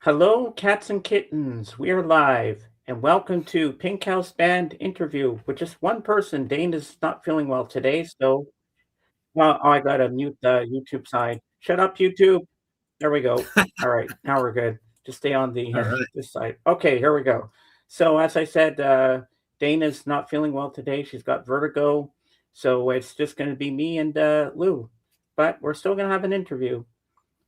Hello, cats and kittens. We are live, and welcome to PinkHouse Band interview with just one person. Dane is not feeling well today, so I gotta mute the YouTube side. Shut up, YouTube. There we go. All right, now we're good. Just stay on the All right. this side. Okay, here we go. So as I said, Dane is not feeling well today. She's got vertigo, so it's just going to be me and Lou. But we're still going to have an interview.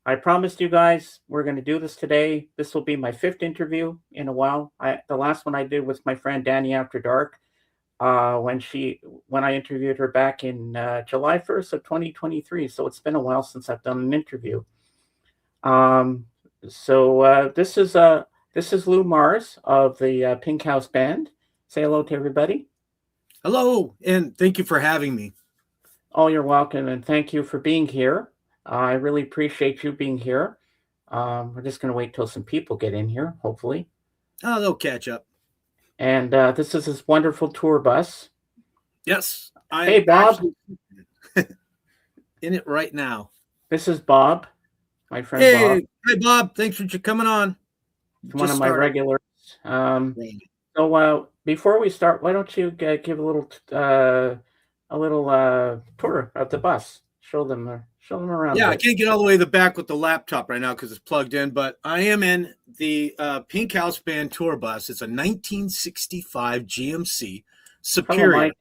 I promised you guys we're going to do this today. This will be my fifth interview in a while. The last one I did was my friend Danny After Dark. When I interviewed her back in July 1st of 2023. So it's been a while since I've done an interview. Um, this is Lou Mars of the Pink House Band. Say hello to everybody. Hello, and thank you for having me. Oh, you're welcome, and thank you for being here. I really appreciate you being here. We're just going to wait till some people get in here, hopefully. Oh, they'll catch up. And this is his wonderful tour bus. Yes, Hey, I'm Bob. actually in it right now. This is Bob, my friend Bob. Hey, Bob. Thanks for coming on. He's one of my regulars. So before we start, why don't you give a little tour of the bus? Show them around. Yeah, I can't get all the way to the back with the laptop right now because it's plugged in, but I am in the Pink House Band tour bus. It's a 1965 GMC Superior.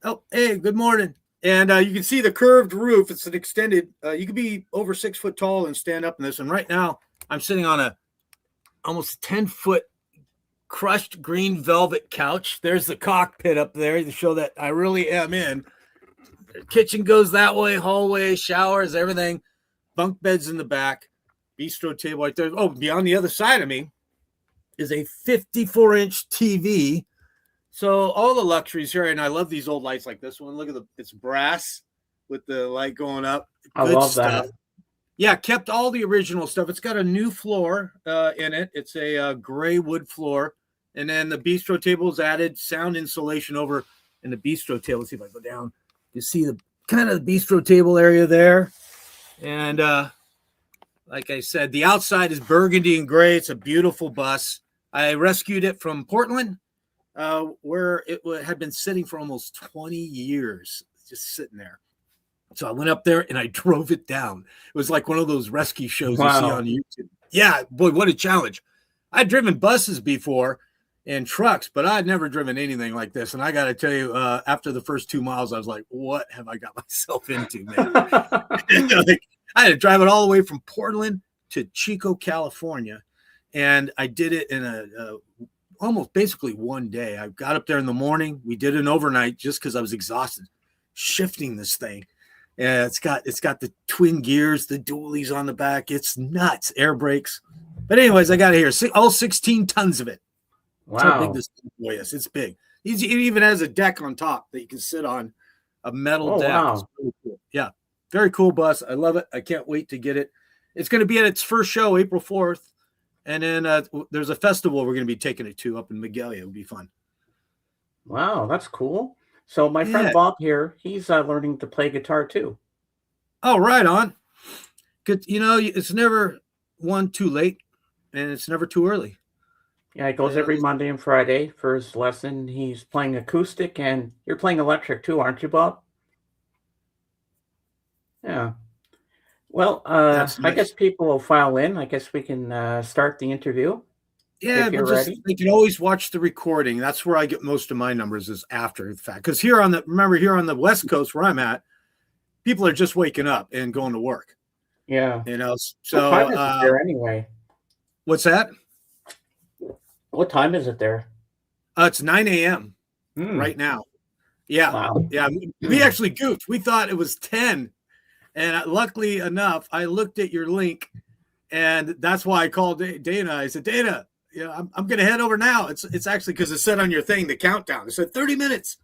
Hello, hey, good morning. And you can see the curved roof. It's an extended. You can be over 6 foot tall and stand up in this. And right now, I'm sitting on a almost 10-foot crushed green velvet couch. There's the cockpit up there to show that I really am in. The kitchen goes that way, hallway, showers, everything. Bunk beds in the back, bistro table right there. Oh, beyond the other side of me is a 54-inch TV. So all the luxuries here, and I love these old lights like this one. Look at it's brass with the light going up. I love that. Yeah, kept all the original stuff. It's got a new floor in it. It's a gray wood floor. And then the bistro table is added sound insulation over in the bistro table. Let's see if I go down. You see the kind of the bistro table area there. And like I said, the outside is burgundy and gray. It's a beautiful bus. I rescued it from Portland, where it had been sitting for almost 20 years, just sitting there. So I went up there and I drove it down. It was like one of those rescue shows you see on YouTube. Yeah, boy, what a challenge. I'd driven buses before and trucks, but I'd never driven anything like this. And I got to tell you, after the first 2 miles, I was like, what have I got myself into, man? I had to drive it all the way from Portland to Chico, California. And I did it in a almost basically one day. I got up there in the morning. We did an overnight just because I was exhausted shifting this thing. Yeah, it's got the twin gears, the dualies on the back. It's nuts, air brakes. But anyways, I got it here. All 16 tons of it. Wow. That's how big this boy is. It's big. It even has a deck on top that you can sit on, a metal deck. Wow. It's really cool. Yeah, very cool bus. I love it. I can't wait to get it. It's going to be at its first show, April 4th. And then there's a festival we're going to be taking it to up in Magalia. It'll be fun. Wow, that's cool. So my friend Bob here, he's learning to play guitar too. Oh, right on. Good. You know, it's never too late, and it's never too early. Yeah, he goes every Monday and Friday for his lesson. He's playing acoustic, and you're playing electric too, aren't you, Bob? Yeah. Well, nice. I guess people will file in. I guess we can start the interview. Yeah, but they can always watch the recording. That's where I get most of my numbers is after the fact. Because here on the West Coast where I'm at, people are just waking up and going to work. Yeah. You know, so what time is it there anyway? What's that? What time is it there? It's 9 a.m. Right now. Yeah. Wow. Yeah. We actually goofed. We thought it was 10. And luckily enough, I looked at your link, and that's why I called Dana. I said, Dana, I'm going to head over now. It's actually because it said on your thing, the countdown. It said 30 minutes.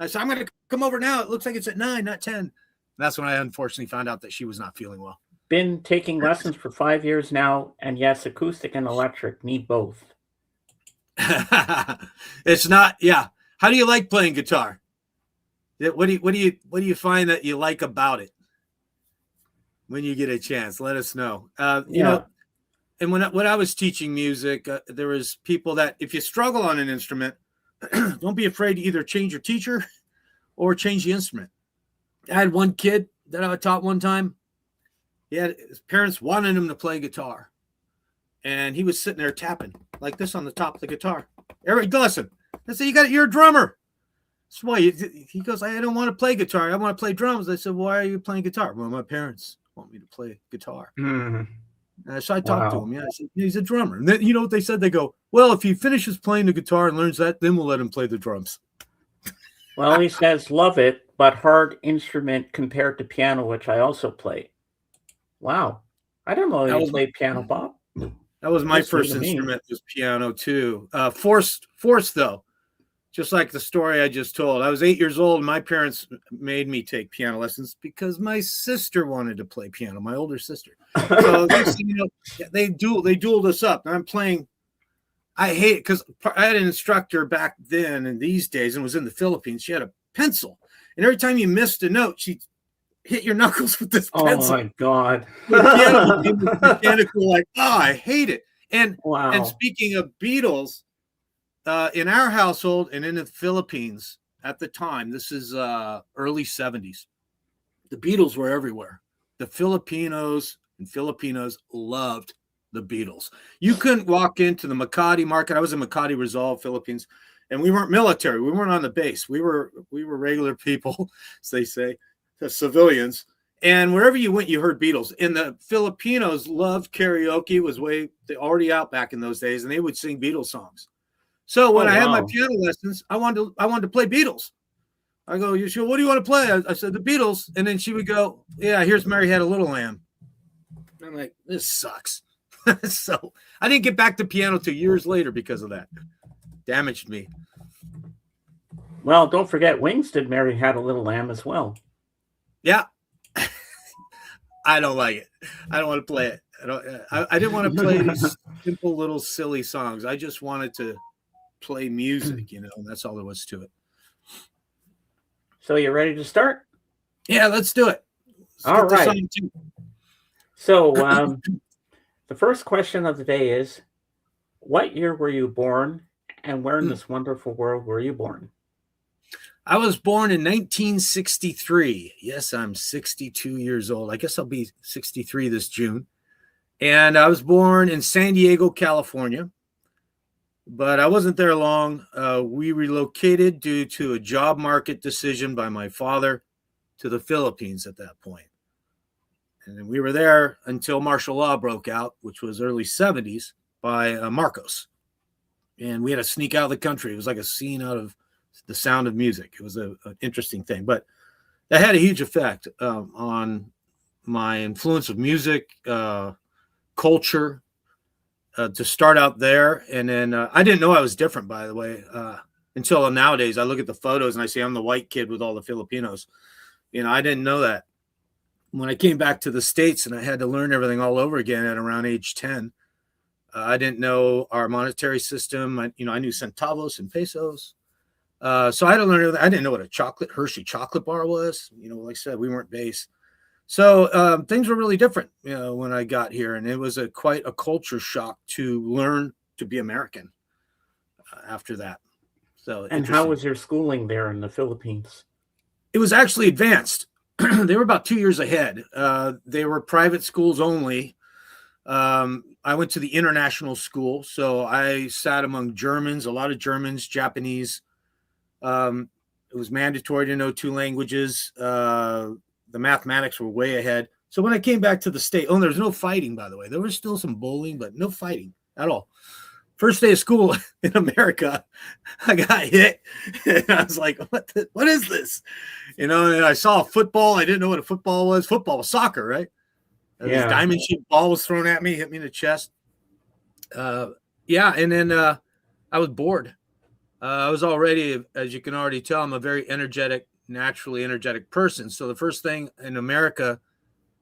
I said, I'm going to come over now. It looks like it's at 9, not 10. And that's when I unfortunately found out that she was not feeling well. Been taking lessons for 5 years now. And yes, acoustic and electric need both. It's not. Yeah. How do you like playing guitar? What do you find that you like about it? When you get a chance, let us know. You know, and when I was teaching music, there was people that if you struggle on an instrument, don't be afraid to either change your teacher or change the instrument. I had one kid that I taught one time. His parents wanted him to play guitar, and he was sitting there tapping like this on the top of the guitar. Everybody, listen. I said, you're a drummer. So why? He goes, I don't want to play guitar. I want to play drums. I said, why are you playing guitar? Well, my parents want me to play guitar. So I talked to him. Yeah, I said, he's a drummer. And then, you know what they said? They go, well, if he finishes playing the guitar and learns that, then we'll let him play the drums. Well, he says, love it, but hard instrument compared to piano, which I also play. Wow. I don't know you played piano, Bob. That was my first instrument, was piano too. Forced though. Just like the story I just told. I was 8 years old, and my parents made me take piano lessons because my sister wanted to play piano, my older sister. So they dueled us up. And I'm playing. I hate it because I had an instructor back then in these days and was in the Philippines. She had a pencil. And every time you missed a note, she'd hit your knuckles with this pencil. Oh, my God. Mechanical, like, I hate it. And speaking of Beatles, in our household and in the Philippines at the time, this is early 70s, the Beatles were everywhere. The Filipinos and Filipinos loved the Beatles. You couldn't walk into the Makati market. I was in Makati, Rizal, Philippines, and we weren't military. We weren't on the base. We were regular people, as they say, the civilians. And wherever you went, you heard Beatles. And the Filipinos loved karaoke. It was already out back in those days, and they would sing Beatles songs. So when I had my piano lessons, I wanted to play Beatles. I go, what do you want to play? I said, the Beatles. And then she would go, yeah, here's Mary Had a Little Lamb. And I'm like, this sucks. So I didn't get back to piano till years later because of that. Damaged me. Well, don't forget, Wings did Mary Had a Little Lamb as well. Yeah. I don't like it. I don't want to play it. I didn't want to play these simple little silly songs. I just wanted to play music, and that's all there was to it. So you ready to start? Yeah, let's do it. All right. So the first question of the day is, what year were you born, and where in this wonderful world were you born? I was born in 1963. Yes, I'm 62 years old. I guess I'll be 63 this June. And I was born in San Diego, California. But I wasn't there long. We relocated due to a job market decision by my father to the Philippines at that point. And we were there until martial law broke out, which was early 70s, by Marcos. And we had to sneak out of the country. It was like a scene out of The Sound of Music. It was an interesting thing. But that had a huge effect on my influence of music, culture, to start out there. And then I didn't know I was different, by the way, until nowadays. I look at the photos and I see I'm the white kid with all the Filipinos. I didn't know that. When I came back to the States and I had to learn everything all over again at around age 10, I didn't know our monetary system. I knew centavos and pesos. So I had to learn everything. I didn't know what a Hershey chocolate bar was. Like I said, we weren't base. So things were really different, when I got here, and it was quite a culture shock to learn to be American after that. So, and how was your schooling there in the Philippines? It was actually advanced. They were about 2 years ahead. They were private schools only. I went to the international school, so I sat among Germans, a lot of Germans, Japanese. It was mandatory to know 2 languages. The mathematics were way ahead. So when I came back to the state, there was no fighting, by the way. There was still some bullying, but no fighting at all. First day of school in America, I got hit. And I was like, what is this? And I saw football. I didn't know what a football was. Football was soccer, right? This diamond-shaped ball was thrown at me, hit me in the chest. And then I was bored. I was already, as you can already tell, I'm a very naturally energetic person. So the first thing in America,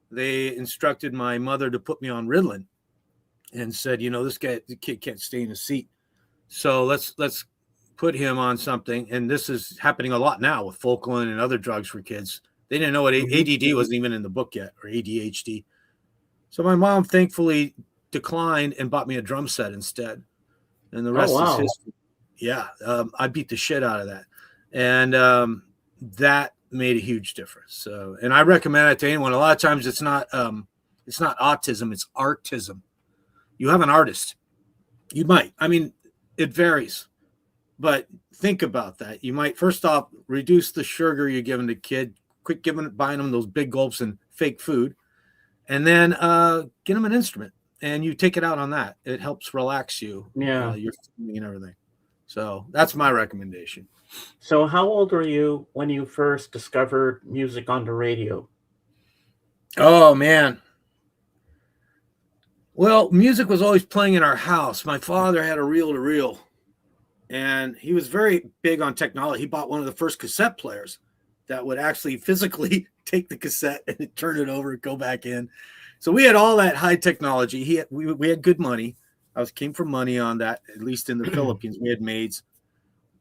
they instructed my mother to put me on Ritalin and said, the kid can't stay in his seat. So let's put him on something. And this is happening a lot now with Focalin and other drugs for kids. They didn't know what ADD wasn't even in the book yet, or ADHD. So my mom thankfully declined and bought me a drum set instead. And the Oh, rest is wow. history. Yeah, I beat the shit out of that. And that made a huge difference. So, and I recommend it to anyone. A lot of times it's not autism, it's artism. You have an artist. You might. I mean, it varies. But think about that. You might first off reduce the sugar you're giving the kid. Quit buying them those big gulps and fake food, and then get them an instrument, and you take it out on that. It helps relax you. Yeah. Your feeling and everything. So that's my recommendation. So how old were you when you first discovered music on the radio? Oh man. Well, music was always playing in our house. My father had a reel-to-reel, and he was very big on technology. He bought one of the first cassette players that would actually physically take the cassette and turn it over and go back in. So we had all that high technology. We had good money. Came from money on that, at least in the Philippines. We had maids.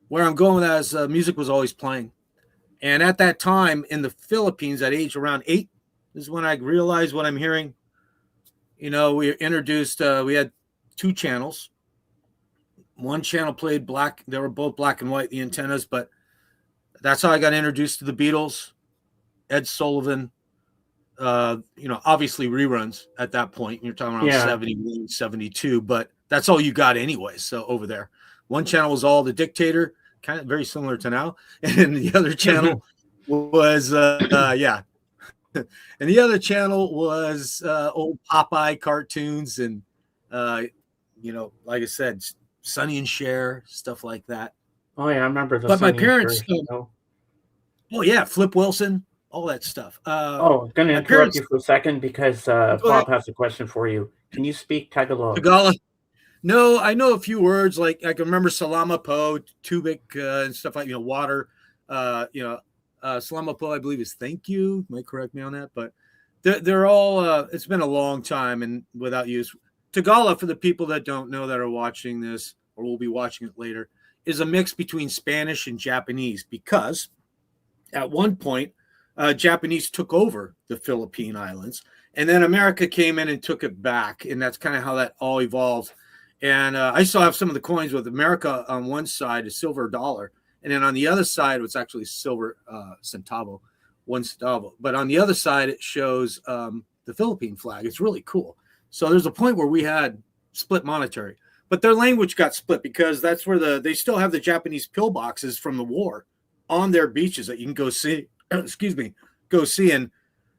Where I'm going with that is music was always playing. And at that time in the Philippines, at age around 8, is when I realized what I'm hearing. You know, we introduced, we had 2 channels. One channel played black. They were both black and white, the antennas, but that's how I got introduced to the Beatles, Ed Sullivan, obviously reruns at that point. You're talking around 71, 72, but that's all you got anyway. So over there, one channel was all The Dictator, kind of very similar to now. And the other channel was, and the other channel was old Popeye cartoons and, like I said, Sonny and Cher, stuff like that. Oh yeah, I remember the. But my parents, oh yeah, Flip Wilson, all that stuff. I'm going to interrupt you for a second because Bob has a question for you. Can you speak Tagalog? Tagalog? No, I know a few words. Like I can remember Salama Po, Tubik, and stuff like water. Salama Po, I believe, is thank you. You might correct me on that, but they're all. It's been a long time and without use. Tagalog, for the people that don't know that are watching this or will be watching it later, is a mix between Spanish and Japanese because at one point, Japanese took over the Philippine Islands, and then America came in and took it back, and that's kind of how that all evolved. And I still have some of the coins with America on one side, a silver dollar, and then on the other side, it's actually silver centavo, 1 centavo. But on the other side, it shows the Philippine flag. It's really cool. So there's a point where we had split monetary, but their language got split because that's where they still have the Japanese pillboxes from the war on their beaches that you can go see. Go see. And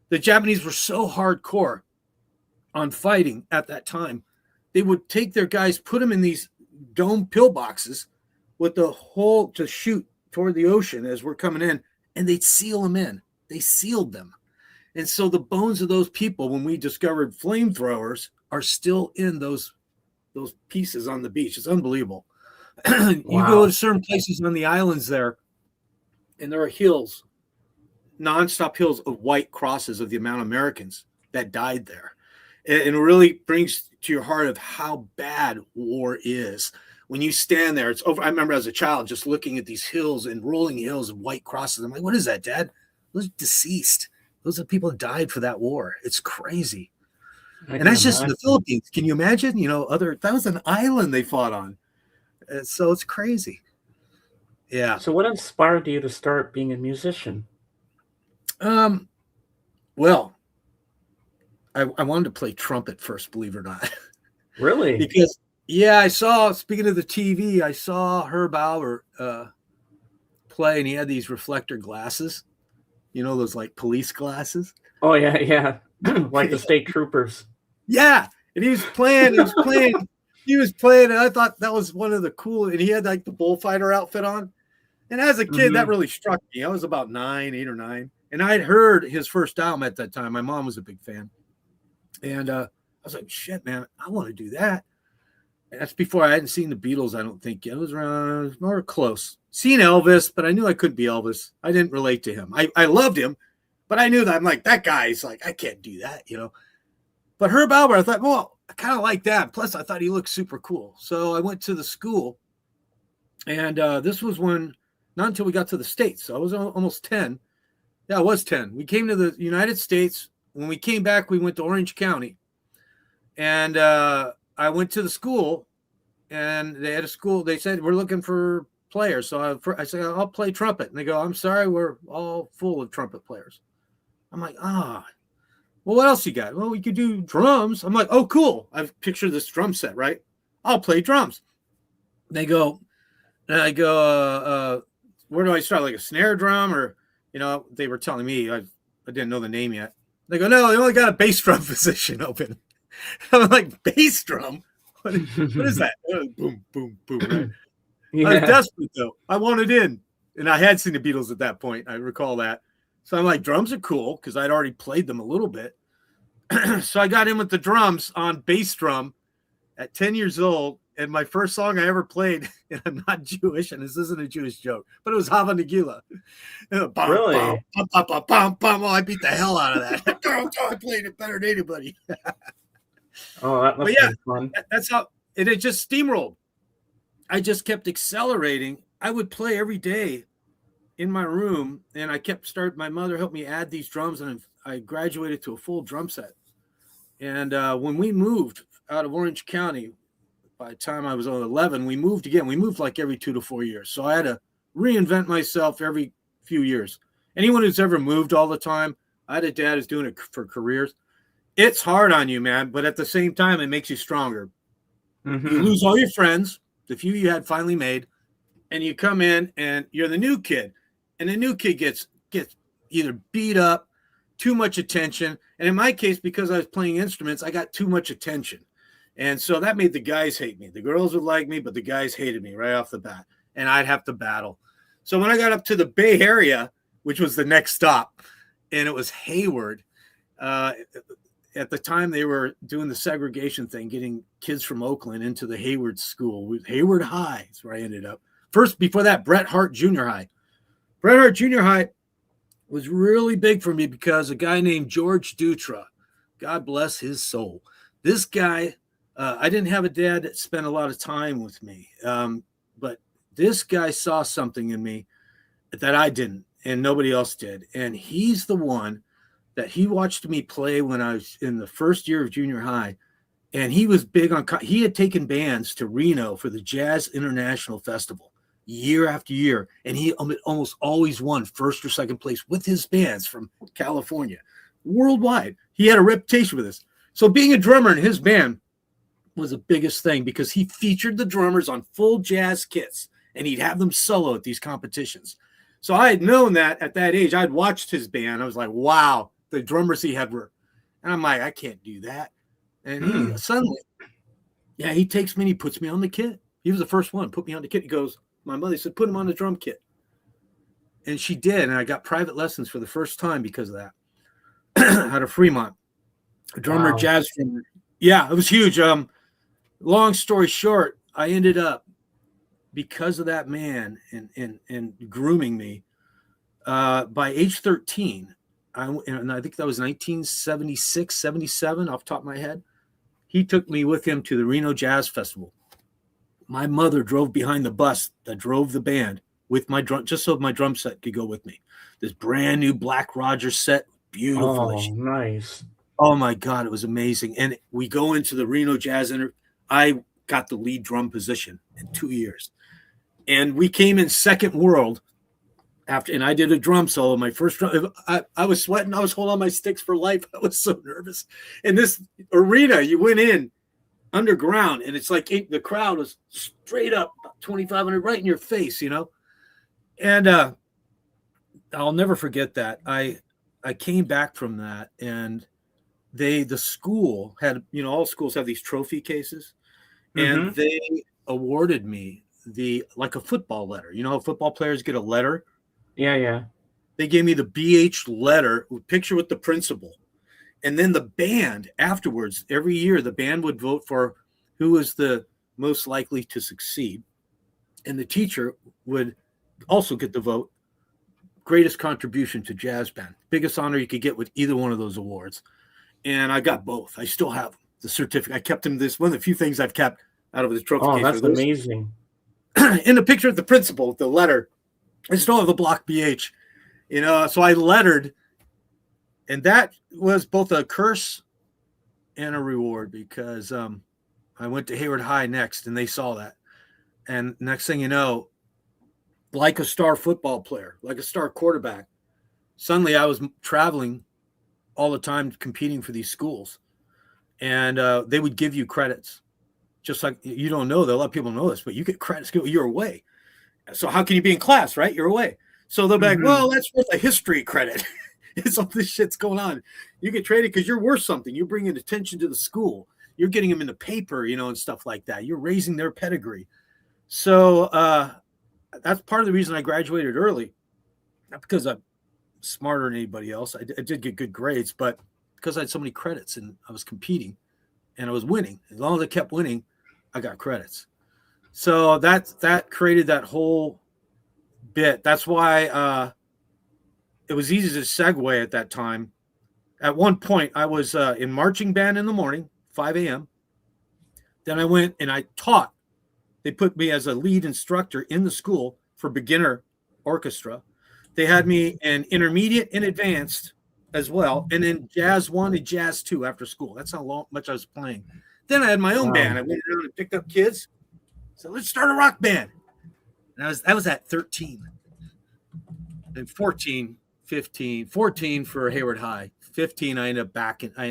the Japanese were so hardcore on fighting at that time. They would take their guys, put them in these dome pillboxes with the hole to shoot toward the ocean as we're coming in, and they'd seal them in. They sealed them. And so the bones of those people, when we discovered flamethrowers, are still in those pieces on the beach. It's unbelievable. You go to certain places on the islands there, and there are hills, nonstop hills of white crosses of the amount of Americans that died there. And it really brings to your heart of how bad war is. When you stand there, it's over. I remember as a child just looking at these hills and rolling hills of white crosses. I'm like, what is that, Dad? Those are deceased. Those are people who died for that war. It's crazy. And that's just in the Philippines. Can you imagine? That was an island they fought on. So it's crazy. Yeah. So what inspired you to start being a musician? Well, I wanted to play trumpet first, believe it or not. Really? Because, I saw, speaking of the TV, I saw Herb Alpert play, and he had these reflector glasses. Those like police glasses. Oh, yeah. Like the state troopers. Yeah. And he was playing, and I thought that was one of the cool, and he had like the bullfighter outfit on. And as a kid, that really struck me. I was about 8 or 9. And I'd heard his first album at that time. My mom was a big fan. And I was like, shit, man, I want to do that. And that's before I hadn't seen the Beatles, I don't think. It was around more close. Seen Elvis, but I knew I couldn't be Elvis. I didn't relate to him. I loved him, but I knew that I'm like, that guy's like, I can't do that, But Herb Alpert, I thought, well, I kind of like that. Plus, I thought he looked super cool. So I went to the school, and this was not until we got to the States. So I was almost 10. Yeah, I was 10. We came to the United States. When we came back, we went to Orange County. And I went to the school, and they had a school. They said, we're looking for players. So I said, I'll play trumpet. And they go, I'm sorry, we're all full of trumpet players. I'm like, well, what else you got? Well, we could do drums. I'm like, oh, cool. I've pictured this drum set, right? I'll play drums. They go, and I go, where do I start? Like a snare drum? Or, they were telling me, I didn't know the name yet. They go, no, they only got a bass drum position open. I'm like, bass drum? What is that? Boom, boom, boom, right? Yeah. I was desperate, though. I wanted in. And I had seen the Beatles at that point. I recall that. So I'm like, drums are cool, because I'd already played them a little bit. So I got in with the drums on bass drum at 10 years old. And my first song I ever played, and I'm not Jewish, and this isn't a Jewish joke, but it was Hava Nagila. Really? Oh, I beat the hell out of that. I played it better than anybody. Oh, that must be fun. That's how it just steamrolled. I just kept accelerating. I would play every day in my room, and I kept my mother helped me add these drums, and I graduated to a full drum set. And when we moved out of Orange County, by the time I was 11, we moved again. We moved like every 2 to 4 years. So I had to reinvent myself every few years. Anyone who's ever moved all the time, I had a dad who's doing it for careers. It's hard on you, man, but at the same time, it makes you stronger. Mm-hmm. You lose all your friends, the few you had finally made, and you come in and you're the new kid. And the new kid gets either beat up, too much attention. And in my case, because I was playing instruments, I got too much attention. And so that made the guys hate me. The girls would like me, but the guys hated me right off the bat. And I'd have to battle. So when I got up to the Bay Area, which was the next stop, and it was Hayward, at the time they were doing the segregation thing, getting kids from Oakland into the Hayward school. Hayward High is where I ended up. First, before that, Bret Hart Junior High. Bret Hart Junior High was really big for me because a guy named George Dutra, God bless his soul. This guy, I didn't have a dad that spent a lot of time with me, but this guy saw something in me that I didn't, and nobody else did. And he's the one that he watched me play when I was in the first year of junior high. And he was big on, he had taken bands to Reno for the Jazz International Festival year after year. And he almost always won first or second place with his bands from California, worldwide. He had a reputation for this. So being a drummer in his band was the biggest thing because he featured the drummers on full jazz kits and he'd have them solo at these competitions. So I had known that at that age. I'd watched his band. I was like, wow, the drummers he had were, and I'm like, I can't do that. And he suddenly, he takes me and he puts me on the kit. He was the first one, put me on the kit. He goes, my mother said, put him on the drum kit. And she did. And I got private lessons for the first time because of that. Out of Fremont, a drummer, jazz drummer. Yeah, it was huge. Long story short, I ended up, because of that man and grooming me, by age 13, and I think that was 1976, 77 off the top of my head, he took me with him to the Reno Jazz Festival. My mother drove behind the bus that drove the band with my drum, just so my drum set could go with me. This brand new Black Rogers set, beautiful. Oh, nice. Oh my God, it was amazing. And we go into the Reno Jazz I got the lead drum position in 2 years. And we came in second world after, and I did a drum solo. My first drum, I was sweating. I was holding on my sticks for life. I was so nervous. In this arena, you went in underground, and it's like the crowd was straight up 2,500 right in your face, you know. And I'll never forget that. I came back from that, and the school had, all schools have these trophy cases, and they awarded me like a football letter. Football players get a letter. Yeah. They gave me the BH letter, picture with the principal. And then the band afterwards, every year, the band would vote for who was the most likely to succeed. And the teacher would also get the vote, greatest contribution to jazz band, biggest honor you could get with either one of those awards. And I got both. I still have the certificate. I kept them. This one of the few things I've kept out of the trophy case. Oh, that's amazing. In the picture of the principal, the letter, I still have the block BH, so I lettered, and that was both a curse and a reward because I went to Hayward High next, and they saw that. And next thing you know, like a star football player, like a star quarterback, suddenly I was traveling all the time competing for these schools. And they would give you credits. Just like you don't know, they'll let people know this, but you get credits. You're away. So how can you be in class, right? You're away. So they'll be like, well, that's worth a history credit. Some of this shit's going on. You get traded because you're worth something. You're bringing attention to the school. You're getting them in the paper, and stuff like that. You're raising their pedigree. So that's part of the reason I graduated early. Not because I'm smarter than anybody else. I did get good grades, but because I had so many credits and I was competing and I was winning. As long as I kept winning, I got credits. So that created that whole bit. That's why it was easy to segue at that time. At one point, I was in marching band in the morning, 5 a.m. Then I went and I taught. They put me as a lead instructor in the school for beginner orchestra. They had me in intermediate and advanced as well, and then jazz 1 and jazz 2 after school. That's how much I was playing. Then I had my own band. I went around and picked up kids. So let's start a rock band. And I was at 13. And 14, 15, 14 for Hayward High. 15, I end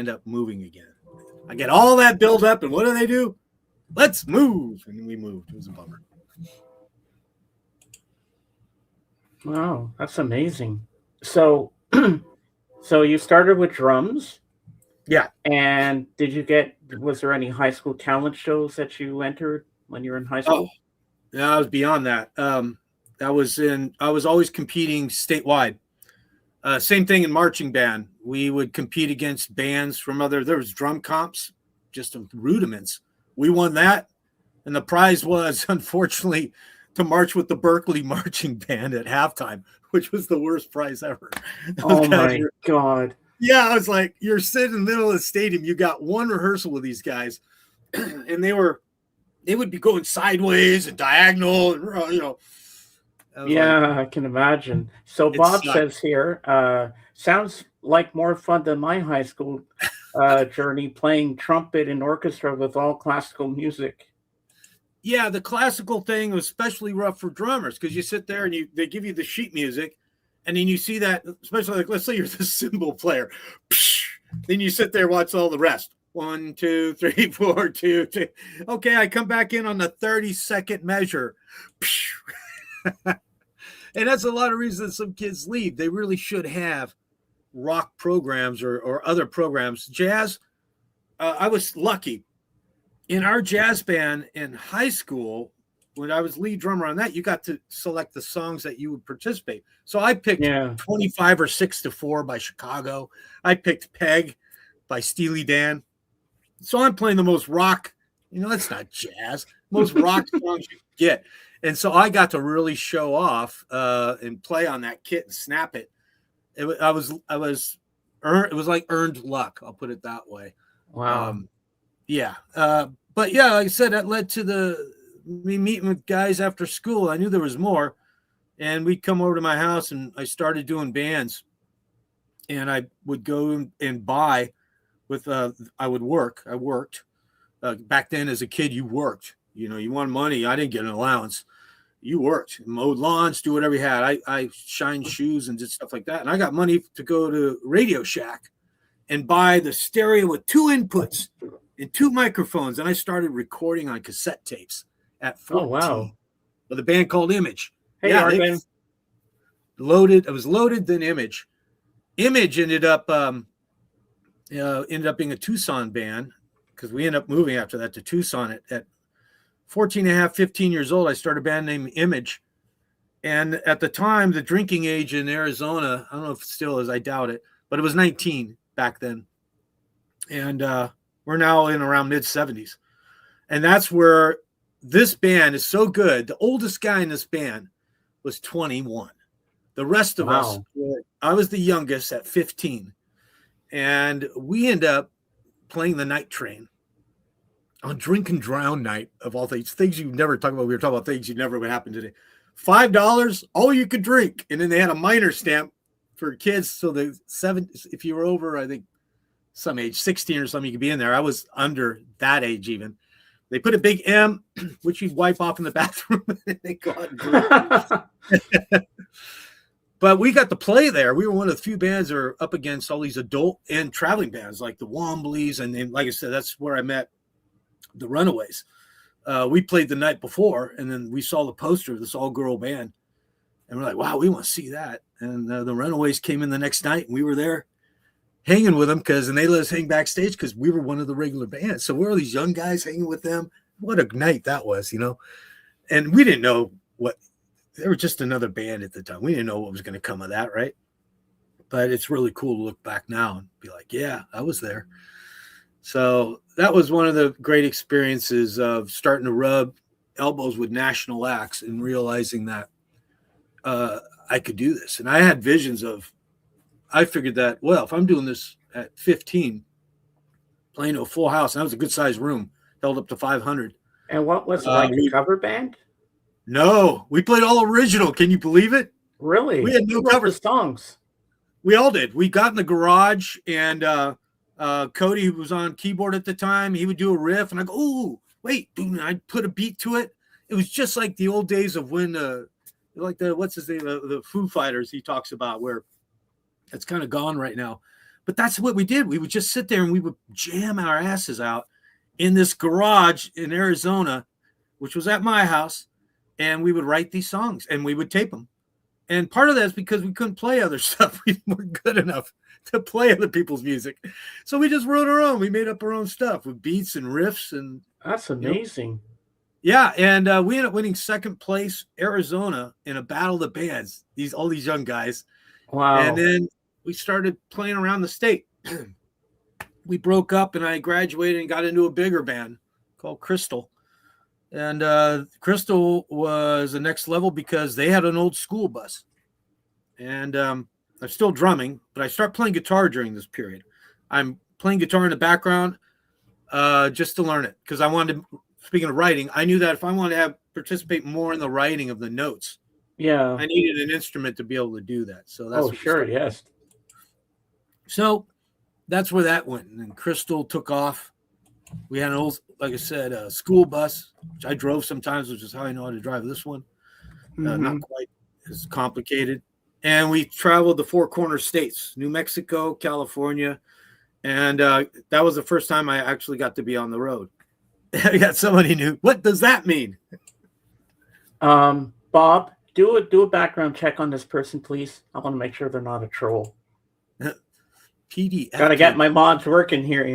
up moving again. I get all that build up, and what do? Let's move. And we moved. It was a bummer. Wow, that's amazing. So so you started with drums. Yeah. And was there any high school talent shows that you entered when you were in high school? Oh, yeah, I was beyond that. I was always competing statewide. Same thing in marching band. We would compete against bands from there was drum comps, just rudiments. We won that. And the prize was, unfortunately, to march with the Berkeley marching band at halftime, which was the worst prize ever. Oh my God. Yeah, I was like, you're sitting in the middle of the stadium. You got one rehearsal with these guys, and they would be going sideways and diagonal, and Yeah, I can imagine. So Bob says here, sounds like more fun than my high school journey, playing trumpet in orchestra with all classical music. Yeah, the classical thing was especially rough for drummers because you sit there and they give you the sheet music, and then you see that, especially like, let's say you're the cymbal player, then you sit there and watch all the rest. 1, 2, 3, 4, 2, 2. Okay, I come back in on the 30-second measure. And that's a lot of reasons some kids leave. They really should have rock programs or other programs. Jazz, I was lucky. In our jazz band in high school, when I was lead drummer on that, you got to select the songs that you would participate. So I picked 25 or 6 to 4 by Chicago. I picked Peg by Steely Dan. So I'm playing the most rock, that's not jazz, most rock songs you can get. And so I got to really show off and play on that kit and snap it. It was like earned luck. I'll put it that way. Wow. Yeah. But yeah, like I said, that led to me meeting with guys after school. I knew there was more, and we'd come over to my house and I started doing bands, and I would go and buy with, I worked back then as a kid. You worked, you wanted money. I didn't get an allowance. You worked, mowed lawns, do whatever you had. I shined shoes and did stuff like that. And I got money to go to Radio Shack and buy the stereo with 2 inputs and 2 microphones. And I started recording on cassette tapes at 14. Oh, wow. With a band called Image. Hey, yeah, Loaded. It was Loaded, then Image. Image ended up being a Tucson band because we ended up moving after that to Tucson at 14 and a half, 15 years old. I started a band named Image. And at the time, the drinking age in Arizona, I don't know if it still is, I doubt it, but it was 19 back then. And we're now in around mid-70s. And that's where this band is so good. The oldest guy in this band was 21. The rest of us, I was the youngest at 15. And we end up playing the Night Train on Drink and Drown night, of all things you never talk about. We were talking about things you never would happen today. $5, all you could drink. And then they had a minor stamp for kids. So if you were over, I think some age, 16 or something, you could be in there. I was under that age even. They put a big M, which you wipe off in the bathroom, and they go out and drink. But we got to play there. We were one of the few bands that are up against all these adult and traveling bands like the Wombleys. And then, like I said, that's where I met the Runaways. We played the night before, and then we saw the poster of this all-girl band. And we're like, wow, we want to see that. And the Runaways came in the next night, and we were there hanging with them and they let us hang backstage because we were one of the regular bands. So we're all these young guys hanging with them. What a night that was, And we didn't know they were just another band at the time. We didn't know what was going to come of that, right? But it's really cool to look back now and be like, yeah, I was there. So that was one of the great experiences of starting to rub elbows with national acts and realizing that I could do this. And I had visions I figured that, well, if I'm doing this at 15, playing to a full house, and that was a good sized room, held up to 500. And what was it, like a cover band? No, we played all original. Can you believe it? Really? We had no cover songs. We all did. We got in the garage, and Cody, who was on keyboard at the time, he would do a riff, and I go, "Oh, wait, dude!" I'd put a beat to it. It was just like the old days of when, what's his name, the Foo Fighters he talks about, where it's kind of gone right now. But that's what we did. We would just sit there and we would jam our asses out in this garage in Arizona, which was at my house, and we would write these songs and we would tape them. And part of that is because we couldn't play other stuff. We weren't good enough to play other people's music. So we just wrote our own. We made up our own stuff with beats and riffs. And that's amazing. Yeah, and we ended up winning second place, Arizona, in a battle of the bands. All these young guys. Wow. And then we started playing around the state. We broke up, and I graduated and got into a bigger band called Crystal. And Crystal was the next level because they had an old school bus. And I'm still drumming, but I start playing guitar during this period. I'm playing guitar in the background just to learn it because I wanted to. Speaking of writing, I knew that if I wanted to participate more in the writing of the notes, I needed an instrument to be able to do that. So that's yes. So that's where that went. And then Crystal took off. We had an old, like I said, a school bus, which I drove sometimes, which is how I know how to drive this one. Not quite as complicated. And we traveled the four corner states, New Mexico, California. And that was the first time I actually got to be on the road. I got somebody new. What does that mean? Bob, do a background check on this person, please. I want to make sure they're not a troll. PDF. Gotta get my mods working here,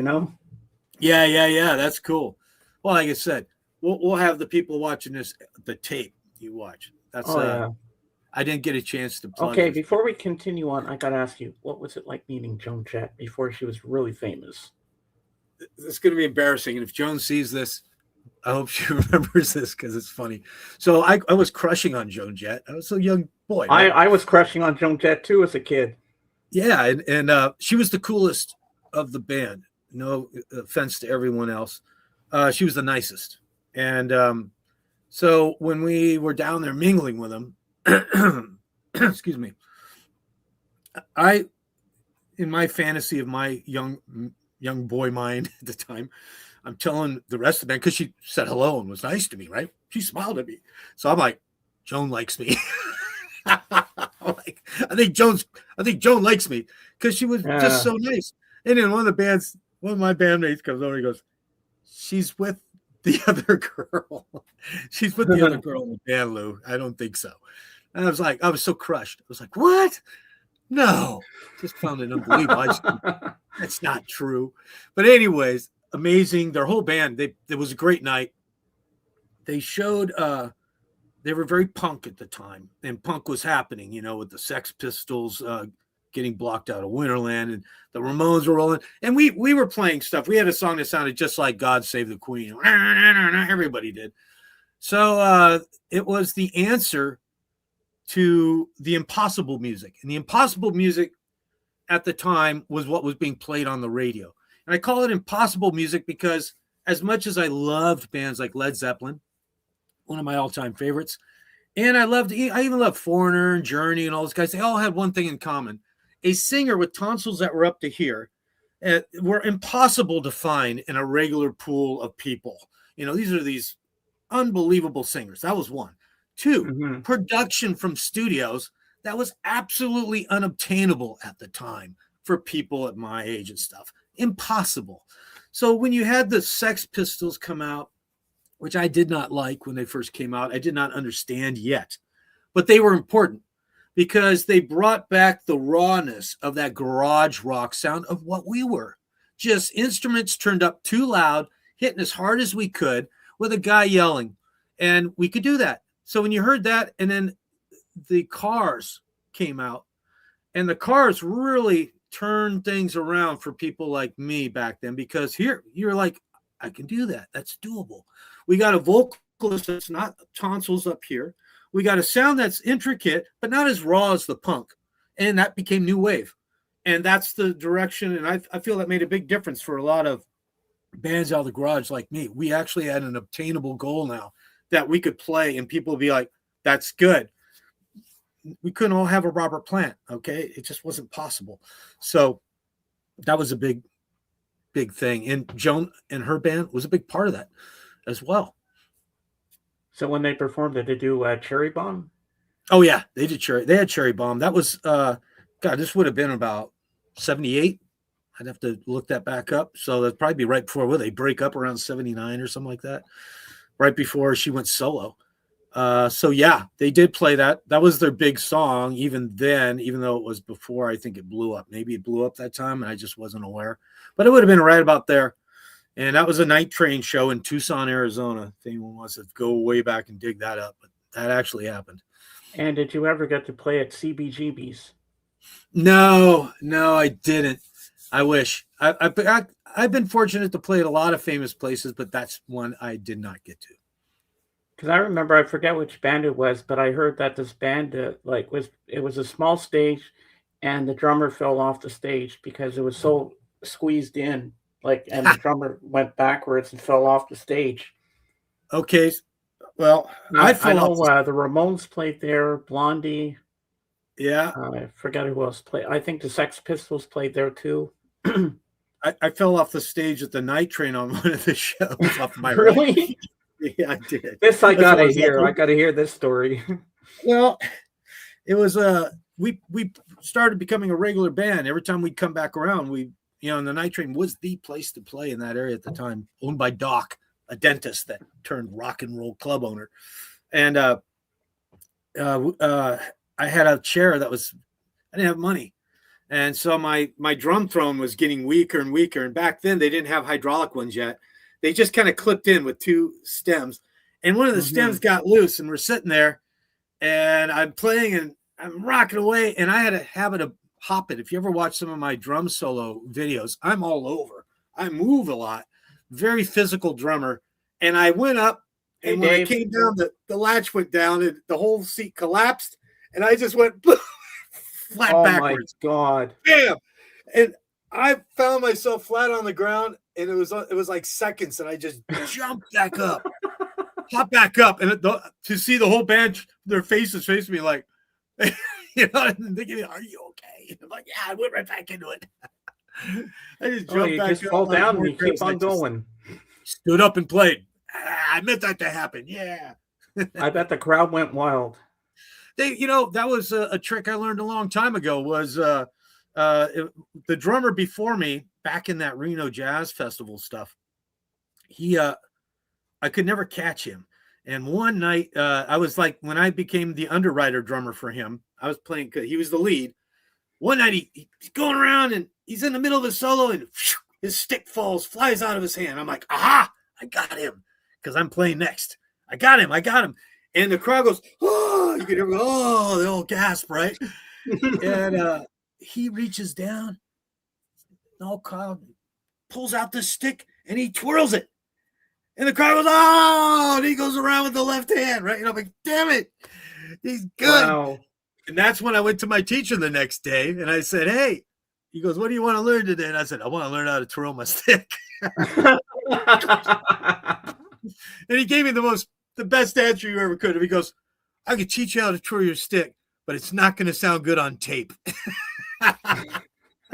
Yeah. That's cool. Well, like I said, we'll have the people watching the tape you watch. That's I didn't get a chance to plug Okay, before we continue on, I gotta ask you, what was it like meeting Joan Jett before she was really famous? It's going to be embarrassing. And if Joan sees this, I hope she remembers this because it's funny. So I was crushing on Joan Jett. I was a young boy. Right? I was crushing on Joan Jett too as a kid. Yeah, and she was the coolest of the band. No offense to everyone else. She was the nicest. And so when we were down there mingling with them, excuse me, in my fantasy of my young boy mind at the time, I'm telling the rest of the band because she said hello and was nice to me, right? She smiled at me. So I'm like, Joan likes me. I think Joan likes me because she was just so nice. And then one of my bandmates comes over and goes, she's with the other girl. She's with the other girl in the band, Lou. I don't think so. And I was so crushed. I was like, what? No, just found it unbelievable. That's not true. But anyways, amazing. Their whole band, it was a great night. They showed, they were very punk at the time, and punk was happening, with the Sex Pistols getting blocked out of Winterland, and the Ramones were rolling. And we were playing stuff. We had a song that sounded just like God Save the Queen. Everybody did. So it was the answer to the impossible music. And the impossible music at the time was what was being played on the radio. And I call it impossible music because as much as I loved bands like Led Zeppelin, one of my all-time favorites, and I even loved Foreigner and Journey and all those guys, they all had one thing in common. A singer with tonsils that were up to here were impossible to find in a regular pool of people. These are these unbelievable singers. That was one. Two, Mm-hmm. production from studios that was absolutely unobtainable at the time for people at my age and stuff. Impossible. So when you had the Sex Pistols come out, which I did not like when they first came out, I did not understand yet, but they were important because they brought back the rawness of that garage rock sound of what we were. Just instruments turned up too loud, hitting as hard as we could with a guy yelling. And we could do that. So when you heard that, and then the Cars came out, and the Cars really turned things around for people like me back then, because here you're like, I can do that. That's doable. We got a vocalist that's not tonsils up here. We got a sound that's intricate, but not as raw as the punk. And that became new wave. And that's the direction. And I feel that made a big difference for a lot of bands out of the garage like me. We actually had an obtainable goal now that we could play and people would be like, that's good. We couldn't all have a Robert Plant. Okay. It just wasn't possible. So that was a big thing. And Joan and her band was a big part of that as well. So when they performed, did they do Cherry Bomb? Oh yeah, they did They had Cherry Bomb. That was God. This would have been about 78. I'd have to look that back up. So that'd probably be right before they break up around 79 or something like that. Right before she went solo. So yeah, they did play that. That was their big song. Even then, even though it was before, I think it blew up. Maybe it blew up that time, and I just wasn't aware. But it would have been right about there. And that was a Night Train show in Tucson, Arizona. If anyone wants to go way back and dig that up, but that actually happened. And did you ever get to play at CBGB's? No, I didn't. I wish. I've been fortunate to play at a lot of famous places, but that's one I did not get to. Because I remember, I forget which band it was, but I heard that this band it was a small stage, and the drummer fell off the stage because it was so squeezed in. And the drummer went backwards and fell off the stage. Okay, well, I know the Ramones played there, Blondie. Yeah, I forget who else played. I think the Sex Pistols played there too. I fell off the stage at the Night Train on one of the shows off my really? Right. Yeah, I did. This I gotta hear. I gotta hear this story. Well, it was we started becoming a regular band. Every time we'd come back around, and the Night Train was the place to play in that area at the time, owned by Doc, a dentist that turned rock and roll club owner. And I had a chair that I didn't have money. And so my drum throne was getting weaker and weaker. And back then they didn't have hydraulic ones yet. They just kind of clipped in with two stems. And one of the stems got loose, and we're sitting there, and I'm playing and I'm rocking away. And I had a habit of hopping. If you ever watch some of my drum solo videos, I'm all over. I move a lot. Very physical drummer. And I went up, and when I came down, the latch went down, and the whole seat collapsed, and I just went flat backwards. Oh my God. Bam! And I found myself flat on the ground, and it was like seconds, and I just jumped back up, popped back up, and to see the whole band, their faces facing me like, and thinking, "Are you okay?" And I'm like, "Yeah," I went right back into it. I just jumped back. Just fall down and you keep on going. Stood up and played. I meant that to happen. Yeah. I bet the crowd went wild. That was a trick I learned a long time ago. Was the drummer before me back in that Reno Jazz Festival stuff? I could never catch him. And one night, I was like, when I became the underwriter drummer for him, I was playing. He was the lead. One night he's going around and he's in the middle of a solo, and his stick flies out of his hand. I'm like, aha! I got him, because I'm playing next. I got him. And the crowd goes, oh, you can hear them go, oh, they all gasp, right? And he reaches down, no crowd, pulls out the stick, and he twirls it. And the crowd goes, oh, and he goes around with the left hand, right? And I'm like, damn it, he's good. Wow. And that's when I went to my teacher the next day, and I said, hey, he goes, what do you want to learn today? And I said, I want to learn how to twirl my stick. And he gave me the best answer you ever could have. He goes, I could teach you how to twirl your stick, but it's not going to sound good on tape.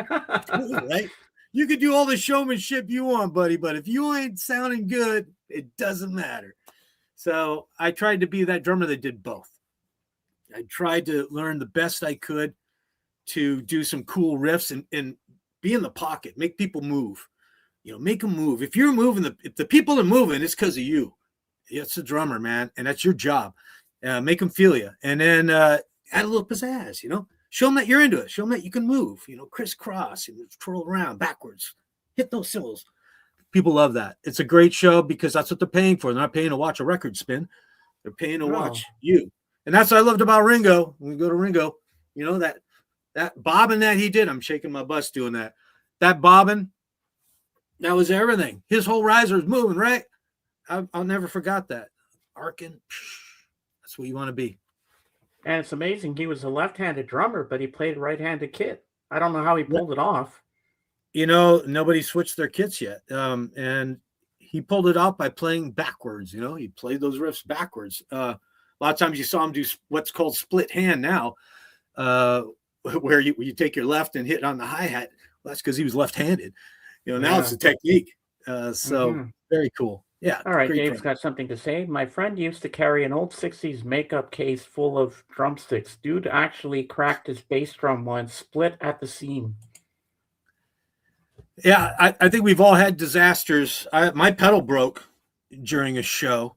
Right? You can do all the showmanship you want, buddy, but if you ain't sounding good, it doesn't matter. So I tried to be that drummer that did both. I tried to learn the best I could to do some cool riffs and be in the pocket, make people move. Make them move. If you're moving, if the people are moving, it's because of you. It's a drummer, man, and that's your job. Make them feel you, and then add a little pizzazz. Show them that you're into it. Show them that you can move. Crisscross, twirl around backwards, hit those cymbals. People love that. It's a great show because that's what they're paying for. They're not paying to watch a record spin. They're paying to watch you, and that's what I loved about Ringo. When we go to Ringo, that bobbing that he did. I'm shaking my butts doing that. That bobbing. That was everything. His whole riser was moving, right? I'll never forgot that. Arcing. That's what you want to be. And it's amazing. He was a left-handed drummer, but he played right-handed kit. I don't know how he pulled it off. Nobody switched their kits yet. And he pulled it off by playing backwards. He played those riffs backwards. A lot of times you saw him do what's called split hand now, where you take your left and hit on the hi-hat. Well, that's because he was left-handed. Now it's a technique. Very cool. Yeah. All right, Dave's got something to say. My friend used to carry an old 60s makeup case full of drumsticks. Dude actually cracked his bass drum once, split at the seam. Yeah, I think we've all had disasters. My pedal broke during a show,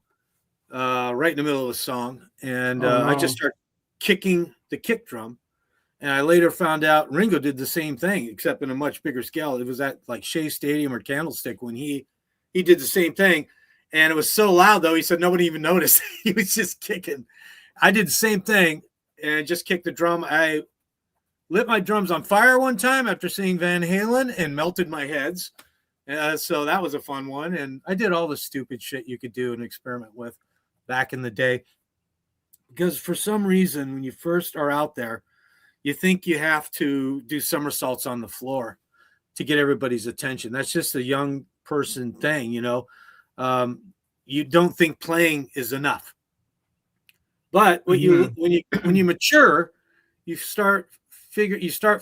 right in the middle of a song. And I just started kicking the kick drum. And I later found out Ringo did the same thing, except in a much bigger scale. It was at like Shea Stadium or Candlestick when he did the same thing. And it was so loud, though, he said nobody even noticed. He was just kicking. I did the same thing and just kicked the drum. I lit my drums on fire one time after seeing Van Halen and melted my heads. So that was a fun one. And I did all the stupid shit you could do and experiment with back in the day. Because for some reason, when you first are out there, you think you have to do somersaults on the floor to get everybody's attention. That's just a young person thing, you don't think playing is enough. But when you mature, you start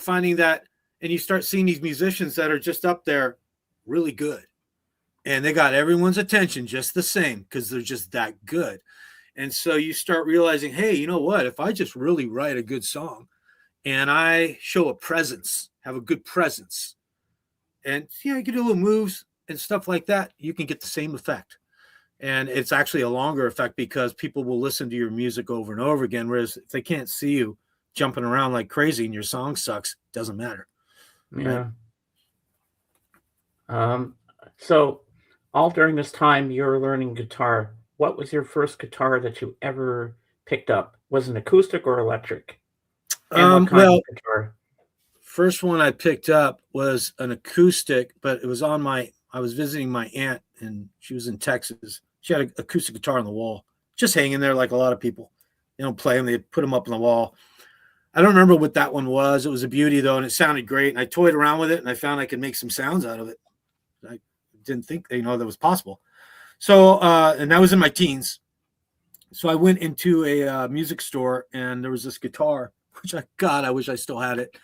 finding that, and you start seeing these musicians that are just up there really good. And they got everyone's attention just the same because they're just that good. And so you start realizing, hey, you know what? If I just really write a good song, and I show a presence, have a good presence, and you can do little moves and stuff like that, you can get the same effect. And it's actually a longer effect because people will listen to your music over and over again. Whereas if they can't see you jumping around like crazy and your song sucks, it doesn't matter. Yeah. Right? So all during this time you were learning guitar, what was your first guitar that you ever picked up? Was it acoustic or electric? And what kind of guitar? First one I picked up was an acoustic, but it was I was visiting my aunt and she was in Texas. She had an acoustic guitar on the wall, just hanging there like a lot of people. They don't play them. They put them up on the wall. I don't remember what that one was. It was a beauty though, and it sounded great. And I toyed around with it and I found I could make some sounds out of it. I didn't think, that was possible. So, and that was in my teens. So I went into a music store and there was this guitar, which I wish I still had it.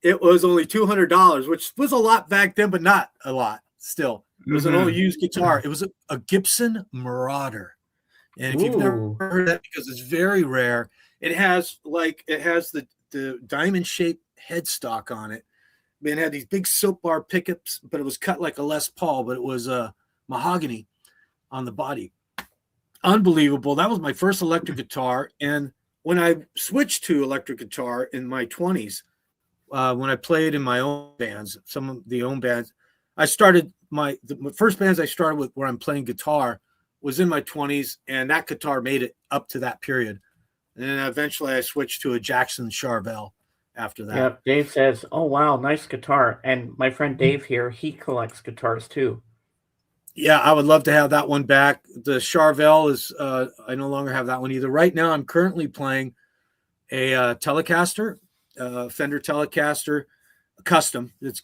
It was only $200, which was a lot back then, but not a lot still. It was an old used guitar. It was a Gibson Marauder. And if you've never heard that, because it's very rare, it has the diamond-shaped headstock on it. It had these big soap bar pickups, but it was cut like a Les Paul, but it was mahogany on the body. Unbelievable. That was my first electric guitar. And when I switched to electric guitar in my 20s, when I played in my own bands, some of the own bands, I started the first bands I started with where I'm playing guitar was in my 20s, and that guitar made it up to that period. And then eventually I switched to a Jackson Charvel after that. Yeah, Dave says, oh, wow, nice guitar. And my friend Dave here, he collects guitars too. Yeah, I would love to have that one back. The Charvel is, I no longer have that one either. Right now I'm currently playing a Telecaster, Fender Telecaster, custom. It's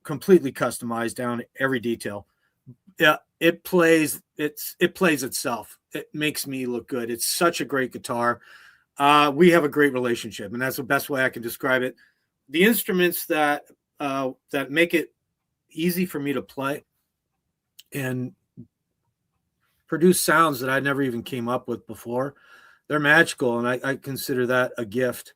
completely customized down to every detail. Yeah, it plays itself. It makes me look good. It's such a great guitar. We have a great relationship, and that's the best way I can describe it. The instruments that make it easy for me to play and produce sounds that I never even came up with before. They're magical, and I consider that a gift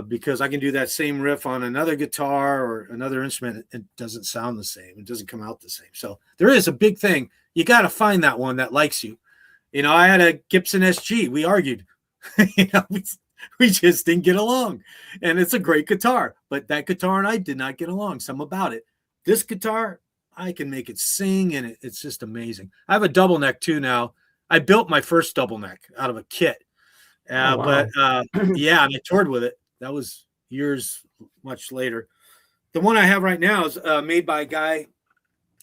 because I can do that same riff on another guitar or another instrument. It doesn't sound the same. It doesn't come out the same. So there is a big thing. You got to find that one that likes you. You know, I had a Gibson SG. We argued. You know, we just didn't get along. And it's a great guitar. But that guitar and I did not get along. Some about it. This guitar, I can make it sing, and it's just amazing. I have a double neck too now. I built my first double neck out of a kit. Oh, wow. But yeah, and I toured with it. That was years much later. The one I have right now is made by a guy.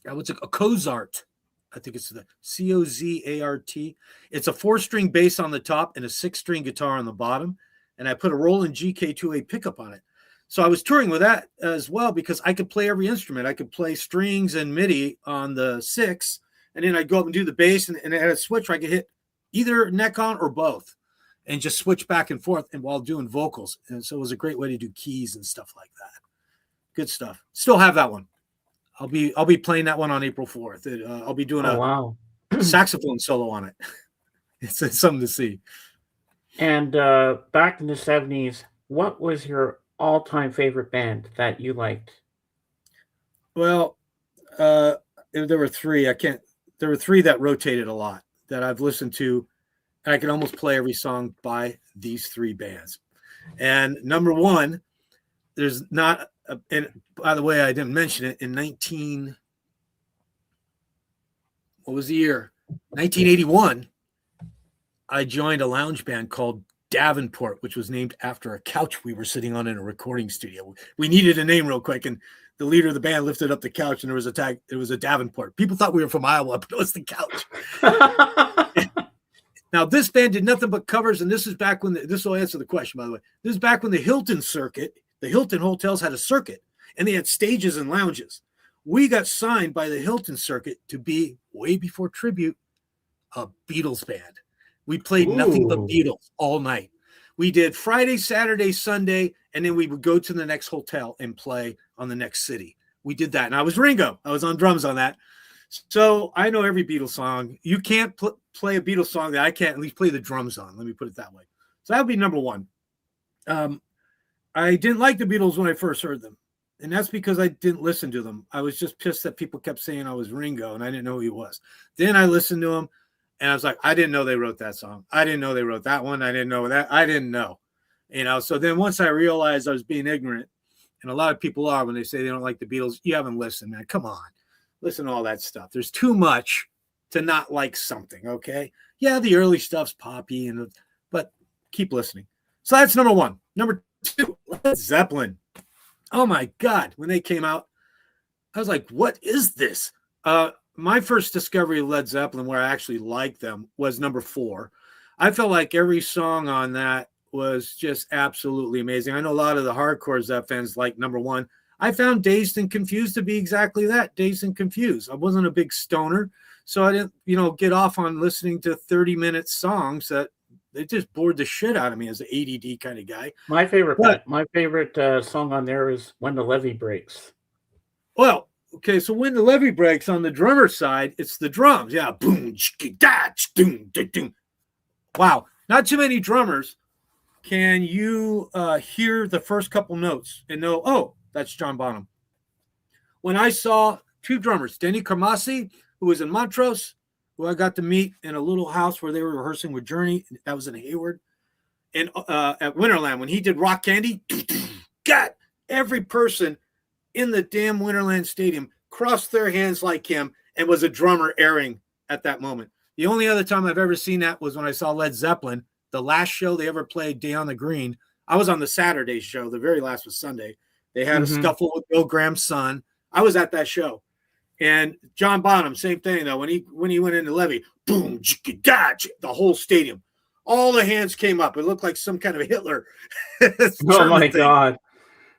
What's it? A Cozart. I think it's the Cozart. It's a 4-string bass on the top and a 6-string guitar on the bottom. And I put a Roland GK2A pickup on it. So I was touring with that as well because I could play every instrument. I could play strings and MIDI on the 6, and then I'd go up and do the bass, and it had a switch where I could hit either neck on or both and just switch back and forth and while doing vocals. And so it was a great way to do keys and stuff like that. Good stuff. Still have that one. I'll be playing that one on April 4th. I'll be doing wow. saxophone solo on it. It's something to see. And back in the 70s, what was your all-time favorite band that you liked? Well, there were 3. There were 3 that rotated a lot that I've listened to, and I can almost play every song by these 3 bands. And number 1, there's not, and by the way, I didn't mention it, what was the year? 1981, I joined a lounge band called Davenport, which was named after a couch we were sitting on in a recording studio. We needed a name real quick, and the leader of the band lifted up the couch, and there was a tag. It was a Davenport. People thought we were from Iowa, but it was the couch. Now, this band did nothing but covers, and this is back when this will answer the question, by the way. This is back when the Hilton circuit, the Hilton hotels had a circuit, and they had stages and lounges. We got signed by the Hilton circuit to be, way before Tribute, a Beatles band. We played nothing but Beatles all night. We did Friday, Saturday, Sunday, and then we would go to the next hotel and play on the next city. We did that. And I was Ringo. I was on drums on that. So I know every Beatles song. You can't play a Beatles song that I can't at least play the drums on. Let me put it that way. So that would be number 1. I didn't like the Beatles when I first heard them. And that's because I didn't listen to them. I was just pissed that people kept saying I was Ringo, and I didn't know who he was. Then I listened to him. And I was like, I didn't know they wrote that song. I didn't know they wrote that one. I didn't know that. I didn't know. You know, so then once I realized I was being ignorant, and a lot of people are when they say they don't like the Beatles, you haven't listened, man. Come on. Listen to all that stuff. There's too much to not like something, okay? Yeah, the early stuff's poppy, but keep listening. So that's number 1. Number 2, Led Zeppelin. Oh, my God. When they came out, I was like, what is this? My first discovery of Led Zeppelin, where I actually liked them, was number 4. I felt like every song on that was just absolutely amazing. I know a lot of the hardcore Zepp fans like number 1. I found Dazed and Confused to be exactly that, Dazed and Confused. I wasn't a big stoner, so I didn't, get off on listening to 30-minute songs that it just bored the shit out of me as an ADD kind of guy. My favorite song on there is When the Levee Breaks. Well, okay, so when the levee breaks on the drummer side, it's the drums. Yeah, boom, doom, doom. Wow, not too many drummers can you hear the first couple notes and know, oh, that's John Bonham. When I saw 2 drummers, Denny Carmassi, who was in Montrose, who I got to meet in a little house where they were rehearsing with Journey, that was in Hayward, and at Winterland, when he did Rock Candy, God, every person in the damn Winterland Stadium crossed their hands like him and was a drummer airing at that moment. The only other time I've ever seen that was when I saw Led Zeppelin, the last show they ever played, Day on the Green. I was on the Saturday show. The very last was Sunday. They had a scuffle with Bill Graham's son. I was at that show. And John Bonham, same thing, though. When he went into Levee, boom, the whole stadium. All the hands came up. It looked like some kind of Hitler. Oh, my God.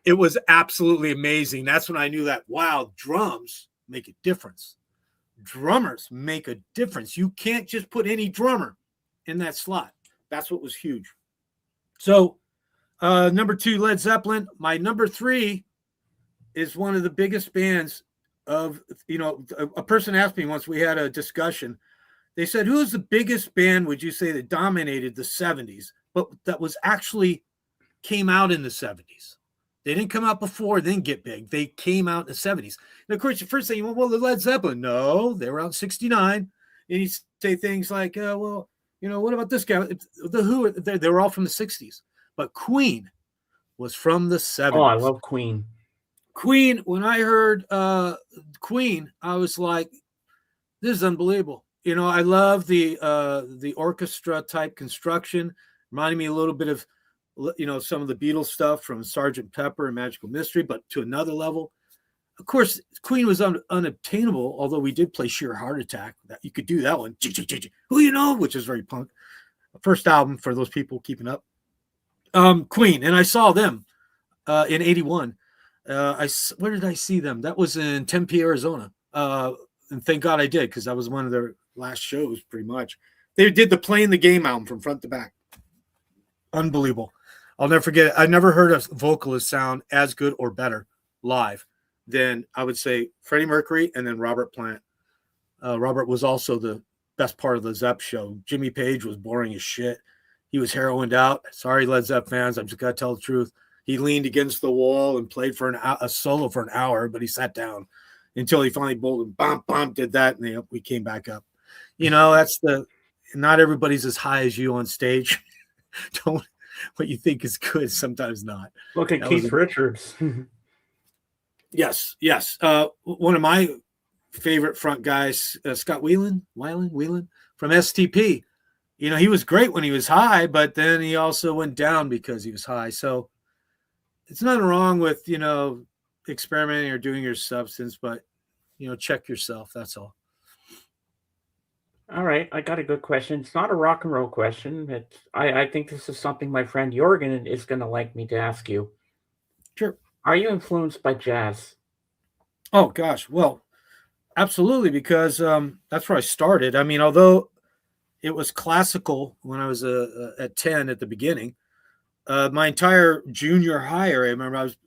It was absolutely amazing. That's when I knew that, wow, drums make a difference. Drummers make a difference. You can't just put any drummer in that slot. That's what was huge. So number 2, Led Zeppelin. My number 3 is one of the biggest bands of, a person asked me once, we had a discussion. They said, who's the biggest band, would you say, that dominated the 70s, but that was actually came out in the 70s? They didn't come out before, then get big. They came out in the 70s. And of course, the first thing you went, well, the Led Zeppelin. No, they were out in 69. And you say things like, well, what about this guy? The Who, they were all from the 60s. But Queen was from the 70s. Oh, I love Queen. Queen, when I heard Queen, I was like, this is unbelievable. I love the orchestra type construction, reminding me a little bit of, some of the Beatles stuff from Sgt. Pepper and Magical Mystery, but to another level. Of course, Queen was unobtainable, although we did play Sheer Heart Attack. That you could do that one. Who you know, which is very punk. First album for those people keeping up. Queen, and I saw them in '81. Where did I see them? That was in Tempe, Arizona. And thank God I did, because that was one of their last shows, pretty much. They did the Playing the Game album from front to back. Unbelievable. I'll never forget it. I never heard a vocalist sound as good or better live than, I would say, Freddie Mercury and then Robert Plant. Robert was also the best part of the Zepp show. Jimmy Page was boring as shit. He was heroined out. Sorry, Led Zepp fans. I'm just got to tell the truth. He leaned against the wall and played for a solo for an hour, but he sat down until he finally bolted. Bump, bump, did that, and we came back up. That's not everybody's as high as you on stage. Don't. What you think is good, sometimes not. Look at Keith Richards. Yes. One of my favorite front guys, Scott Weiland from STP. He was great when he was high, but then he also went down because he was high. So it's nothing wrong with, experimenting or doing your substance, but, check yourself. That's all. All right, I got a good question. It's not a rock and roll question. I think this is something my friend Jorgen is going to like me to ask you. Sure. Are you influenced by jazz? Oh, gosh. Well, absolutely, because that's where I started. I mean, although it was classical when I was at 10 at the beginning, my entire junior high, I remember I was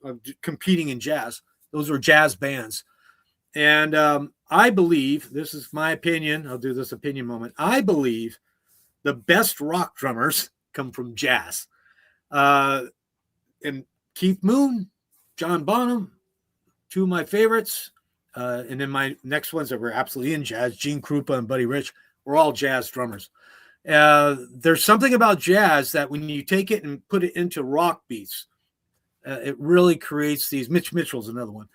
competing in jazz. Those were jazz bands. And I believe, this is my opinion, I'll do this opinion moment. I believe the best rock drummers come from jazz. And Keith Moon, John Bonham, two of my favorites. And then my next ones that were absolutely in jazz, Gene Krupa and Buddy Rich, were all jazz drummers. There's something about jazz that when you take it and put it into rock beats, it really creates these. Mitch Mitchell's another one.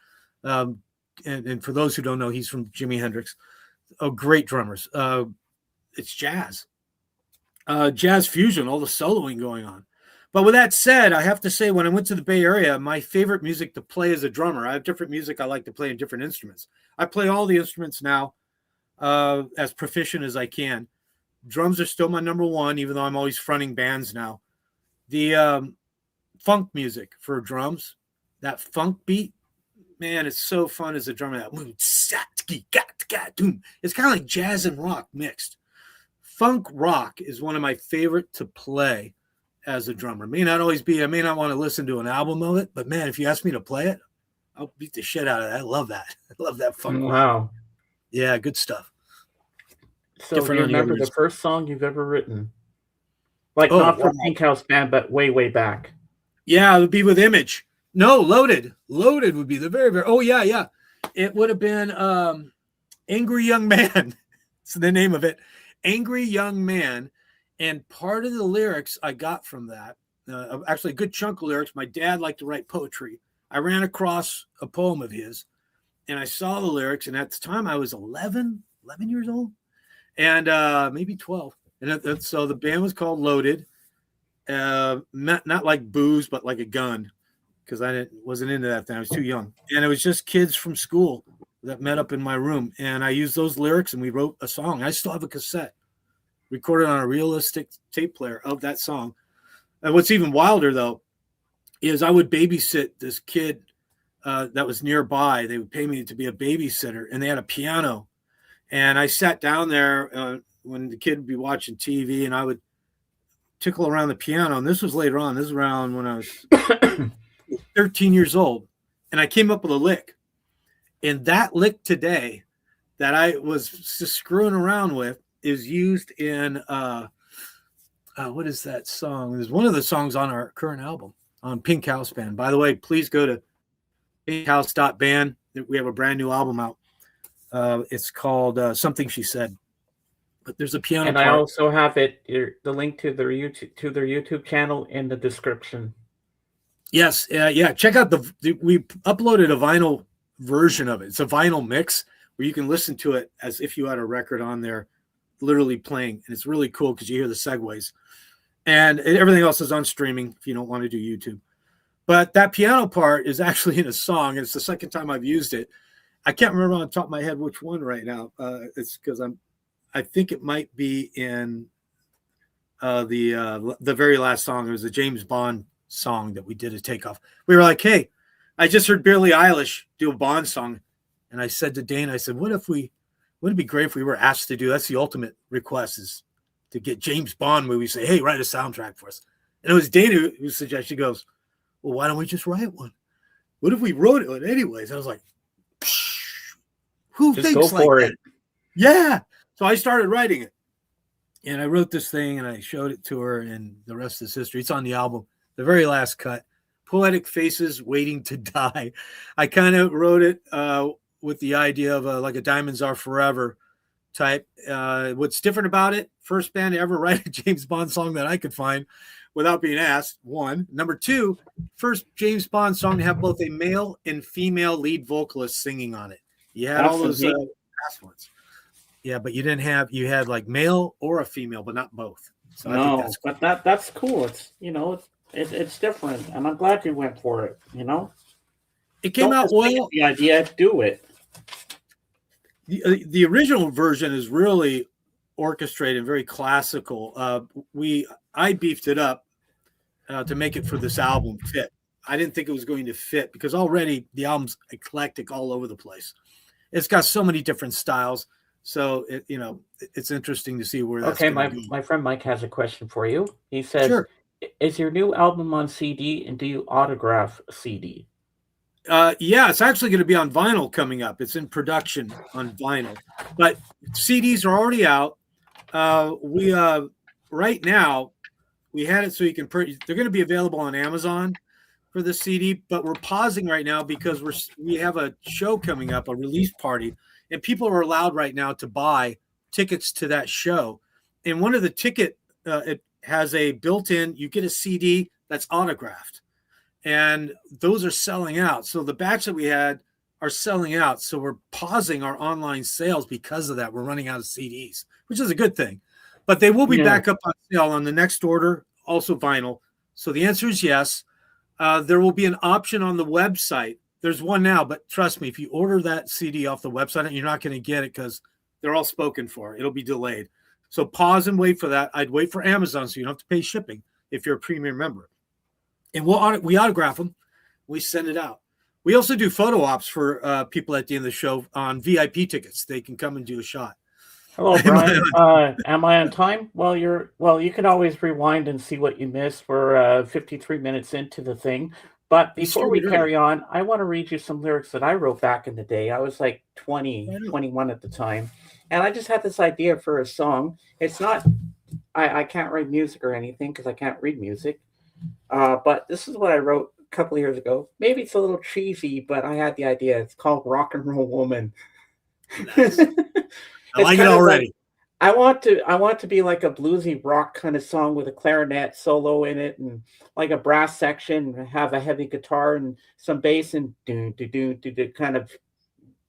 And for those who don't know, he's from Jimi Hendrix. Oh, great drummers. It's jazz. Jazz fusion, all the soloing going on. But with that said, I have to say, when I went to the Bay Area, my favorite music to play as a drummer, I have different music I like to play in different instruments. I play all the instruments now as proficient as I can. Drums are still my number one, even though I'm always fronting bands now. The funk music for drums, that funk beat, man, it's so fun as a drummer. It's kind of like jazz and rock mixed. Funk rock is one of my favorite to play as a drummer. May not always be, I may not want to listen to an album of it, but man, if you ask me to play it, I'll beat the shit out of that. I love that. I love that funk rock. Wow. Yeah, good stuff. So do you remember the first song you've ever written? Like not from PinkHouse Band, but way, way back. Yeah, it would be with Image. No, Loaded. Loaded would be the very, very. Oh, yeah. It would have been Angry Young Man. That's the name of it. Angry Young Man. And part of the lyrics I got from that, actually a good chunk of lyrics, my dad liked to write poetry. I ran across a poem of his, and I saw the lyrics. And at the time, I was 11 years old, and maybe 12. And so the band was called Loaded. Not like booze, but like a gun. Because I wasn't into that then. I was too young. And it was just kids from school that met up in my room. And I used those lyrics and we wrote a song. I still have a cassette recorded on a realistic tape player of that song. And what's even wilder, though, is I would babysit this kid that was nearby. They would pay me to be a babysitter. And they had a piano. And I sat down there when the kid would be watching TV and I would tickle around the piano. And this was later on. This was around when I was 13 years old, and I came up with a lick, And that lick today that I was just screwing around with is used in what is that song? There's one of the songs on our current album on PinkHouse Band. By the way, please go to pinkhouse.band. We have a brand new album out. It's called Something She Said. But there's a piano And part. I also have the link to their YouTube channel in the description. Yes, yeah. Check out we uploaded a vinyl version of it. It's a vinyl mix where you can listen to it as if you had a record on there, literally playing, and it's really cool because you hear the segues. And everything else is on streaming if you don't want to do YouTube. But that piano part is actually in a song, and it's the second time I've used it. I can't remember on the top of my head which one right now. It's because I think it might be in the very last song. It was a James Bond song that we did a takeoff. We were like, hey, I just heard Billie Eilish do a Bond song. And I said to Dane, I said, wouldn't it be great if we were asked to do, that's the ultimate request, is to get James Bond movies, say, hey, write a soundtrack for us. And it was Dane who suggested, she goes, well, why don't we just write one? What if we wrote it anyways? I was like, who just thinks go like for that? it. Yeah. So I started writing it. And I wrote this thing and I showed it to her, and the rest is history. It's on the album, the very last cut, Poetic Faces Waiting to Die. I kind of wrote it with the idea of like a Diamonds Are Forever type. What's different about it, first band to ever write a James Bond song that I could find without being asked, one. Number two, first James Bond song to have both a male and female lead vocalist singing on it. You had all those past ones. Yeah, but you had like male or a female, but not both. So no, I think that's cool. But that's cool. It's, it's different, and I'm glad you went for it. It came out well. The idea, do it. The original version is really orchestrated, very classical. I beefed it up to make it for this album fit. I didn't think it was going to fit because already the album's eclectic all over the place. It's got so many different styles. So it's interesting to see where that's okay. Go. My friend Mike has a question for you. He says, sure. Is your new album on CD, and do you autograph CD? Yeah, it's actually going to be on vinyl coming up. It's in production on vinyl, but CDs are already out. We right now we had it so you can they're going to be available on Amazon for the CD, but we're pausing right now because we have a show coming up, a release party, and people are allowed right now to buy tickets to that show. And one of the ticket it has a built-in, you get a CD that's autographed. And those are selling out. So the batch that we had are selling out. So we're pausing our online sales because of that. We're running out of CDs, which is a good thing. But they will be back up on sale on the next order, also vinyl. So the answer is yes. There will be an option on the website. There's one now, but trust me, if you order that CD off the website, you're not going to get it because they're all spoken for. It'll be delayed. So pause and wait for that. I'd wait for Amazon so you don't have to pay shipping if you're a premium member. And we autograph them. We send it out. We also do photo ops for people at the end of the show on VIP tickets. They can come and do a shot. Hello, Brian. Am I on time? Well, you can always rewind and see what you missed. We're 53 minutes into the thing. But before we carry on, I want to read you some lyrics that I wrote back in the day. I was like 20, 21 at the time. And I just had this idea for a song. It's not, I can't write music or anything because I can't read music. But this is what I wrote a couple of years ago. Maybe it's a little cheesy, but I had the idea. It's called Rock and Roll Woman. Nice. I like it already. I want to be like a bluesy rock kind of song with a clarinet solo in it and like a brass section, and have a heavy guitar and some bass and do kind of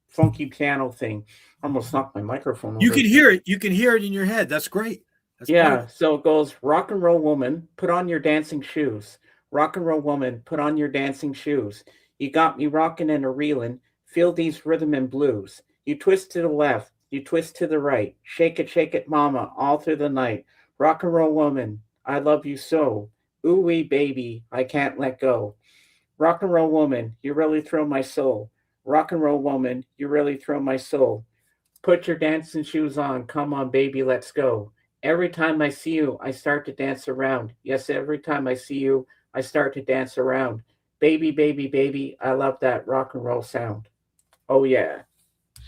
funky piano thing. Almost knocked my microphone over. You can hear it. You can hear it in your head. That's great. That's great. So it goes, rock and roll woman, put on your dancing shoes. Rock and roll woman, put on your dancing shoes. You got me rocking and a reeling. Feel these rhythm and blues. You twist to the left. You twist to the right. Shake it, mama, all through the night. Rock and roll woman, I love you so. Ooh wee baby, I can't let go. Rock and roll woman, you really thrill my soul. Rock and roll woman, you really thrill my soul. Put your dancing shoes on. Come on, baby, let's go. Every time I see you, I start to dance around. Yes, every time I see you, I start to dance around. Baby, baby, baby, I love that rock and roll sound. Oh yeah.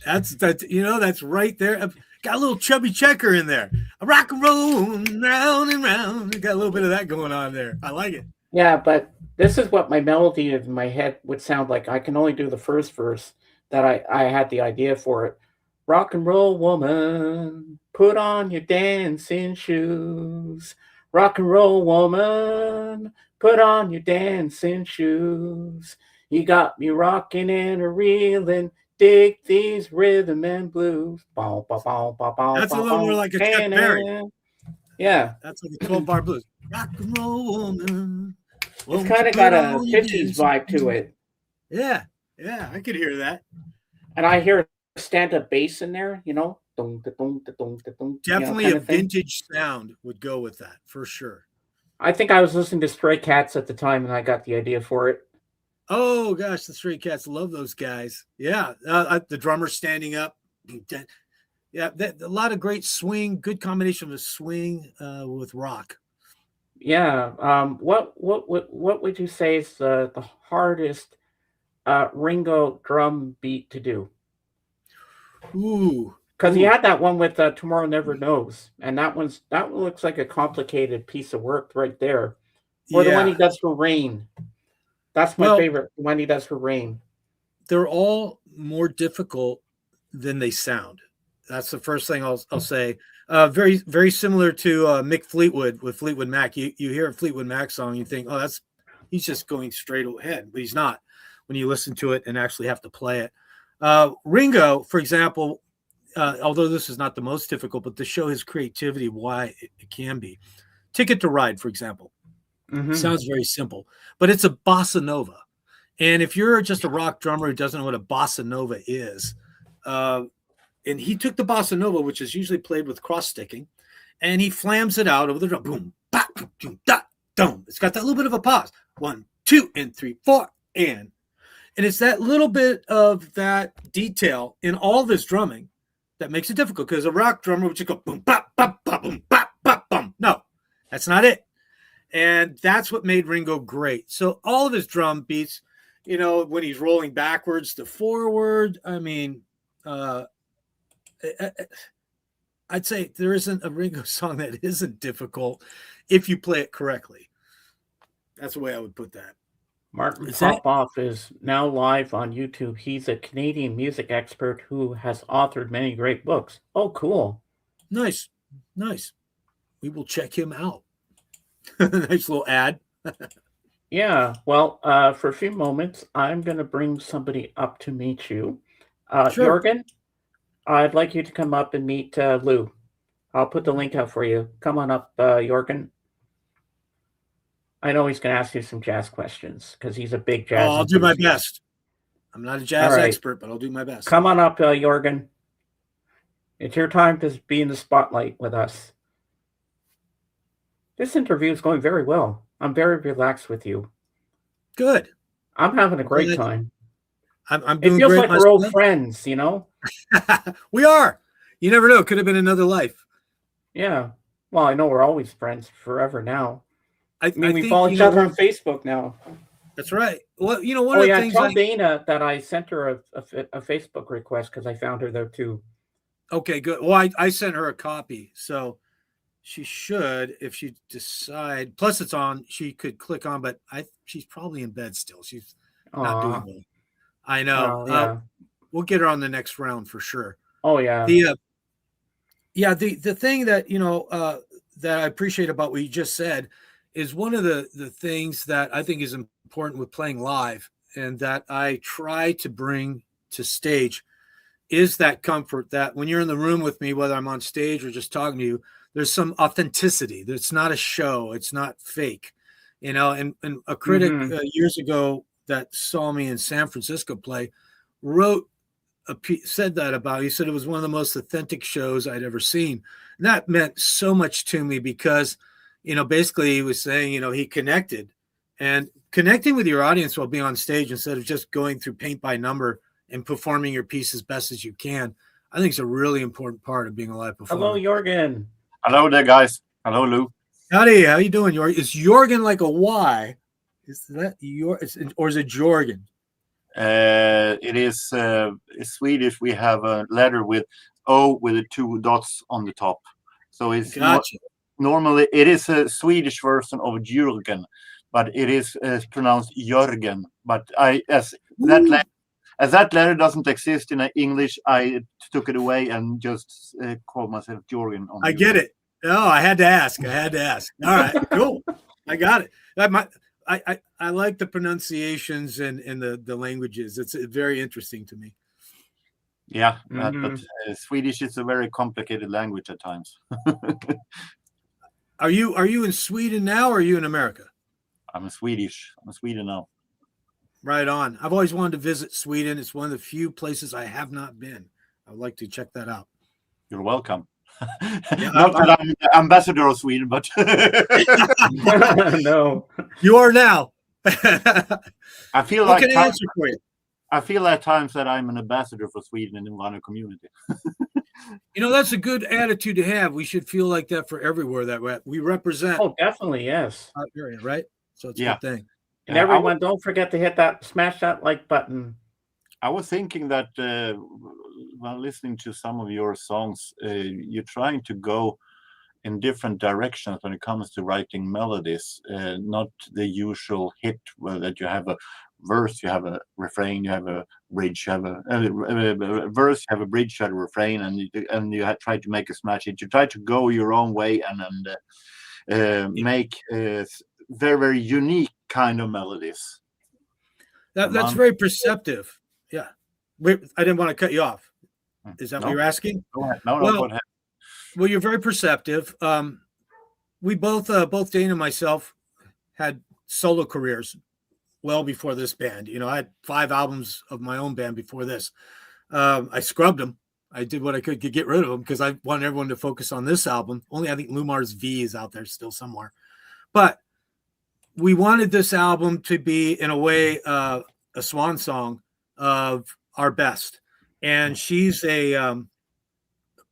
That's that's right there. I've got a little chubby checker in there. A rock and roll round and round. Got a little bit of that going on there. I like it. Yeah, but this is what my melody in my head would sound like. I can only do the first verse that I had the idea for it. Rock and roll woman, put on your dancing shoes. Rock and roll woman, put on your dancing shoes. You got me rocking and a reeling. Dig these rhythm and blues. Bow, bow, bow, bow, bow, That's a bow, little more bow. like a Chuck Berry. Yeah. That's like a 12-bar blues. Rock and roll woman. It's kind of got a 50s vibe to it. Yeah, I could hear that. And I hear a stand-up bass in there, Definitely a vintage sound would go with that for sure. I think I was listening to Stray Cats at the time, and I got the idea for it. Oh gosh, the Stray Cats, love those guys. Yeah, the drummer standing up. Yeah, a lot of great swing, good combination of swing with rock. Yeah. What would you say is the hardest Ringo drum beat to do? Ooh, because he had that one with Tomorrow Never Knows, and that one looks like a complicated piece of work right there. Or the one he does for Rain. That's my favorite. The one he does for Rain. They're all more difficult than they sound. That's the first thing I'll say. Very, very similar to Mick Fleetwood with Fleetwood Mac. You hear a Fleetwood Mac song, you think, oh, he's just going straight ahead, but he's not when you listen to it and actually have to play it. Ringo, for example, although this is not the most difficult, but to show his creativity, why it can be. Ticket to Ride, for example. Mm-hmm. Sounds very simple, but it's a bossa nova. And if you're just a rock drummer who doesn't know what a bossa nova is, and he took the bossa nova, which is usually played with cross sticking, and he flams it out over the drum. Boom, ba, boom, da, dum. It's got that little bit of a pause. 1, 2, and 3, 4, and it's that little bit of that detail in all this drumming that makes it difficult, because a rock drummer would just go boom, bop, bop, bop, boom, bop, bop, bum. No, that's not it. And that's what made Ringo great. So all of his drum beats, when he's rolling backwards to forward, I mean, I'd say there isn't a Ringo song that isn't difficult if you play it correctly. That's the way I would put that. Martin Popoff is now live on YouTube. He's a Canadian music expert who has authored many great books. Oh, cool. Nice. We will check him out. Nice little ad. Yeah. Well, for a few moments, I'm going to bring somebody up to meet you. Sure. Jorgen, I'd like you to come up and meet Lou. I'll put the link out for you. Come on up, Jorgen. I know he's going to ask you some jazz questions because he's a big jazz. I'll do my best. I'm not a jazz expert, but I'll do my best. Come on up, Jorgen. It's your time to be in the spotlight with us. This interview is going very well. I'm very relaxed with you. Good. I'm having a great time. I'm doing it feels great like we're old friends, We are. You never know. It could have been another life. Yeah. Well, I know we're always friends forever now. I mean, we follow each other on Facebook now. That's right. Well, one of the things. Tell Dana that I sent her a Facebook request because I found her there too. Okay, good. Well, I sent her a copy, so she should, if she decide. Plus, it's on. She could click on, but she's probably in bed still. She's not doing well. I know. Yeah. We'll get her on the next round for sure. Oh yeah. The thing that that I appreciate about what you just said is one of the things that I think is important with playing live, and that I try to bring to stage, is that comfort that when you're in the room with me, whether I'm on stage or just talking to you, there's some authenticity. It's not a show. It's not fake, and a critic years ago that saw me in San Francisco play said that about. He said it was one of the most authentic shows I'd ever seen. And that meant so much to me because, basically he was saying, he connected, and connecting with your audience while being on stage instead of just going through paint by number and performing your piece as best as you can, I think it's a really important part of being a live performer. Hello, Jorgen. Hello there, guys. Hello, Lou. Howdy. How you doing, Jorgen? Is Jorgen like a Y? Is that or is it Jorgen? It is Swedish. We have a letter with O with the 2 dots on the top. So it's Gotcha. normally it is a Swedish version of Jürgen, but it is pronounced Jörgen. But as that letter doesn't exist in English, I took it away and just called myself Jürgen. I get it. Oh, I had to ask. All right, cool. I got it. I like the pronunciations and the languages. It's very interesting to me. Yeah, but Swedish is a very complicated language at times. Are you in Sweden now, or are you in America? I'm Swedish. I'm in Sweden now. Right on. I've always wanted to visit Sweden. It's one of the few places I have not been. I would like to check that out. You're welcome. Yeah, Not that I'm the ambassador of Sweden, but No. You are now. I feel What like can I answer for you? I feel at times that I'm an ambassador for Sweden in the Invano community. That's a good attitude to have. We should feel like that for everywhere that we represent. Oh, definitly, yes. Our area, right? So it's a Yeah. good thing. And everyone, don't forget to smash that like button. I was thinking that while listening to some of your songs, you're trying to go in different directions when it comes to writing melodies, not the usual hit that you have a verse, you have a refrain, you have a bridge, you have a verse, you have a bridge, you have a refrain, and you try to make a smash hit. You try to go your own way and make very, very unique kind of melodies. That's very perceptive. Yeah. I didn't want to cut you off. Is that what you're asking? Go ahead. No, well, go ahead. Well, you're very perceptive. We both Dane and myself, had solo careers well before this band. I had 5 albums of my own band before this. I scrubbed them. I did what I could to get rid of them because I wanted everyone to focus on this album. Only I think Lumar's V is out there still somewhere. But we wanted this album to be, in a way, a swan song of our best. And she's a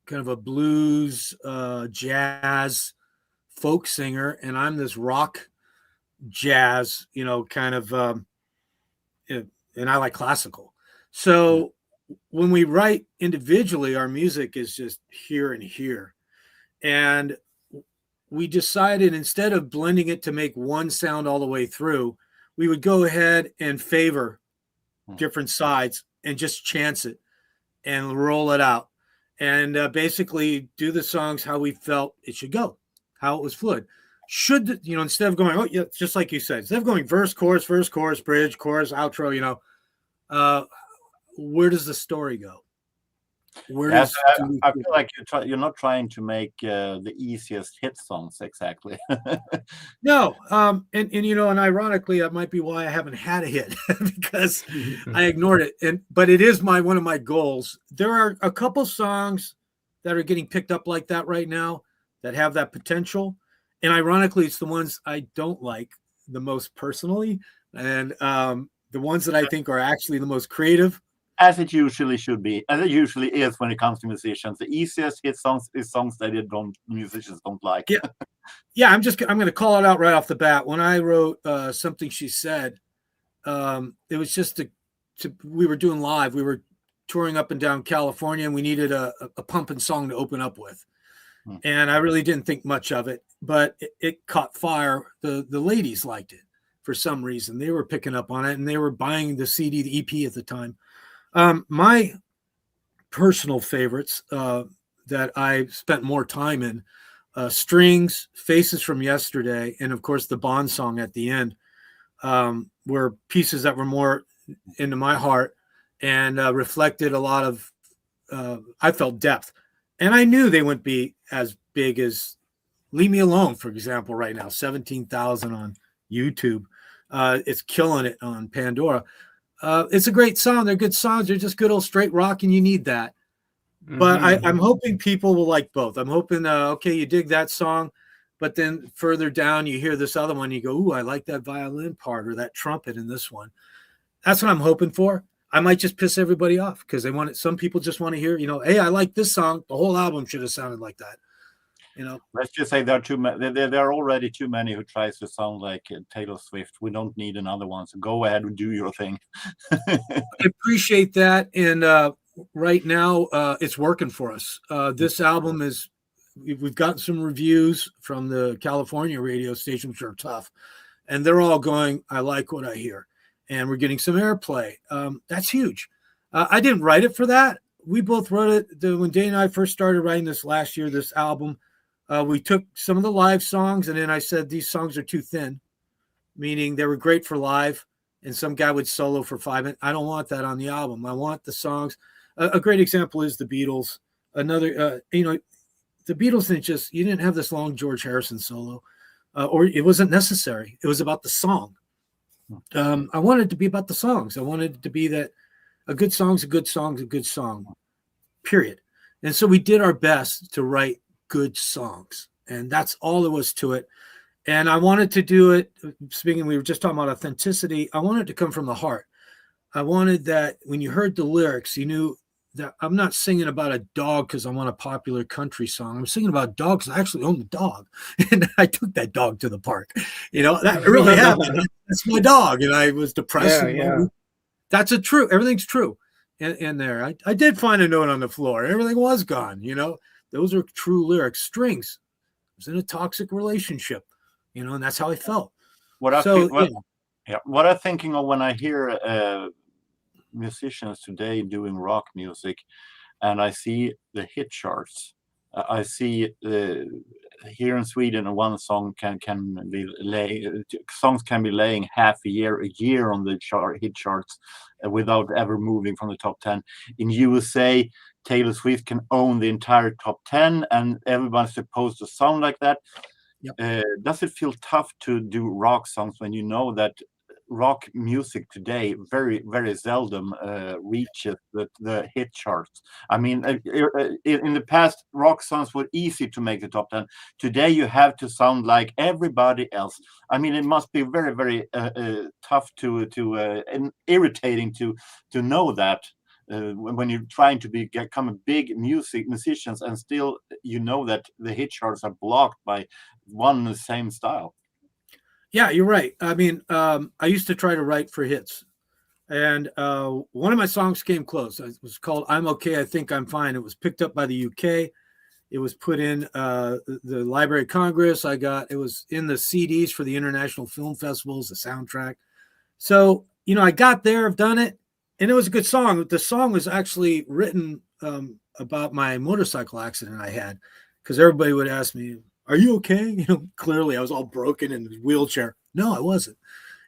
kind of a blues, jazz, folk singer, and I'm this rock jazz, kind of, and I like classical. So when we write individually, our music is just here and here. And we decided, instead of blending it to make one sound all the way through, we would go ahead and favor different sides and just chance it and roll it out. And basically do the songs how we felt it should go, how it was fluid. Instead of going, oh, yeah, just like you said, instead of going verse, chorus, bridge, chorus, outro, where does the story go? I feel like you're not trying to make the easiest hit songs exactly. No, and ironically, that might be why I haven't had a hit because I ignored it. But it is one of my goals. There are a couple songs that are getting picked up like that right now that have that potential, and ironically, it's the ones I don't like the most personally, and the ones that I think are actually the most creative. As it usually should be, as it usually is when it comes to musicians. The easiest hit songs is songs that musicians don't like. Yeah. I'm going to call it out right off the bat. When I wrote Something She Said, it was just we were doing live. We were touring up and down California, and we needed a pumping song to open up with. And I really didn't think much of it, but it caught fire. The ladies liked it for some reason. They were picking up on it, and they were buying the CD, the EP at the time. My personal favorites that I spent more time in, Strings, Faces from Yesterday, and of course the Bond song at the end, were pieces that were more into my heart and reflected a lot of, I felt, depth. And I knew they wouldn't be as big as Leave Me Alone, for example, right now, 17,000 on YouTube. It's killing it on Pandora. It's a great song. They're good songs. They're just good old straight rock, and you need that. But I'm hoping people will like both. I'm hoping, okay, you dig that song, but then further down you hear this other one, you go, ooh, I like that violin part or that trumpet in this one. That's what I'm hoping for. I might just piss everybody off because some people just want to hear, hey, I like this song. The whole album should have sounded like that. You know, let's just say there are too many. There are already too many who tries to sound like Taylor Swift. We don't need another one. So go ahead and do your thing. I appreciate that, and right now it's working for us. This album is. We've gotten some reviews from the California radio stations, which are tough, and they're all going, I like what I hear. And we're getting some airplay. That's huge. I didn't write it for that. We both wrote it. When Dane and I first started writing this last year, this album, we took some of the live songs, and then I said, these songs are too thin, meaning they were great for live, and some guy would solo for 5 minutes. I don't want that on the album. I want the songs. A great example is the Beatles. Another, the Beatles you didn't have this long George Harrison solo, or it wasn't necessary. It was about the song. I wanted it to be about the songs. I wanted it to be that a good song's a good song's a good song, period. And so we did our best to write good songs, and that's all there was to it. And I wanted to do it, we were just talking about authenticity. I wanted it to come from the heart. I wanted that when you heard the lyrics, you knew that I'm not singing about a dog because I want a popular country song. I'm singing about dogs. I actually own the dog, and I took that dog to the park. That really happened. That's my dog, and I was depressed. Yeah. That's everything's true in there. I did find a note on the floor. Everything was gone. Those are true lyrics. Strings. I was in a toxic relationship, and that's how I felt. What I'm thinking of when I hear musicians today doing rock music, and I see the hit charts. I see here in Sweden, one song songs can be laying half a year on the hit charts without ever moving from the top 10. In USA, Taylor Swift can own the entire top 10, and everyone's supposed to sound like that. Yep. Does it feel tough to do rock songs when you know that rock music today very, very seldom reaches the hit charts? I mean, in the past, rock songs were easy to make the top 10. Today, you have to sound like everybody else. I mean, it must be very, very tough and irritating to know that. When you're trying to become a big musicians, and still that the hit charts are blocked by one and the same style. Yeah, you're right. I mean, I used to try to write for hits, and one of my songs came close. It was called "I'm Okay, I Think I'm Fine." It was picked up by the UK. It was put in the Library of Congress. It was in the CDs for the International Film Festivals, the soundtrack. So, I got there, I've done it, and it was a good song. The song was actually written about my motorcycle accident I had, because everybody would ask me, are you okay? Clearly I was all broken in a wheelchair. No, I wasn't.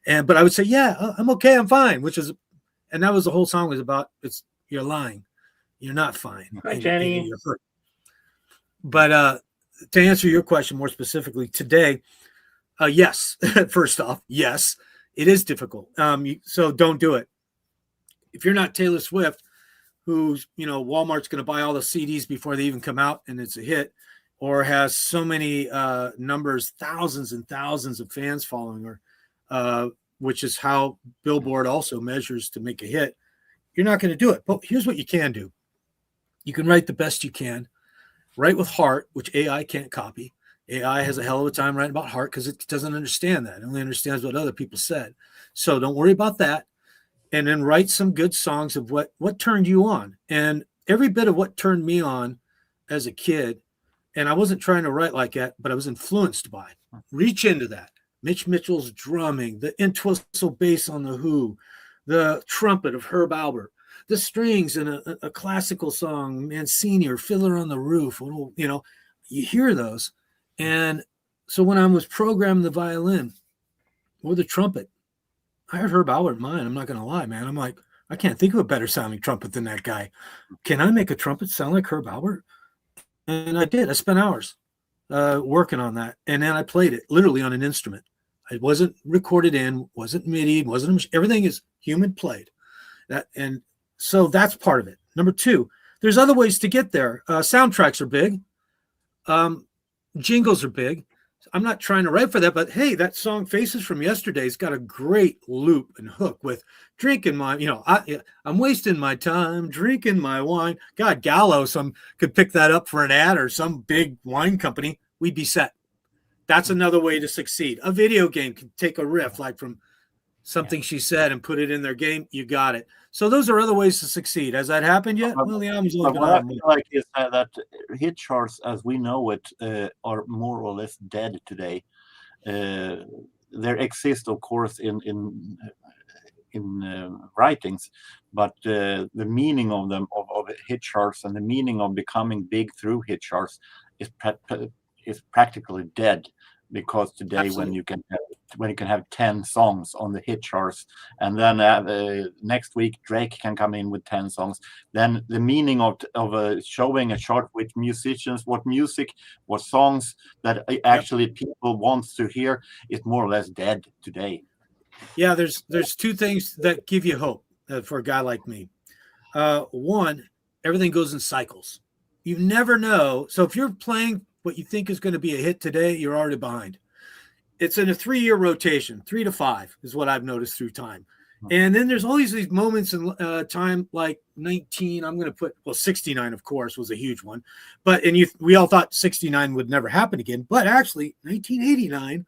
But I would say, yeah, I'm okay. I'm fine. And that was the whole song was about, you're lying. You're not fine. Hi, Jenny. You're hurt. But to answer your question more specifically today, yes. First off, yes, it is difficult. So don't do it. If you're not Taylor Swift, who's, Walmart's going to buy all the CDs before they even come out and it's a hit, or has so many numbers, thousands and thousands of fans following her, which is how Billboard also measures to make a hit, you're not going to do it. But here's what you can do. You can write the best you can. Write with heart, which AI can't copy. AI has a hell of a time writing about heart because it doesn't understand that. It only understands what other people said. So don't worry about that. And then write some good songs of what turned you on. And every bit of what turned me on as a kid, and I wasn't trying to write like that, but I was influenced by it. Reach into that. Mitch Mitchell's drumming, the Entwistle bass on The Who, the trumpet of Herb Alpert, the strings in a classical song, Mancini or Fiddler on the Roof. You hear those. And so when I was programming the violin or the trumpet, I heard Herb Alpert in mine. I'm not going to lie, man. I'm like, I can't think of a better sounding trumpet than that guy. Can I make a trumpet sound like Herb Alpert? And I did. I spent hours working on that. And then I played it literally on an instrument. It wasn't recorded in, wasn't MIDI, everything is human played. And so that's part of it. Number two, there's other ways to get there. Soundtracks are big. Jingles are big. I'm not trying to write for that, but hey, that song Faces from Yesterday's got a great loop and hook with drinking my, I'm wasting my time drinking my wine. God, Gallo, could pick that up for an ad or some big wine company. We'd be set. That's another way to succeed. A video game can take a riff like from something she said and put it in their game. You got it. So those are other ways to succeed. Has that happened yet? Well, the album's only been What I out a month. feel like is that hit charts, as we know it, are more or less dead today. There exist, of course, in writings, but the meaning of them of hit charts and the meaning of becoming big through hit charts is practically dead, because today Absolutely. when you can have 10 songs on the hit charts, and then next week Drake can come in with 10 songs, then the meaning of showing a chart with musicians, what music, what songs that actually people want to hear, is more or less dead today. Yeah, there's two things that give you hope for a guy like me. One, everything goes in cycles. You never know. So if you're playing what you think is going to be a hit today, you're already behind. It's in a 3-year rotation. 3 to 5 is what I've noticed through time. And then there's always these moments in time, like 19. I'm going to put 69, of course, was a huge one. But we all thought 69 would never happen again. But actually, 1989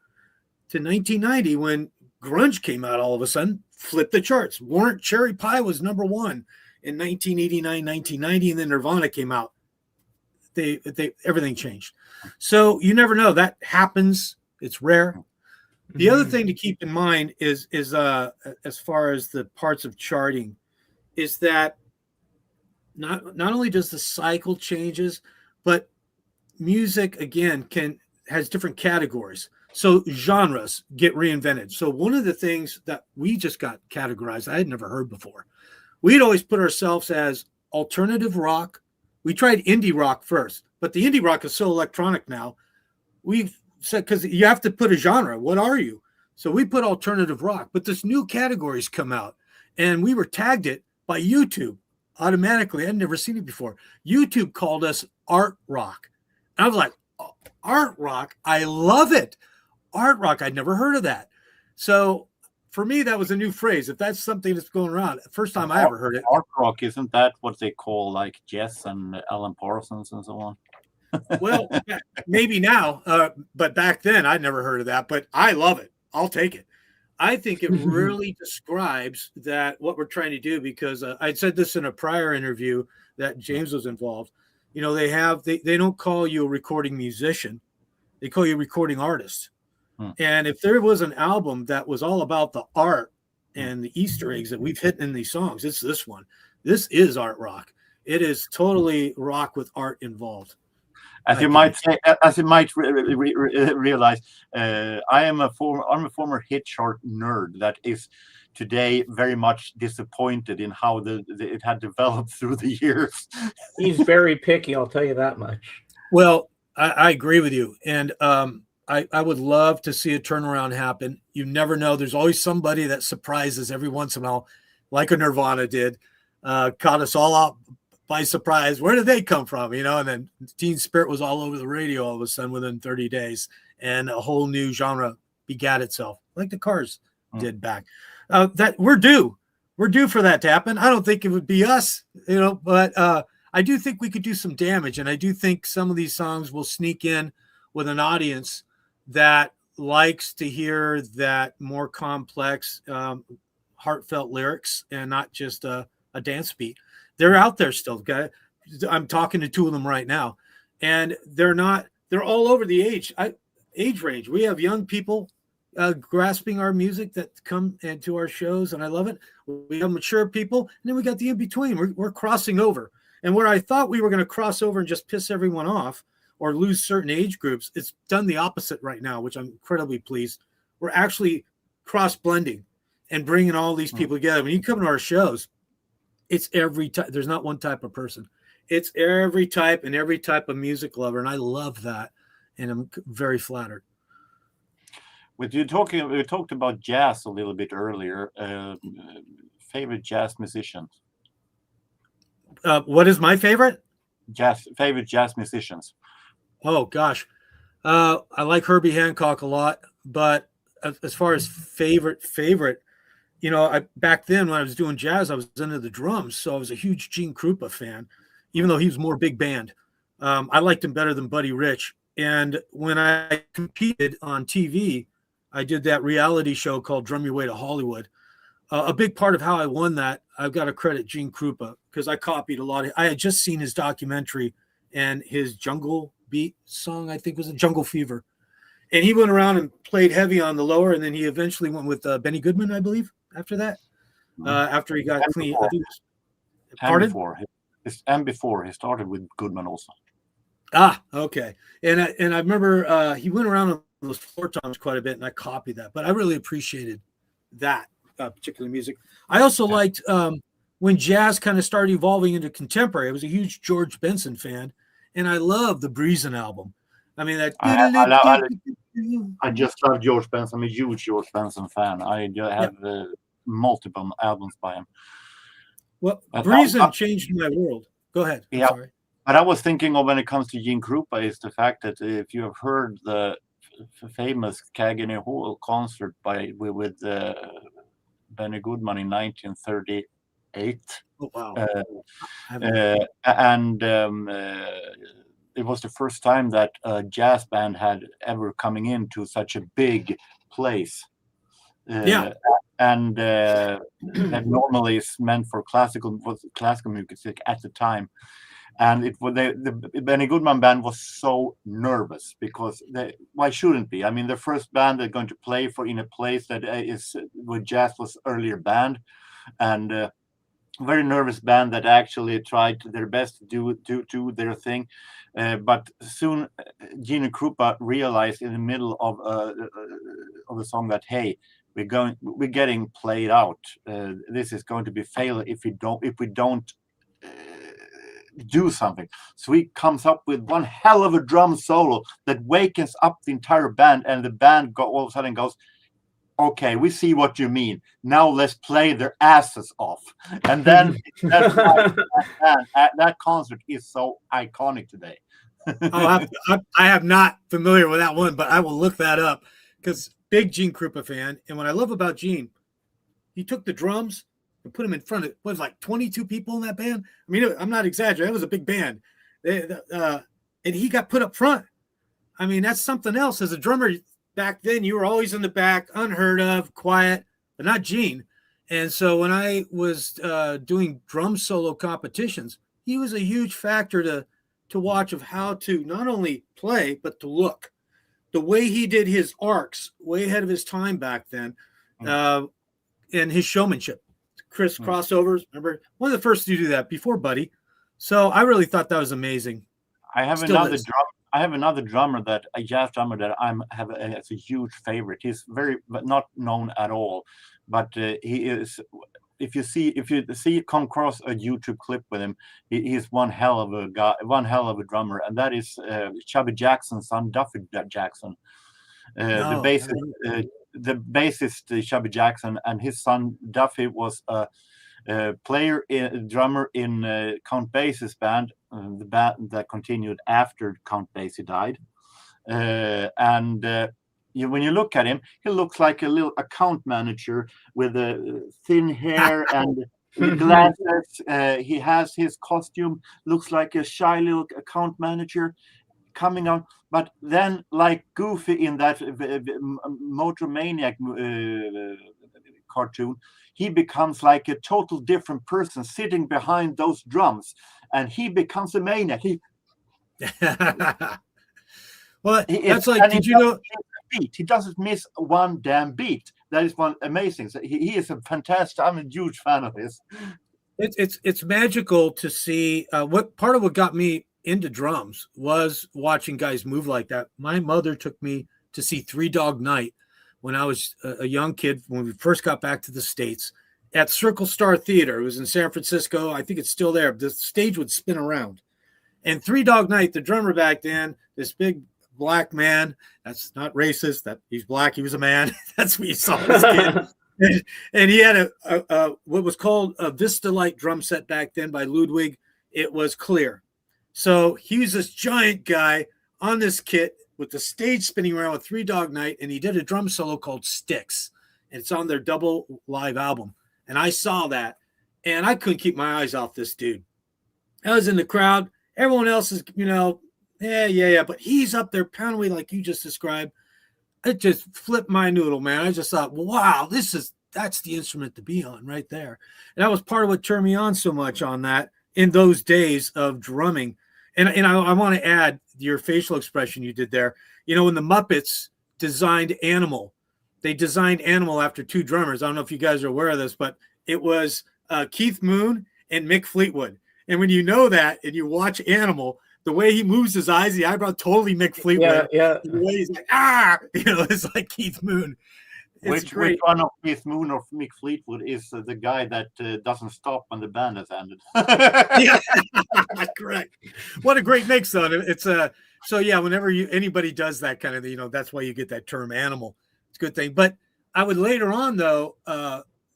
to 1990, when grunge came out, all of a sudden flipped the charts. Warrant Cherry Pie was number 1 in 1989, 1990, and then Nirvana came out. Everything changed. So you never know. That happens. It's rare. The other thing to keep in mind is as far as the parts of charting, is that not only does the cycle changes, but music again has different categories. So genres get reinvented. So one of the things that we just got categorized, I had never heard before. We'd always put ourselves as alternative rock. We tried indie rock first, but the indie rock is so electronic now. We've said, because you have to put a genre. What are you? So we put alternative rock, but this new categories come out, and we were tagged it by YouTube automatically. I'd never seen it before. YouTube called us art rock. And I was like, oh, art rock? I love it. Art rock. I'd never heard of that. So for me, that was a new phrase. If that's something that's going around, first time I ever heard it. Art rock, isn't that what they call like Jess and Alan Parsons and so on? Well, maybe now, but back then I'd never heard of that. But I love it. I'll take it. I think it really describes that what we're trying to do, because I'd said this in a prior interview that James was involved. They don't call you a recording musician. They call you a recording artist. And if there was an album that was all about the art and the Easter eggs that we've hit in these songs, it's this one. This is art rock. It is totally rock with art involved. As you might realize, I'm a former hit chart nerd that is today very much disappointed in how it had developed through the years. He's very picky, I'll tell you that much. Well, I agree with you, and I would love to see a turnaround happen. You never know. There's always somebody that surprises every once in a while, like a Nirvana did, caught us all out by surprise. Where did they come from? And then Teen Spirit was all over the radio all of a sudden within 30 days, and a whole new genre begat itself, like the Cars did back. That we're due for that to happen. I don't think it would be us, but I do think we could do some damage, and I do think some of these songs will sneak in with an audience that likes to hear that more complex, heartfelt lyrics and not just a dance beat. They're out there still, guys. I'm talking to 2 of them right now, and they're all over the age range. We have young people grasping our music that come into our shows, and I love it. We have mature people, and then we got the in-between. We're crossing over. And where I thought we were going to cross over and just piss everyone off or lose certain age groups, it's done the opposite right now, which I'm incredibly pleased. We're actually cross-blending and bringing all these people together. When you come to our shows, it's every type. There's not one type of person. It's every type and every type of music lover, and I love that, and I'm very flattered. We talked about jazz a little bit earlier. Favorite jazz musicians? What is my favorite? Favorite jazz musicians? Oh gosh, I like Herbie Hancock a lot, but as far as favorite, back then when I was doing jazz, I was into the drums, so I was a huge Gene Krupa fan, even though he was more big band. I liked him better than Buddy Rich. And when I competed on TV, I did that reality show called Drum Your Way to Hollywood. A big part of how I won that, I've got to credit Gene Krupa because I copied a lot. I had just seen his documentary and his Jungle Beat song, I think was a Jungle Fever. And he went around and played heavy on the lower, and then he eventually went with Benny Goodman, I believe, after that. After he got clean. I think and before he started with Goodman also. Ah, okay. And I remember he went around on those floor toms quite a bit, and I copied that. But I really appreciated that particular music. I also liked when jazz kind of started evolving into contemporary. I was a huge George Benson fan, and I love the Breezin' album. I mean, that. I just love George Benson. I'm a huge George Benson fan. I have multiple albums by him. Well, Breezin' changed my world. Go ahead. Yeah. Sorry. But I was thinking of when it comes to Gene Krupa is the fact that if you have heard the famous Cagney Hall concert with Benny Goodman in 1938. Oh, wow. It was the first time that a jazz band had ever coming into such a big place. And that normally is meant for classical music at the time. And it was the Benny Goodman band was so nervous because why shouldn't be? I mean, the first band they're going to play for in a place that is where jazz was earlier banned, and very nervous band that actually tried their best to do their thing, but soon Gene Krupa realized in the middle of the song that hey, we're getting played out. This is going to be failure if we don't do something. So he comes up with one hell of a drum solo that wakens up the entire band, and the band all of a sudden goes, okay, we see what you mean. Now let's play their asses off. And then that concert is so iconic today. I have not familiar with that one, but I will look that up because big Gene Krupa fan. And what I love about Gene, he took the drums and put them in front of, what was like 22 people in that band. I mean, I'm not exaggerating. It was a big band. And he got put up front. I mean, that's something else. As a drummer back then, you were always in the back, unheard of, quiet, but not Gene. And so when I was doing drum solo competitions, he was a huge factor to watch of how to not only play, but to look. The way he did his arcs, way ahead of his time back then, and his showmanship. Chris crossovers, remember? One of the first to do that before Buddy. So I really thought that was amazing. I have another drummer a jazz drummer that as a huge favorite. He's but not known at all, but he is. If you come across a YouTube clip with him, he's one hell of a guy, one hell of a drummer, and that is Chubby Jackson's son, Duffy Jackson, the bassist Chubby Jackson, and his son Duffy was a drummer in Count Basie's band, the band that continued after Count Basie died, when you look at him, he looks like a little account manager with thin hair and glasses. He has his costume, looks like a shy little account manager coming on. But then, like Goofy in that Motor Maniac cartoon, he becomes like a total different person sitting behind those drums. And he becomes a maniac. Well, that's like, did you know? Beat. He doesn't miss one damn beat. That is one amazing. So he is a fantastic. I'm a huge fan of his. It's magical to see. What got me into drums was watching guys move like that. My mother took me to see Three Dog Night when I was a young kid when we first got back to the States at Circle Star Theater. It was in San Francisco. I think it's still there. The stage would spin around, and Three Dog Night, the drummer back then, this big black man. That's not racist. That he's black. He was a man. That's what you saw as a kid. And he had a what was called a Vista Light drum set back then by Ludwig. It was clear. So he was this giant guy on this kit with the stage spinning around with Three Dog Night, and he did a drum solo called Sticks, and it's on their double live album. And I saw that, and I couldn't keep my eyes off this dude. I was in the crowd. Everyone else is, yeah, but he's up there pounding away like you just described. It just flipped my noodle, man. I just thought, wow, that's the instrument to be on right there. And that was part of what turned me on so much on that in those days of drumming. And I want to add your facial expression you did there. When the Muppets designed Animal, they designed Animal after two drummers. I don't know if you guys are aware of this, but it was Keith Moon and Mick Fleetwood. And when you know that and you watch Animal, the way he moves his eyes, the eyebrow, totally Mick Fleetwood. Yeah. The way he's like, it's like Keith Moon. Which one of Keith Moon or Mick Fleetwood is the guy that doesn't stop when the band has ended? Yeah, correct. What a great mix, though. It's so yeah. Whenever anybody does that kind of, that's why you get that term Animal. It's a good thing. But I would later on though,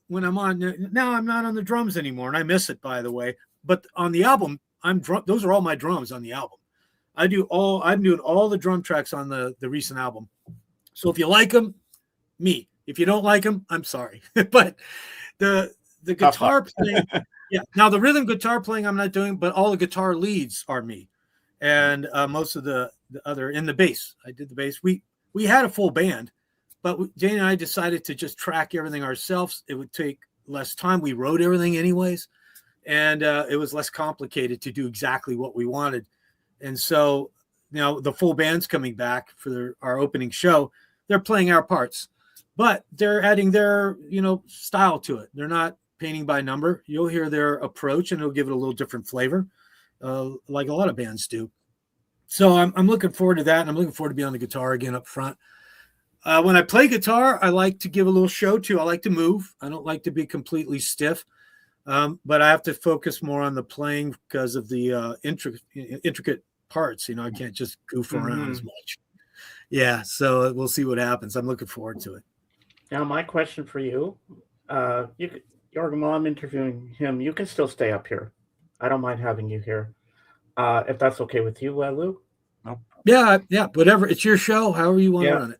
when I'm on now, I'm not on the drums anymore, and I miss it, by the way. But on the album, those are all my drums on the album. I'm doing all the drum tracks on the recent album. So if you like them, me. If you don't like them, I'm sorry. But the guitar playing, yeah. Now the rhythm guitar playing I'm not doing, but all the guitar leads are me, and most of the other in the bass. I did the bass. We had a full band, but Jane and I decided to just track everything ourselves. It would take less time. We wrote everything anyways, and it was less complicated to do exactly what we wanted. And so now the full band's coming back for our opening show. They're playing our parts, but they're adding their, style to it. They're not painting by number. You'll hear their approach, and it'll give it a little different flavor, like a lot of bands do. So I'm looking forward to that, and I'm looking forward to being on the guitar again up front. When I play guitar, I like to give a little show too. I like to move. I don't like to be completely stiff, but I have to focus more on the playing because of the intricate parts. I can't just goof around as much. Yeah, so we'll see what happens. I'm looking forward to it. Now, my question for you, Jorgen, while I'm interviewing him, you can still stay up here. I don't mind having you here, if that's okay with you, Lou. Nope. Yeah, whatever. It's your show, however you want to run it.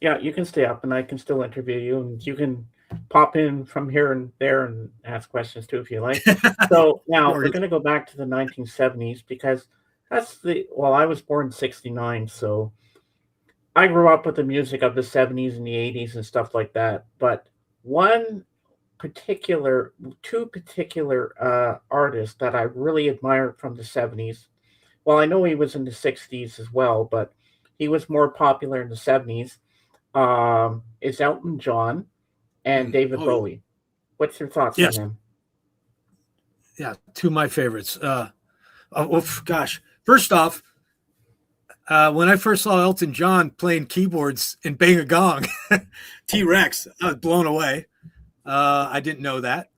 Yeah, you can stay up, and I can still interview you, and you can pop in from here and there and ask questions too if you like. So now we're going to go back to the 1970s because I was born in 1969, so I grew up with the music of the 70s and the 80s and stuff like that. But two particular artists that I really admired from the 70s. Well, I know he was in the 60s as well, but he was more popular in the 70s. Is Elton John and David Bowie. What's your thoughts on him? Yeah, two of my favorites. Gosh. First off, when I first saw Elton John playing keyboards and bang a gong, T-Rex, I was blown away. I didn't know that.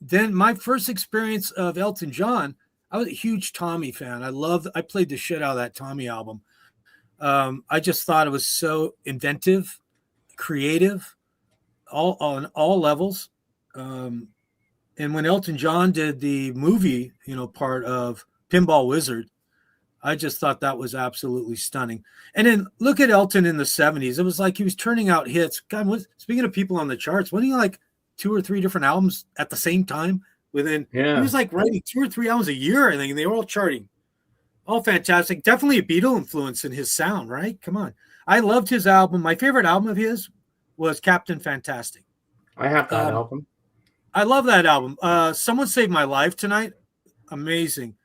Then my first experience of Elton John, I was a huge Tommy fan. I played the shit out of that Tommy album. I just thought it was so inventive, creative, on all levels. And when Elton John did the movie, part of Pinball Wizard, I just thought that was absolutely stunning. And then look at Elton in the 70s. It was like he was turning out hits. God, speaking of people on the charts, wasn't he like 2 or 3 different albums at the same time? He was like writing 2 or 3 albums a year, I think, and they were all charting. All fantastic. Definitely a Beatle influence in his sound, right? Come on. I loved his album. My favorite album of his was Captain Fantastic. I have that album. I love that album. Someone Saved My Life Tonight. Amazing.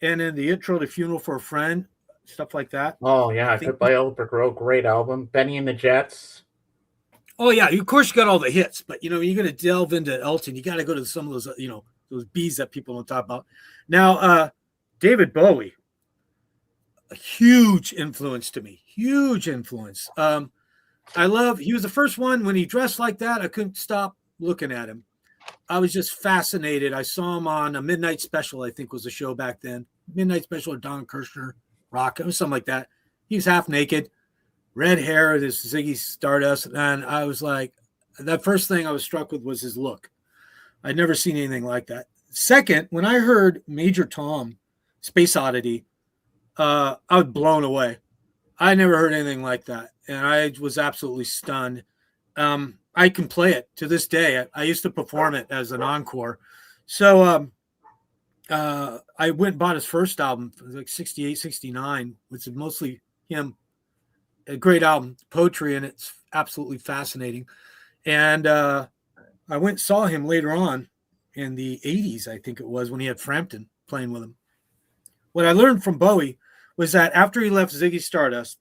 And then the intro to Funeral for a Friend, stuff like that. Oh, yeah. Goodbye, Old Brick Road. Great album. Benny and the Jets. Oh, yeah. Of course, you got all the hits. But, you're going to delve into Elton. You got to go to some of those, those B's that people don't talk about. Now, David Bowie. A huge influence to me. Huge influence. He was the first one when he dressed like that. I couldn't stop looking at him. I was just fascinated. I saw him on a Midnight Special, I think was the show back then. Midnight Special or Don Kirshner Rock, it was something like that. He was half naked, red hair, this Ziggy Stardust. And I was like, that first thing I was struck with was his look. I'd never seen anything like that. Second, when I heard Major Tom, Space Oddity, I was blown away. I never heard anything like that, and I was absolutely stunned. I can play it to this day. I used to perform it as an encore. So I went and bought his first album, it was like 68, 69, which is mostly him. A great album, poetry, and it's absolutely fascinating. And I went and saw him later on in the 80s, I think it was, when he had Frampton playing with him. What I learned from Bowie was that after he left Ziggy Stardust,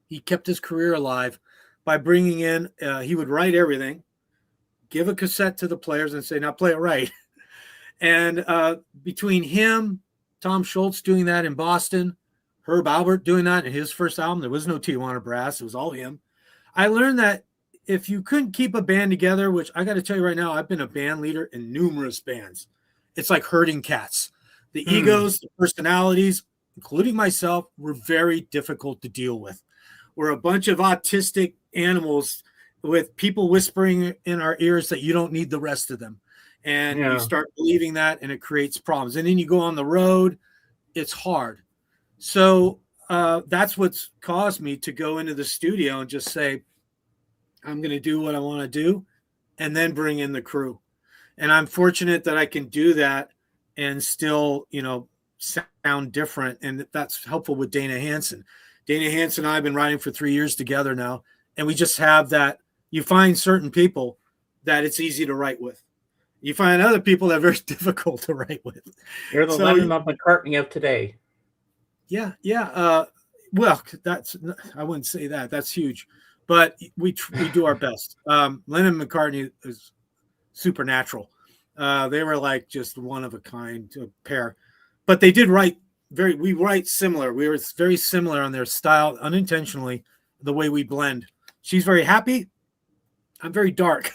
he kept his career alive by bringing in, he would write everything, give a cassette to the players and say, now play it right. And between him, Tom Schultz doing that in Boston, Herb Albert doing that in his first album, there was no Tijuana Brass, it was all him. I learned that if you couldn't keep a band together, which I got to tell you right now, I've been a band leader in numerous bands. It's like herding cats. The egos, the personalities, including myself, were very difficult to deal with. We're a bunch of autistic animals with people whispering in our ears that you don't need the rest of them. And you start believing that, and it creates problems. And then you go on the road, it's hard. So that's what's caused me to go into the studio and just say, I'm going to do what I want to do, and then bring in the crew. And I'm fortunate that I can do that and still, sound different. And that's helpful with Dana Hansen. Dana Hansen and I have been writing for 3 years together now. And we just have that. You find certain people that it's easy to write with. You find other people that are very difficult to write with. You're the Lennon of McCartney of today. Yeah. Well, I wouldn't say that. That's huge. But we do our best. Lennon and McCartney is supernatural. They were like just one of a kind pair. But they did write we write similar. We were very similar on their style, unintentionally, the way we blend. She's very happy. I'm very dark.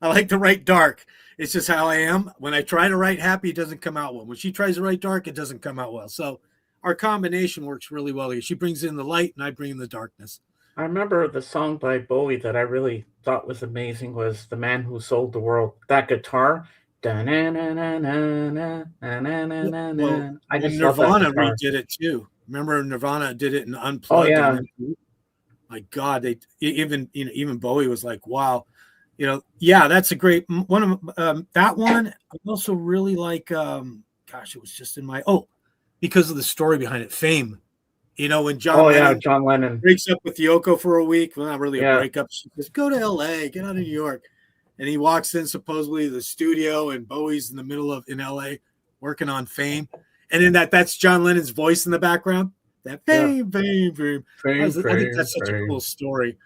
I like to write dark. It's just how I am. When I try to write happy, it doesn't come out well. When she tries to write dark, it doesn't come out well. So our combination works really well here. She brings in the light and I bring in the darkness. I remember the song by Bowie that I really thought was amazing was The Man Who Sold the World. That guitar. I just Nirvana redid it too. Remember Nirvana did it in Unplugged. Oh, yeah. My God, even Bowie was like, wow. That's a great one. That one, I also really like, it was just in my, because of the story behind it, Fame. When John Lennon breaks up with Yoko for a week. Well, not really a breakup. She says, go to LA, get out of New York. And he walks in supposedly to the studio and Bowie's in the middle of in LA working on Fame. And in that's John Lennon's voice in the background. That fame. I think that's such a cool story.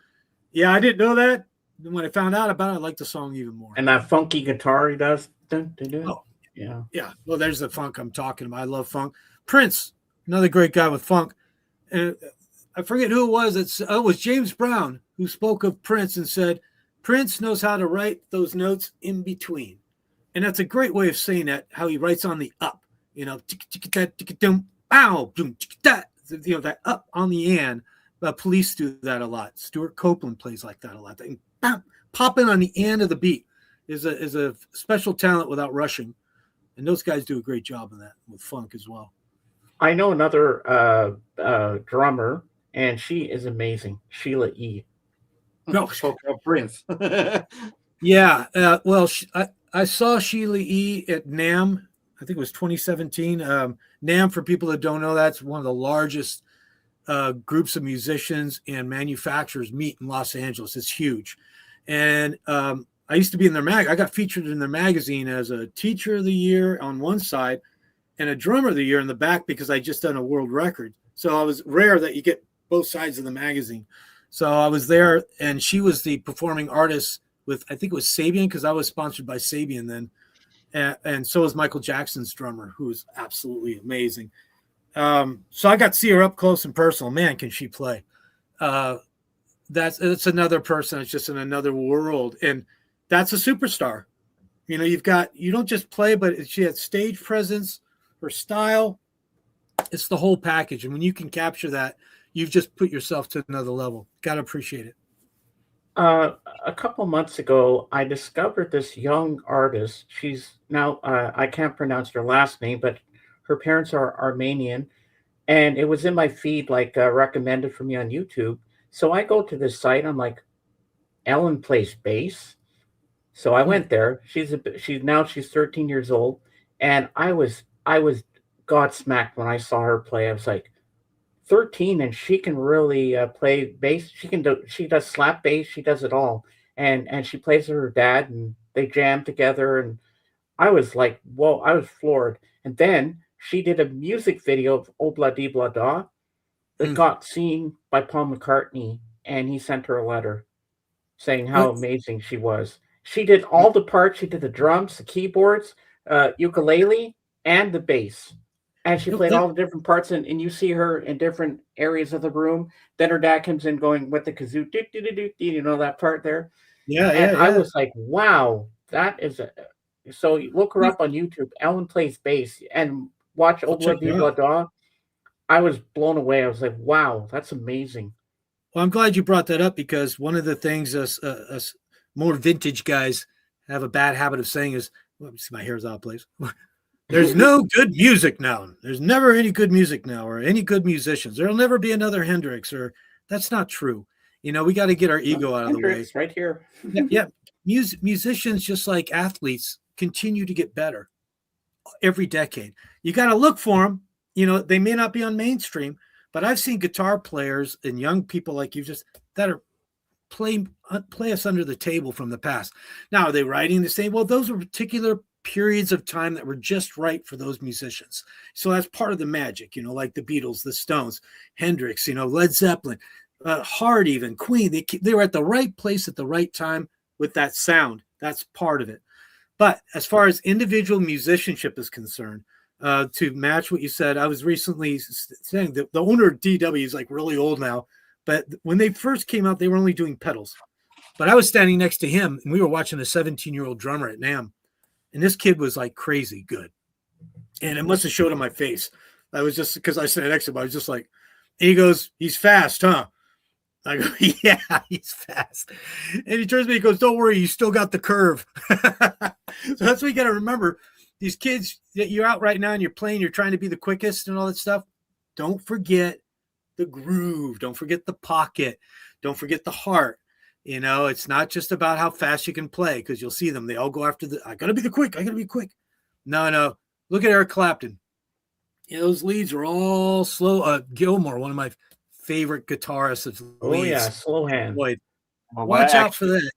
Yeah, I didn't know that. And when I found out about it, I liked the song even more. And that funky guitar he does. Oh, yeah. Well, there's the funk I'm talking about. I love funk. Prince, another great guy with funk. And I forget who it was. It was James Brown who spoke of Prince and said, Prince knows how to write those notes in between. And that's a great way of saying that, how he writes on the up, that up on the and. Police do that a lot. Stuart Copeland plays like that a lot. Popping on the and of the beat is a special talent without rushing. And those guys do a great job of that with funk as well. I know another drummer, and she is amazing, Sheila E. No, Prince. Yeah. I saw Sheila E. at NAMM. I think it was 2017. NAMM, for people that don't know, that's one of the largest groups of musicians and manufacturers meet in Los Angeles. It's huge. And I used to be in their I got featured in their magazine as a teacher of the year on one side and a drummer of the year in the back because I just done a world record. So I was rare that you get both sides of the magazine. So I was there, and she was the performing artist with, I think it was Sabian, because I was sponsored by Sabian then. And so was Michael Jackson's drummer, who was absolutely amazing. So I got to see her up close and personal. Man, can she play. That's another person. It's just in another world. And that's a superstar. You don't just play, but she had stage presence, her style. It's the whole package. And when you can capture that, you've just put yourself to another level. Got to appreciate it. A couple months ago, I discovered this young artist. She's now, I can't pronounce her last name, but her parents are Armenian. and it was in my feed, like recommended for me on YouTube. So I go to this site. I'm like, Ellen plays bass. So I Hmm. went there. She's 13 years old, and I was godsmacked when I saw her play. I was like, 13, and she can really play bass. She does slap bass. She does it all, and she plays with her dad, and they jam together. And I was like, whoa! I was floored. And then she did a music video of Obla Di Blah Da that Hmm. got seen by Paul McCartney, and he sent her a letter saying how What? amazing she was. She did all the parts. She did the drums, the keyboards, ukulele, and the bass. And she played all the different parts. And you see her in different areas of the room. Then her dad comes in going with the kazoo, do, do, do, do, do, you know that part there. Yeah, And yeah, I yeah. was like, wow, that is a. So you look her up on YouTube. Ellen plays bass and watch I'll check Obla it Di out. Blah Da. I was blown away. I was like, wow, that's amazing. Well, I'm glad you brought that up because one of the things us more vintage guys have a bad habit of saying is, let me see, my hair's out of place. There's no good music now. There's never any good music now or any good musicians. There'll never be another Hendrix or that's not true. We got to get our ego out of the way. Hendrix, right here. Yeah, yeah. Musicians, just like athletes, continue to get better every decade. You got to look for them. They may not be on mainstream, but I've seen guitar players and young people like you just that are play us under the table from the past. Now, are they writing the same? Well, those are particular periods of time that were just right for those musicians. So that's part of the magic, like the Beatles, the Stones, Hendrix, Led Zeppelin, Heart, even Queen. They were at the right place at the right time with that sound. That's part of it. But as far as individual musicianship is concerned, to match what you said, I was recently saying that the owner of DW is like really old now, but when they first came out, they were only doing pedals. But I was standing next to him, and we were watching a 17-year-old drummer at NAMM, and this kid was like crazy good, and it must have showed on my face. I was just because I sat next to him, I was just like, and he goes, "He's fast, huh?" I go, "Yeah, he's fast." And he turns to me, he goes, "Don't worry, you still got the curve." So that's what you got to remember. These kids that you're out right now and you're playing, you're trying to be the quickest and all that stuff. Don't forget the groove. Don't forget the pocket. Don't forget the heart. It's not just about how fast you can play because you'll see them. They all go after I got to be the quick. I got to be quick. No, no. Look at Eric Clapton. Those leads are all slow. Gilmore, one of my favorite guitarists of leads. Oh yeah, slow hand. Well, Watch out for that.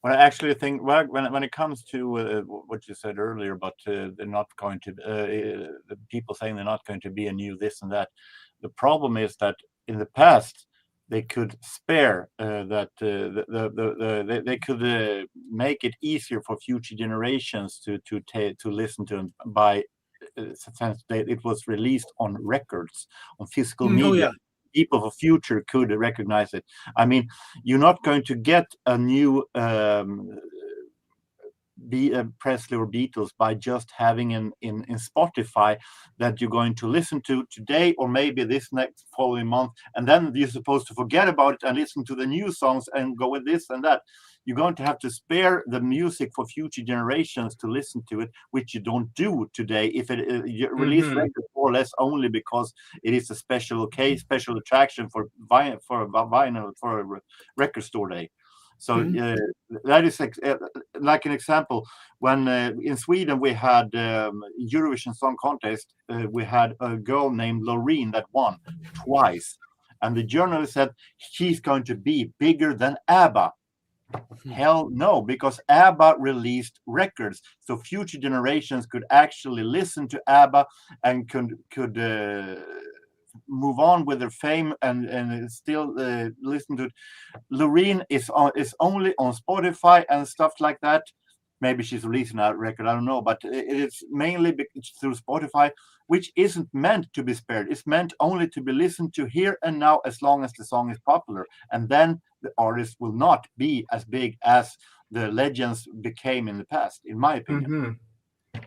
Well, I actually think when it comes to what you said earlier about they're not going to the people saying they're not going to be a new this and that, the problem is that in the past they could spare that they could make it easier for future generations to listen to them by since it was released on records on physical media. Oh, yeah. People of the future could recognize it. I mean, you're not going to get a new Presley or Beatles by just having in Spotify that you're going to listen to today or maybe this next following month, and then you're supposed to forget about it and listen to the new songs and go with this and that. You're going to have to spare the music for future generations to listen to it, which you don't do today. If you release records more or less only because it is a special special attraction for vinyl for a record store day. So that is like an example. When in Sweden we had Eurovision Song Contest, we had a girl named Loreen that won twice, and the journalist said she's going to be bigger than ABBA. Hell no, because ABBA released records, so future generations could actually listen to ABBA and could move on with their fame and still listen to it. Loreen is only on Spotify and stuff like that. Maybe she's releasing a record, I don't know, but it's mainly through Spotify, which isn't meant to be spared. It's meant only to be listened to here and now as long as the song is popular. And then the artist will not be as big as the legends became in the past, in my opinion.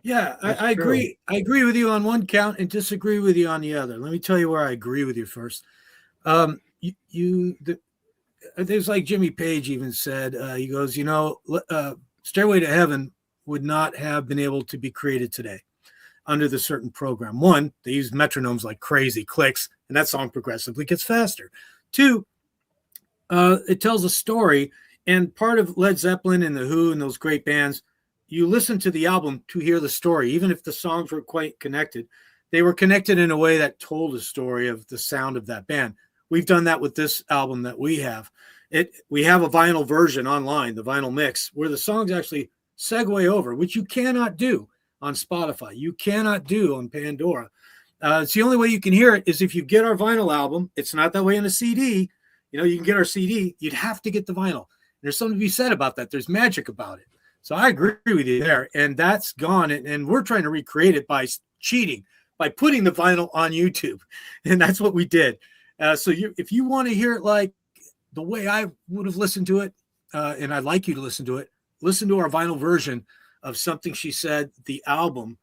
Yeah, I agree. I agree with you on one count and disagree with you on the other. Let me tell you where I agree with you first. There's like Jimmy Page even said, he goes, Stairway to Heaven would not have been able to be created today. under the certain program. One, they use metronomes like crazy, clicks, and that song progressively gets faster. Two, it tells a story. And part of Led Zeppelin and The Who and those great bands, you listen to the album to hear the story, even if the songs were quite connected. They were connected in a way that told a story of the sound of that band. We've done that with this album that we have. We have a vinyl version online, the vinyl mix, where the songs actually segue over, which you cannot do on Spotify. You cannot do on Pandora. It's the only way you can hear it is if you get our vinyl album. It's not that way in a CD. You know, you can get our CD. You'd have to get the vinyl. There's something to be said about that. There's magic about it. So I agree with you there. And that's gone. And we're trying to recreate it by cheating, by putting the vinyl on YouTube. And that's what we did. So if you want to hear it like the way I would have listened to it, and I'd like you to listen to it, listen to our vinyl version of Something She Said, the album.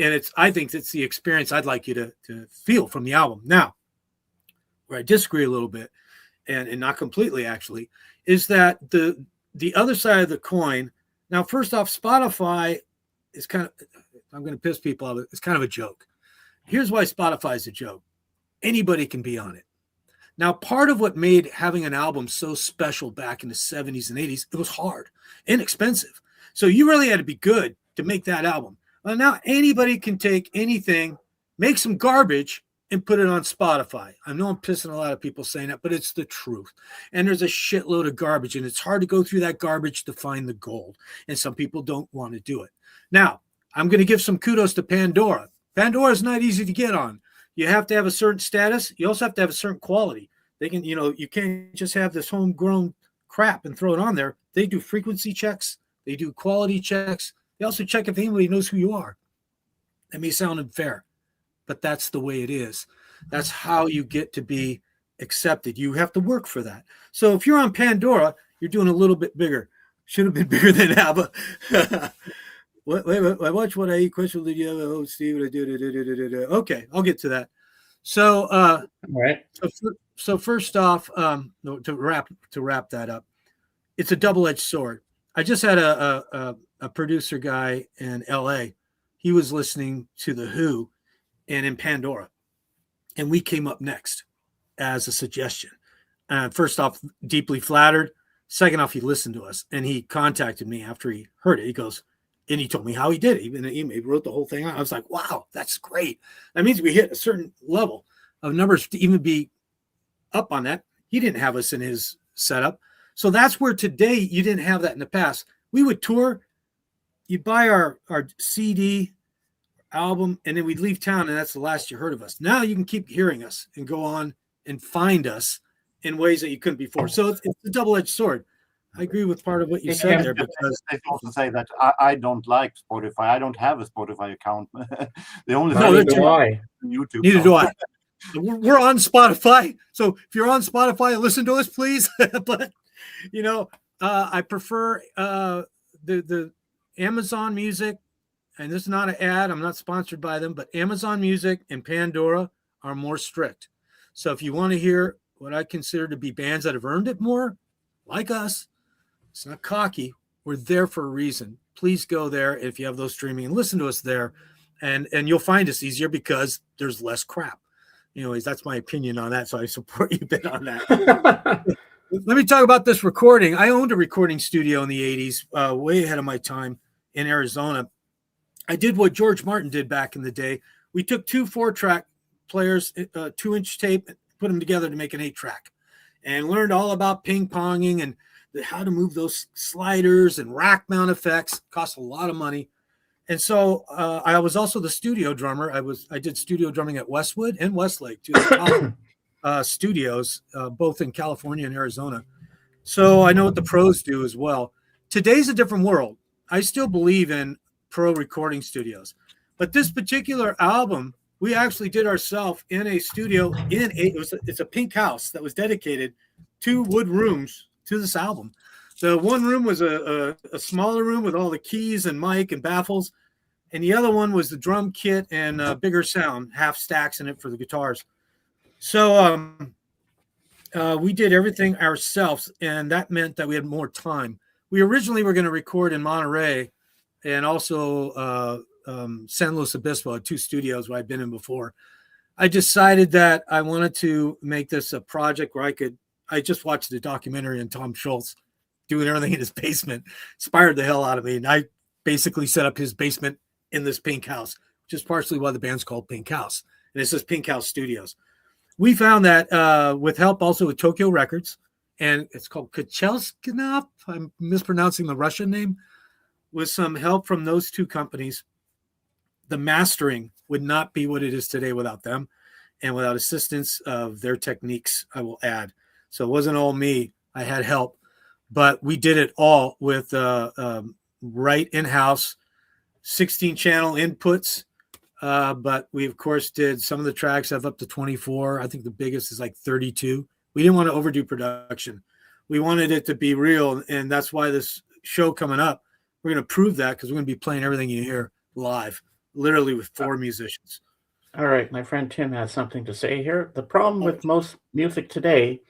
And I think it's the experience I'd like you to feel from the album. Now, where I disagree a little bit, and not completely actually, is that the other side of the coin. Now, first off, Spotify is I'm going to piss people off. It's kind of a joke. Here's why Spotify is a joke. Anybody can be on it. Now, part of what made having an album so special back in the 70s and 80s, it was hard, inexpensive. So you really had to be good to make that album. Well, now anybody can take anything, make some garbage, and put it on Spotify. I know I'm pissing a lot of people saying that, but it's the truth. And there's a shitload of garbage, and it's hard to go through that garbage to find the gold. And some people don't want to do it. Now, I'm going to give some kudos to Pandora. Pandora is not easy to get on. You have to have a certain status. You also have to have a certain quality. They can, you can't just have this homegrown crap and throw it on there. They do frequency checks. They do quality checks. They also check if anybody knows who you are. That may sound unfair, but that's the way it is. That's how you get to be accepted. You have to work for that. So if you're on Pandora, you're doing a little bit bigger. Should have been bigger than ABBA. Wait, I watch What I Eat. Question did you have a host, Steve? Okay, I'll get to that. So, All right. So first off, to wrap that up, it's a double-edged sword. I just had a producer guy in LA. He was listening to The Who and in Pandora, and we came up next as a suggestion. First off, deeply flattered. Second off, he listened to us, and he contacted me after he heard it. He goes, and he told me how he did it. He wrote the whole thing out. I was like, wow, that's great. That means we hit a certain level of numbers to even be up on that. He didn't have us in his setup. So that's where today you didn't have that in the past. We would tour, you'd buy our CD album, and then we'd leave town, and that's the last you heard of us. Now you can keep hearing us and go on and find us in ways that you couldn't before. So it's a double-edged sword. I agree with part of what you said there, because I also say that I don't like Spotify. I don't have a Spotify account. The only Neither thing do I. YouTube. neither do I. We're on Spotify, so if you're on Spotify, listen to us, please. But I prefer the Amazon Music, and this is not an ad. I'm not sponsored by them, but Amazon Music and Pandora are more strict. So if you want to hear what I consider to be bands that have earned it more, like us, it's not cocky. We're there for a reason. Please go there if you have those streaming and listen to us there, and you'll find us easier because there's less crap. Anyways, that's my opinion on that, so I support you a bit on that. Let me talk about this recording. I owned a recording studio in the 80s, way ahead of my time in Arizona. I did what George Martin did back in the day. We took two 4-track players, 2-inch tape, put them together to make an 8-track, and learned all about ping-ponging and how to move those sliders and rack mount effects. Cost a lot of money. And so I was also the studio drummer. I did studio drumming at Westwood and Westlake, two top studios, both in California and Arizona. So I know what the pros do as well. Today's a different world. I still believe in pro recording studios, but this particular album we actually did ourselves in a studio. It's a PinkHouse that was dedicated to wood rooms to this album. The one room was a smaller room with all the keys and mic and baffles. And the other one was the drum kit and bigger sound, half stacks in it for the guitars. So we did everything ourselves, and that meant that we had more time. We originally were going to record in Monterey and also San Luis Obispo, at 2 studios where I'd been in before. I decided that I wanted to make this a project where I just watched the documentary on Tom Schultz doing everything in his basement, inspired the hell out of me. And I basically set up his basement in this PinkHouse, which is partially why the band's called PinkHouse. And it says PinkHouse Studios. We found that with help also with Tokyo Records, and it's called Kachelskinav, I'm mispronouncing the Russian name, with some help from those 2 companies, the mastering would not be what it is today without them, and without assistance of their techniques, I will add. So it wasn't all me. I had help, but we did it all with right in-house 16-channel inputs. But we, of course, did some of the tracks have up to 24. I think the biggest is like 32. We didn't want to overdo production. We wanted it to be real, and that's why this show coming up, we're going to prove that, because we're going to be playing everything you hear live, literally with 4 musicians. All right, my friend Tim has something to say here. The problem with most music today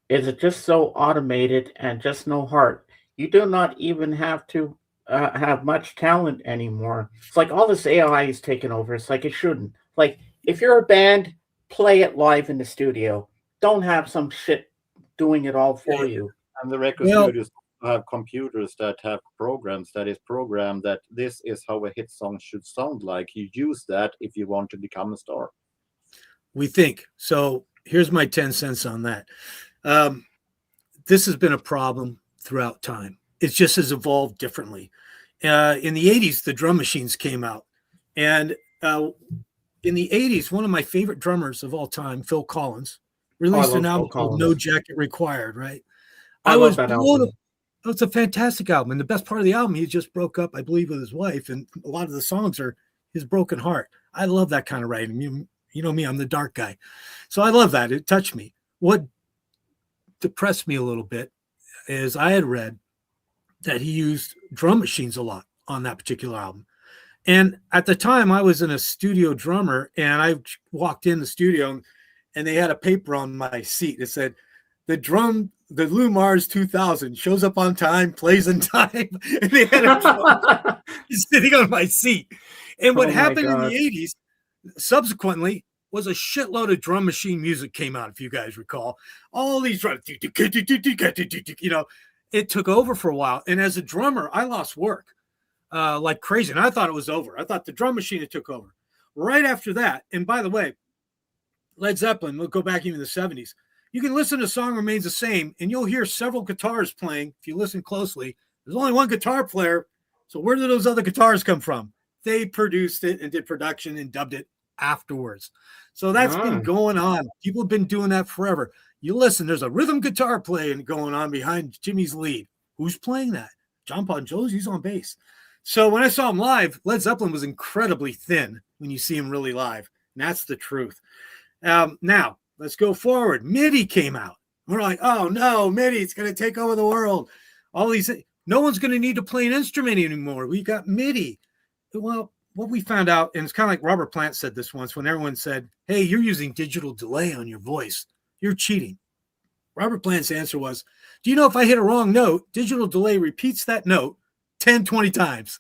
is it's just so automated and just no heart. You do not even have to have much talent anymore. It's like all this AI is taken over. It's like it shouldn't. Like, if you're a band, play it live in the studio. Don't have some shit doing it all for you. And the record studios have computers that have programs that is programmed that this is how a hit song should sound like. You use that if you want to become a star. We think. So here's my 10 cents on that. This has been a problem throughout time. It just has evolved differently. In the 80s, the drum machines came out. And in the 80s, one of my favorite drummers of all time, Phil Collins, released an album called No Jacket Required, right? I love that album. It's a fantastic album. And the best part of the album, he just broke up, I believe, with his wife. And a lot of the songs are his broken heart. I love that kind of writing. You know me, I'm the dark guy. So I love that. It touched me. What depressed me a little bit is I had read that he used drum machines a lot on that particular album. And at the time, I was in a studio drummer, and I walked in the studio, and they had a paper on my seat. It said, the Lou Mars 2000 shows up on time, plays in time. And they had a drum sitting on my seat. And what happened in the 80s, subsequently, was a shitload of drum machine music came out, if you guys recall. All these drums, you know, it took over for a while. And as a drummer, I lost work like crazy. And I thought it was over. I thought the drum machine had took over. Right after that, and by the way, Led Zeppelin, we'll go back even the 70s. You can listen to Song Remains the Same, and you'll hear several guitars playing. If you listen closely, there's only one guitar player. So where did those other guitars come from? They produced it and did production and dubbed it afterwards. So that's been going on. People have been doing that forever. You listen, there's a rhythm guitar playing going on behind Jimmy's lead. Who's playing that? John Bon Jovi's on bass. So when I saw him live, Led Zeppelin was incredibly thin when you see him really live. And that's the truth. Now, let's go forward. MIDI came out. We're like, oh no, MIDI, it's going to take over the world. All these, no one's going to need to play an instrument anymore. We got MIDI. Well, what we found out, and it's kind of like Robert Plant said this once when everyone said, hey, you're using digital delay on your voice. You're cheating. Robert Plant's answer was, do you know if I hit a wrong note, digital delay repeats that note 10, 20 times.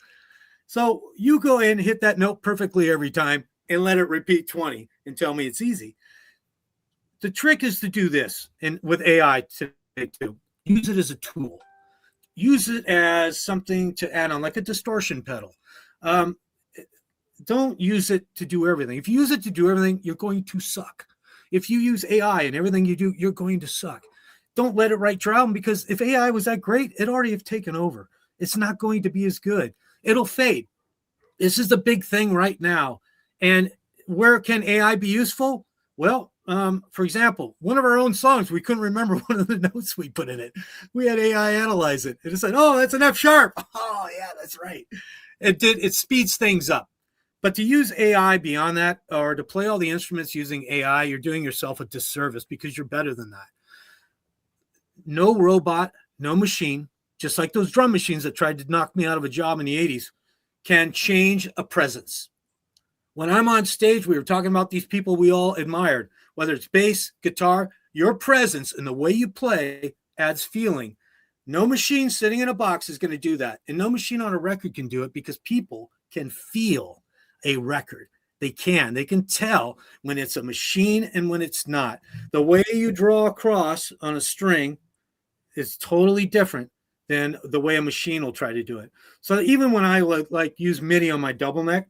So you go in and hit that note perfectly every time and let it repeat 20 and tell me it's easy. The trick is to do this, and with AI today too, use it as a tool. Use it as something to add on, like a distortion pedal. Don't use it to do everything. If you use it to do everything, you're going to suck. If you use AI and everything you do, you're going to suck. Don't let it write your album, because if AI was that great, it already have taken over. It's not going to be as good. It'll fade. This is the big thing right now. And where can AI be useful? Well, for example, one of our own songs, we couldn't remember one of the notes we put in it. We had AI analyze it. And it said, oh, that's an F sharp. Oh, yeah, that's right. It speeds things up. But to use AI beyond that, or to play all the instruments using AI, you're doing yourself a disservice, because you're better than that. No robot, no machine, just like those drum machines that tried to knock me out of a job in the 80s, can change a presence. When I'm on stage, we were talking about these people we all admired, whether it's bass, guitar, your presence and the way you play adds feeling. No machine sitting in a box is going to do that. And no machine on a record can do it, because people can feel a record. They can tell when it's a machine and when it's not. The way you draw across on a string is totally different than the way a machine will try to do it. So even when I like use MIDI on my double neck,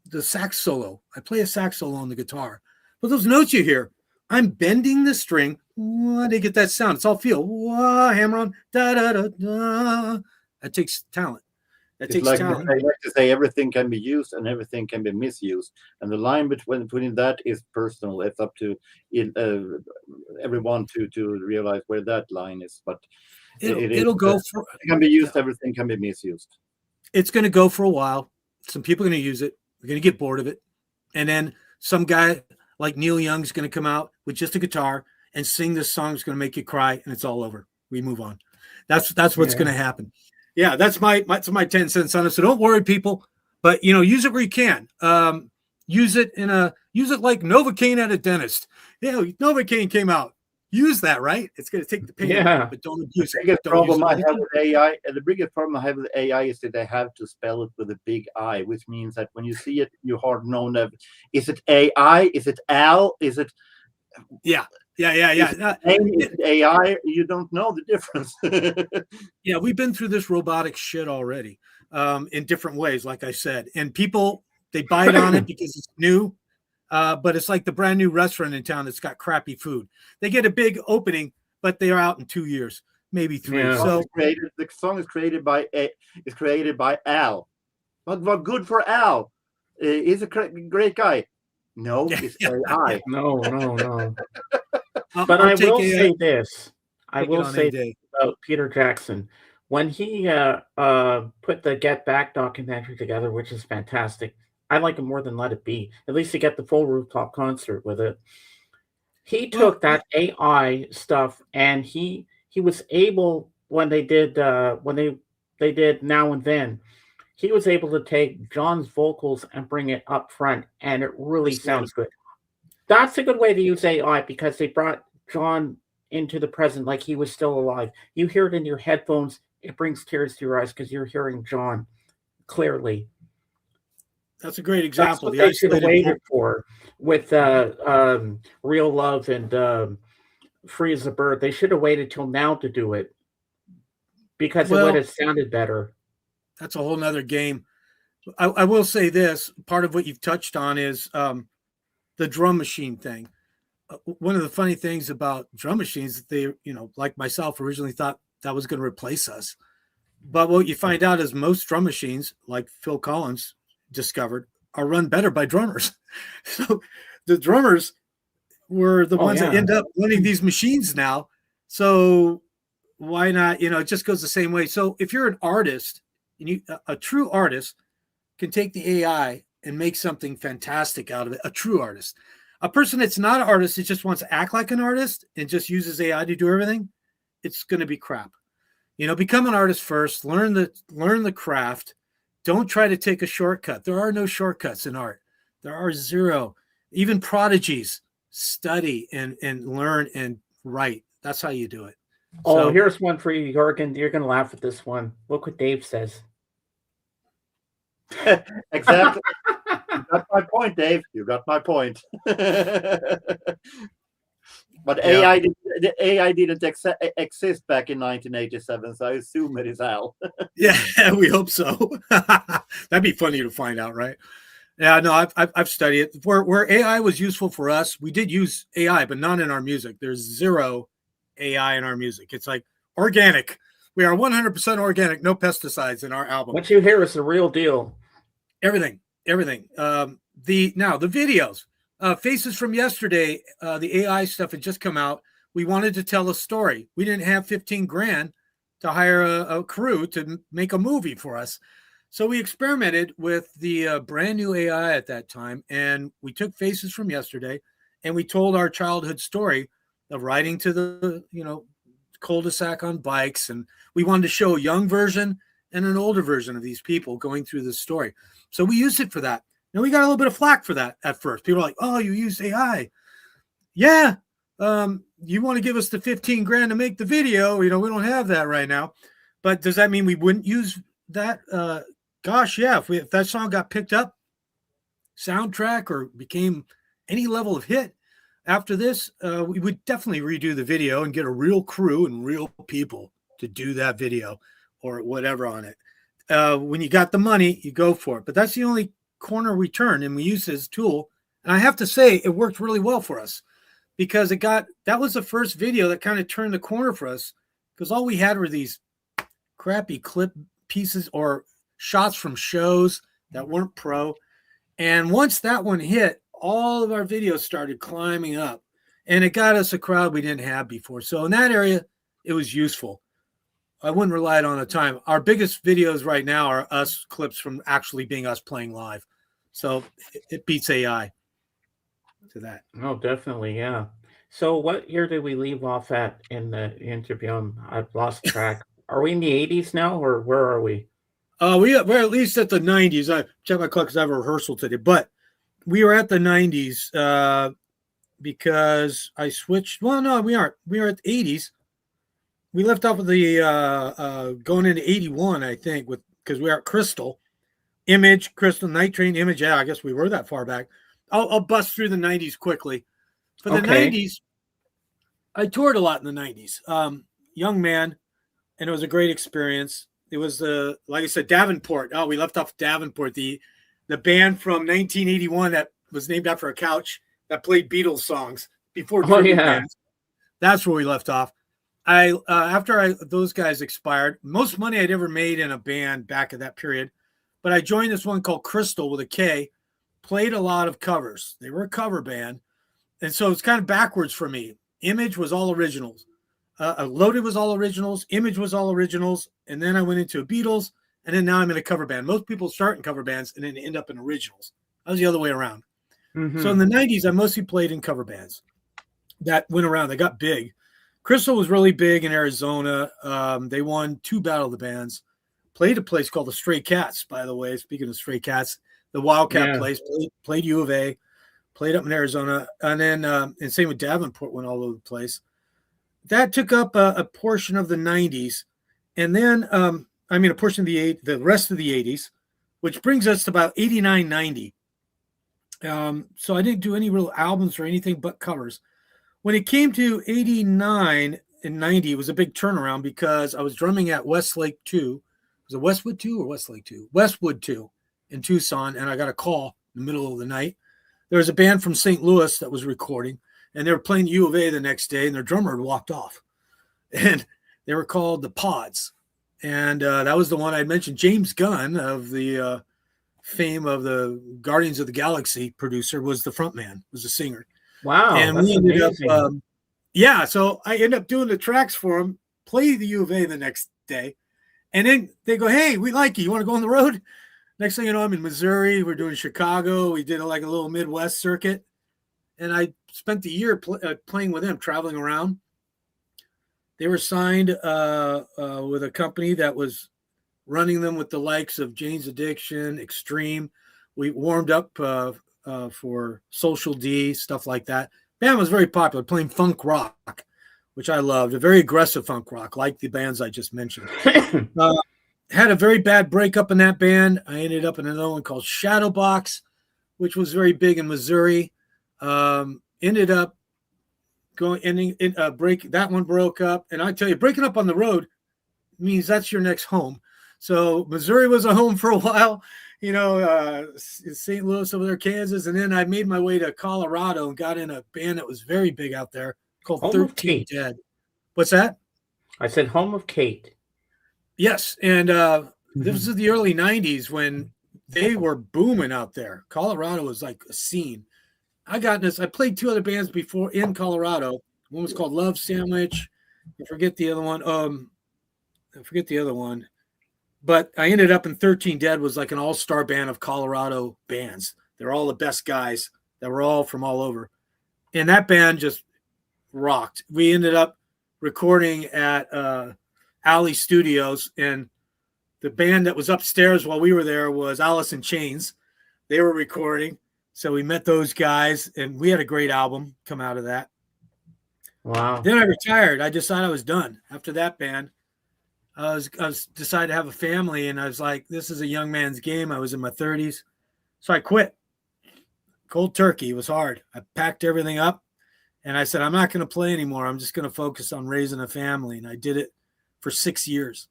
the sax solo, I play a sax solo on the guitar, but those notes you hear, I'm bending the string to get that sound. It's all feel. Wah, hammer on, da da da da. That takes talent. That takes talent. I like to say everything can be used and everything can be misused, and the line between that is personal. It's up to everyone to realize where that line is. But it'll go for. It can be used. Everything can be misused. It's going to go for a while. Some people are going to use it. We're going to get bored of it, and then some guy like Neil Young's going to come out with just a guitar and sing this song. It's going to make you cry, and it's all over. We move on. That's what's going to happen. Yeah, that's my 10 cents on it. So don't worry, people. But use it where you can. Use it like Novocaine at a dentist. Novocaine came out. Use that, right? It's going to take the pain, but don't abuse it. The biggest problem I have with AI, the biggest problem I have with AI is that they have to spell it with a big I, which means that when you see it, you hard know that is it AI, is it Al, is it Yeah. Is it AI, you don't know the difference. Yeah, we've been through this robotic shit already in different ways, like I said. And people, they bite on it because it's new. But it's like the brand new restaurant in town that's got crappy food. They get a big opening, but they're out in 2 years, maybe 3. Yeah. So the song is created by Al. But good for Al. He's a great guy. No, it's AI. No. But I will say this. I will say about Peter Jackson. When he put the Get Back documentary together, which is fantastic, I like it more than Let It Be. At least you get the full rooftop concert with it. He took that AI stuff and he was able, when they did they did Now and Then, he was able to take John's vocals and bring it up front, and it really sounds good. That's a good way to use AI because they brought John into the present like he was still alive. You hear it in your headphones, it brings tears to your eyes because you're hearing John clearly. That's a great example. That's what they should have waited for with Real Love and Free as a Bird. They should have waited till now to do it because it would have sounded better. That's a whole nother game. I will say this, part of what you've touched on is the drum machine thing. One of the funny things about drum machines, they, like myself, originally thought that was going to replace us. But what you find out is most drum machines, like Phil Collins discovered, are run better by drummers. So the drummers were the ones that end up running these machines now. So why not? It just goes the same way. So if you're an artist, and a true artist can take the AI and make something fantastic out of it. A true artist. A person that's not an artist that just wants to act like an artist and just uses AI to do everything, it's going to be crap. Become an artist first. Learn the craft. Don't try to take a shortcut. There are no shortcuts in art. There are zero. Even prodigies study and learn and write. That's how you do it. So, here's one for you, Jorgen. You're going to laugh at this one. Look what Dave says. Exactly. You got my point, Dave. You got my point. But AI didn't exist back in 1987, so I assume it is Al. Yeah, we hope so. That'd be funny to find out, right? Yeah, no, I've studied it. Where AI was useful for us, we did use AI, but not in our music. There's zero AI in our music. It's like organic. We are 100% organic, no pesticides in our album. What you hear is the real deal. Everything. The videos. Faces from Yesterday, the AI stuff had just come out. We wanted to tell a story. We didn't have 15 grand to hire a crew to make a movie for us. So we experimented with the brand new AI at that time. And we took Faces from Yesterday and we told our childhood story of riding to the, cul-de-sac on bikes. And we wanted to show a young version and an older version of these people going through this story. So we used it for that. And we got a little bit of flack for that at first. People are like, oh, you use AI. Yeah. You want to give us the 15 grand to make the video. We don't have that right now. But does that mean we wouldn't use that Gosh, yeah. If that song got picked up, soundtrack, or became any level of hit after this, we would definitely redo the video and get a real crew and real people to do that video or whatever on it. When you got the money, you go for it. But that's the only corner we turn, and we use it as a tool. And I have to say, it worked really well for us because that was the first video that kind of turned the corner for us, because all we had were these crappy clip pieces or shots from shows that weren't pro. And once that one hit, all of our videos started climbing up, and it got us a crowd we didn't have before. So in that area, it was useful. I wouldn't rely on the time. Our biggest videos right now are us clips from actually being us playing live. So it beats AI to that. Oh, definitely, yeah. So what year did we leave off at in the interview? I've lost track. Are we in the 80s now, or where are we? We're at least at the 90s. I checked my clock because I have a rehearsal today, but we were at the 90s because I switched. Well, no, we aren't. We are at the 80s. We left off with the going into 81, I think, because we are at Crystal, Image, Crystal, Night Train, Image. Yeah, I guess we were that far back. I'll bust through the 90s quickly. For the 90s, I toured a lot in the 90s. Young man, and it was a great experience. It was like I said, Davenport. Oh, we left off Davenport, the band from 1981 that was named after a couch that played Beatles songs before tribute bands. That's where we left off. After those guys expired, most money I'd ever made in a band back at that period, but I joined this one called Crystal with a K, played a lot of covers. They were a cover band, and so it's kind of backwards for me. Image was all originals. Loaded was all originals. Image was all originals. And then I went into a Beatles, and then now I'm in a cover band. Most people start in cover bands and then end up in originals. I was the other way around. Mm-hmm. So in the 90s, I mostly played in cover bands that went around. They got big. Crystal was really big in Arizona. They won 2 Battle of the Bands. Played a place called the Stray Cats, by the way. Speaking of Stray Cats, the Wildcat place. Played U of A. Played up in Arizona. And then, and same with Davenport, went all over the place. That took up a portion of the 90s. And then, a portion of the rest of the 80s, which brings us to about 89, 90. So I didn't do any real albums or anything but covers. When it came to 89 and 90, it was a big turnaround because I was drumming at Westlake 2. Was it Westwood 2 or Westlake 2? Westwood 2 in Tucson, and I got a call in the middle of the night. There was a band from St. Louis that was recording, and they were playing U of A the next day, and their drummer had walked off. And they were called the Pods. And that was the one I mentioned. James Gunn of the fame of the Guardians of the Galaxy producer was the front man, was the singer. Wow. And we ended up, so I ended up doing the tracks for him, play the U of A the next day. And then they go, hey, we like you. You want to go on the road? Next thing you know, I'm in Missouri. We're doing Chicago. We did like a little Midwest circuit. And I spent the year playing with them, traveling around. They were signed with a company that was running them with the likes of Jane's Addiction, Extreme. We warmed up for Social D, stuff like that. Band was very popular, playing funk rock, which I loved, a very aggressive funk rock, like the bands I just mentioned. Had a very bad breakup in that band. I ended up in another one called Shadowbox, which was very big in Missouri. Ended up that one broke up. And I tell you, breaking up on the road means that's your next home. So Missouri was a home for a while, St. Louis over there, Kansas. And then I made my way to Colorado and got in a band that was very big out there called Home 13 Dead. What's that? I said Home of Kate. Yes. And this is the early 90s when they were booming out there. Colorado was like a scene. I played 2 other bands before in Colorado. One was called Love Sandwich. I forget the other one. But I ended up in 13 Dead, was like an all-star band of Colorado bands. They're all the best guys that were all from all over. And that band just rocked. We ended up recording at Alley Studios, and the band that was upstairs while we were there was Alice in Chains. They were recording. So we met those guys, and we had a great album come out of that. Wow. Then I retired. I decided I was done after that band. I was decided to have a family, and I was like, this is a young man's game. I was in my 30s. So I quit. Cold turkey. It was hard. I packed everything up and I said, I'm not going to play anymore. I'm just going to focus on raising a family. And I did it for 6 years.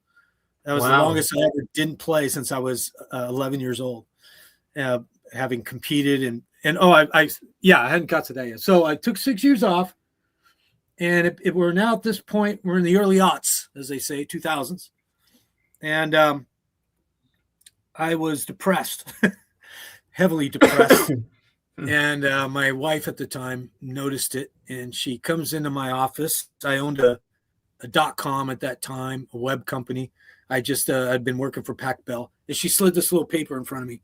That was the longest I ever didn't play since I was 11 years old, having competed. And I hadn't got to that yet. So I took 6 years off. And we're now at this point, we're in the early aughts, as they say, 2000s. And I was depressed, heavily depressed. And my wife at the time noticed it, and she comes into my office. I owned a .com at that time, a web company. I just I'd been working for Pac Bell, and she slid this little paper in front of me.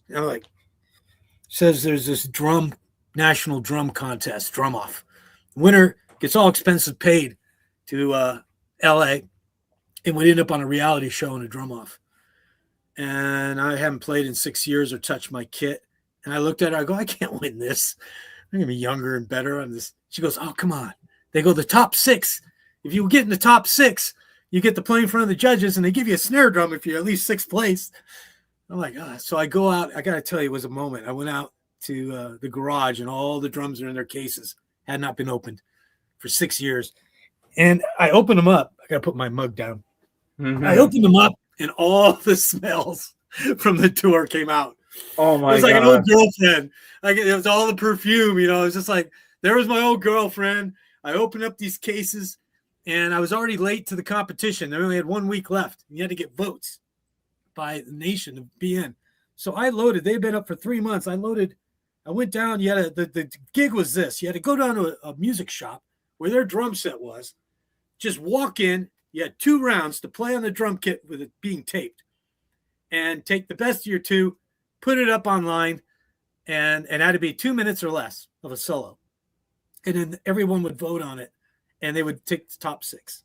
And I'm like, says there's this national drum contest, drum off. Winner gets all expenses paid to LA, and would end up on a reality show and a drum off. And I haven't played in 6 years or touched my kit. And I looked at her, I go, I can't win this. I'm gonna be younger and better on this. She goes, oh, come on. They go, the top 6. If you get in the top 6, you get to play in front of the judges, and they give you a snare drum if you're at least 6th place. I'm like, so I go out. I gotta tell you, it was a moment. I went out to the garage, and all the drums are in their cases. Had not been opened for 6 years. And I opened them up. I got to put my mug down. Mm-hmm. I opened them up, and all the smells from the tour came out. Oh, my God. It was like an old girlfriend. It was all the perfume, It was just like, there was my old girlfriend. I opened up these cases, and I was already late to the competition. They only had 1 week left. You had to get votes by the nation to be in. So I loaded. They'd been up for 3 months. I went down. You had the gig was this. You had to go down to a music shop where their drum set was. Just walk in. You had 2 rounds to play on the drum kit with it being taped, and take the best of your 2, put it up online, and it had to be 2 minutes or less of a solo. And then everyone would vote on it, and they would take the top 6.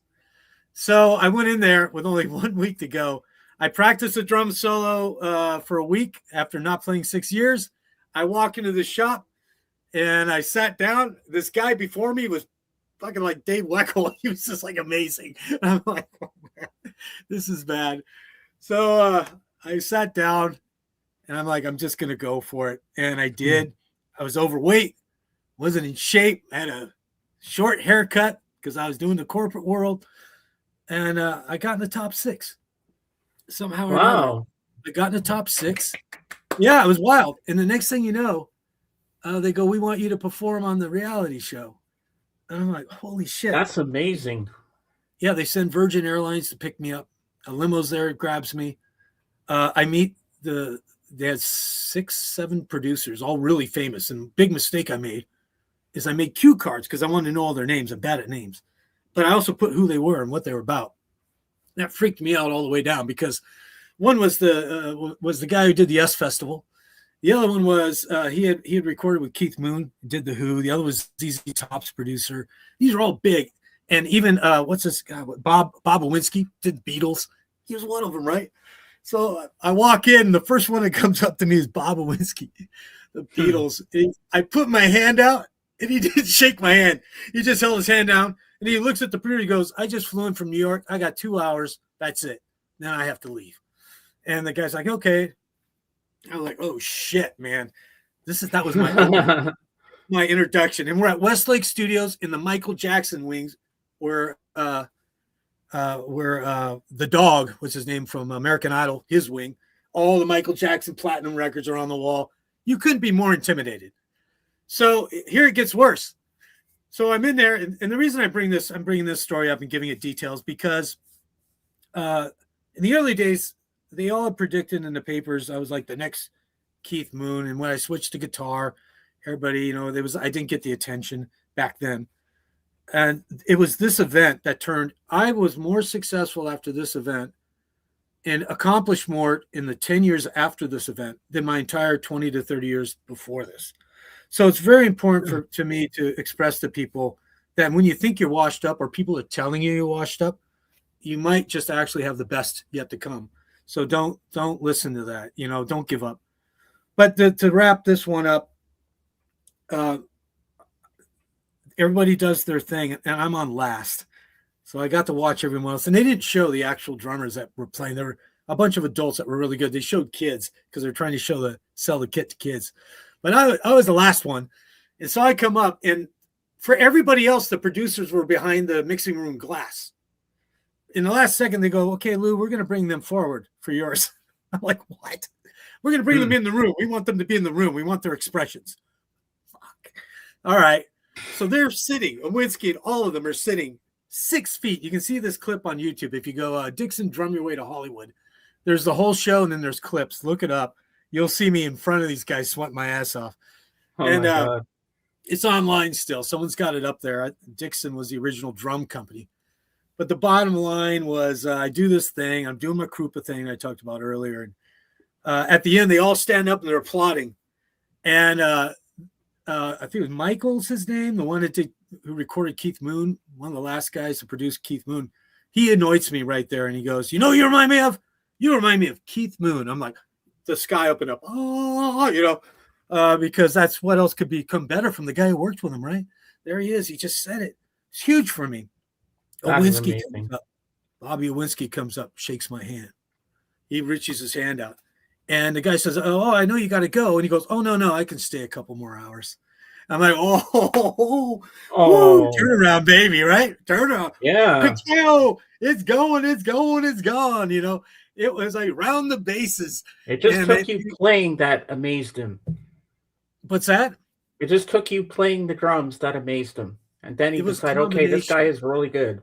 So I went in there with only 1 week to go. I practiced a drum solo for a week after not playing 6 years. I walk into the shop, and I sat down. This guy before me was fucking like Dave Weckl. He was just like amazing. I'm like, oh, man, this is bad. So I sat down, and I'm like, I'm just going to go for it. And I did. I was overweight, wasn't in shape. I had a short haircut because I was doing the corporate world. And I got in the top 6 somehow. Wow. I got in the top 6. Yeah, it was wild. And the next thing you know, they go, we want you to perform on the reality show. And I'm like, holy shit. That's amazing. Yeah, they send Virgin Airlines to pick me up. A limo's there, it grabs me. I meet they had 6, 7 producers, all really famous. And big mistake I made is I made cue cards because I wanted to know all their names. I'm bad at names. But I also put who they were and what they were about. That freaked me out all the way down because one was the guy who did the S Festival. The other one was he had recorded with Keith Moon, did the Who. The other was ZZ Top's producer. These are all big, and even what's this guy? Bob Owinski did Beatles. He was one of them, right? So I walk in, the first one that comes up to me is Bob Owinski, the Beatles. I put my hand out, and he didn't shake my hand. He just held his hand down, and he looks at the producer. He goes, "I just flew in from New York. I got 2 hours. That's it. Then I have to leave." And the guy's like, okay. I was like, oh shit, man. That was my my introduction. And we're at Westlake Studios in the Michael Jackson wings where the dog, what's his name from American Idol, his wing. All the Michael Jackson platinum records are on the wall. You couldn't be more intimidated. So here it gets worse. So I'm in there, and the reason I'm bringing this story up and giving it details because in the early days, they all had predicted in the papers I was like the next Keith Moon. And when I switched to guitar, everybody, I didn't get the attention back then. And it was this event that I was more successful after this event and accomplished more in the 10 years after this event than my entire 20 to 30 years before this. So it's very important to me to express to people that when you think you're washed up or people are telling you you're washed up, you might just actually have the best yet to come. So don't listen to that. Don't give up. But to wrap this one up, everybody does their thing, and I'm on last. So I got to watch everyone else, and they didn't show the actual drummers that were playing. There were a bunch of adults that were really good. They showed kids because they're trying to sell the kit to kids. But I was the last one, and so I come up, and for everybody else, the producers were behind the mixing room glass. In the last second, they go, "Okay, Lou, we're going to bring them forward for yours." I'm like, "What? We're going to bring them in the room. We want them to be in the room. We want their expressions." Fuck. All right. So they're sitting. Owinski and all of them are sitting 6 feet. You can see this clip on YouTube. If you go, Dixon, Drum Your Way to Hollywood, there's the whole show, and then there's clips. Look it up. You'll see me in front of these guys sweating my ass off. Oh and my God. It's online still. Someone's got it up there. Dixon was the original drum company. But the bottom line was I do this thing. I'm doing my Krupa thing I talked about earlier. And at the end, they all stand up and they're applauding. And I think it was Michael's his name, the one who recorded Keith Moon, one of the last guys to produce Keith Moon. He anoints me right there, and he goes, "You remind me of Keith Moon." I'm like, the sky opened up, because that's what else could become better from the guy who worked with him, right? There he is. He just said it. It's huge for me. Owinski comes up. Bobby Owinski comes up, shakes my hand. He reaches his hand out. And the guy says, "Oh, I know you got to go." And he goes, "Oh, no, I can stay a couple more hours." I'm like, oh, turn around, baby, right? Turn around. Yeah. It's gone. It was like round the bases. It just took you playing that amazed him. What's that? It just took you playing the drums that amazed him. And then he decided, okay, this guy is really good.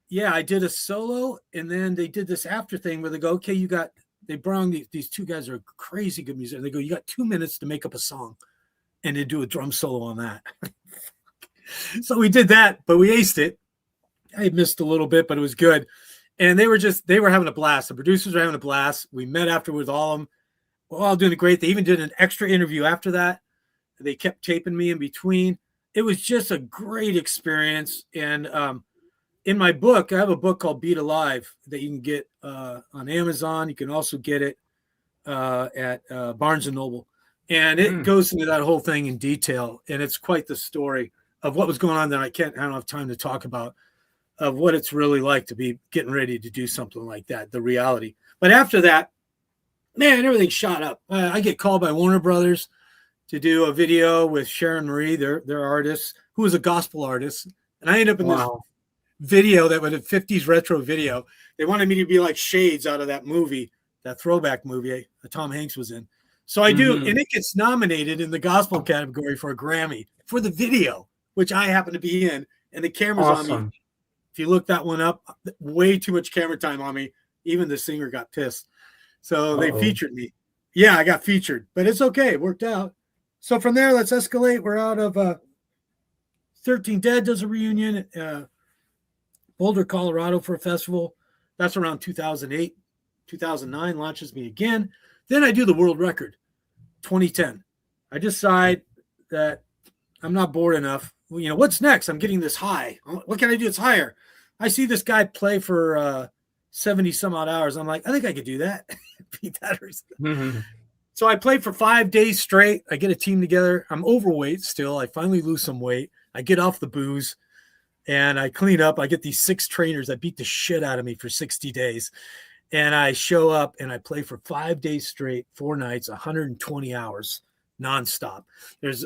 Yeah, I did a solo, and then they did this after thing where they go, "Okay, they brought these two guys are crazy good musicians. They go, you got 2 minutes to make up a song," and they do a drum solo on that. So we did that, but we aced it. I missed a little bit, but it was good. And they were having a blast. The producers were having a blast. We met afterwards, all of them. We're all doing great. They even did an extra interview after that. They kept taping me in between. It was just a great experience. And in my book, I have a book called Beat Alive that you can get on Amazon. You can also get it at Barnes & Noble. And it goes into that whole thing in detail. And it's quite the story of what was going on that I don't have time to talk about, of what it's really like to be getting ready to do something like that, the reality. But after that, man, everything shot up. I get called by Warner Brothers to do a video with Sharon Marie, their artist, who was a gospel artist. And I ended up in this video that was a 50s retro video. They wanted me to be like Shades out of that movie, that throwback movie that Tom Hanks was in. So I do, and it gets nominated in the gospel category for a Grammy for the video, which I happen to be in, and the camera's on me. If you look that one up, way too much camera time on me. Even the singer got pissed. So they featured me. Yeah, I got featured, but it's okay. It worked out. So from there, let's escalate. We're out of 13 Dead does a reunion. Boulder, Colorado for a festival. That's around 2008. 2009 launches me again. Then I do the world record, 2010. I decide that I'm not bored enough. What's next? I'm getting this high. What can I do? It's higher. I see this guy play for 70 some odd hours. I'm like, I think I could do that. Beat that. So I played for 5 days straight. I get a team together. I'm overweight still. I finally lose some weight. I get off the booze and I clean up. I get these 6 trainers that beat the shit out of me for 60 days. And I show up and I play for 5 days straight, 4 nights, 120 hours nonstop. There's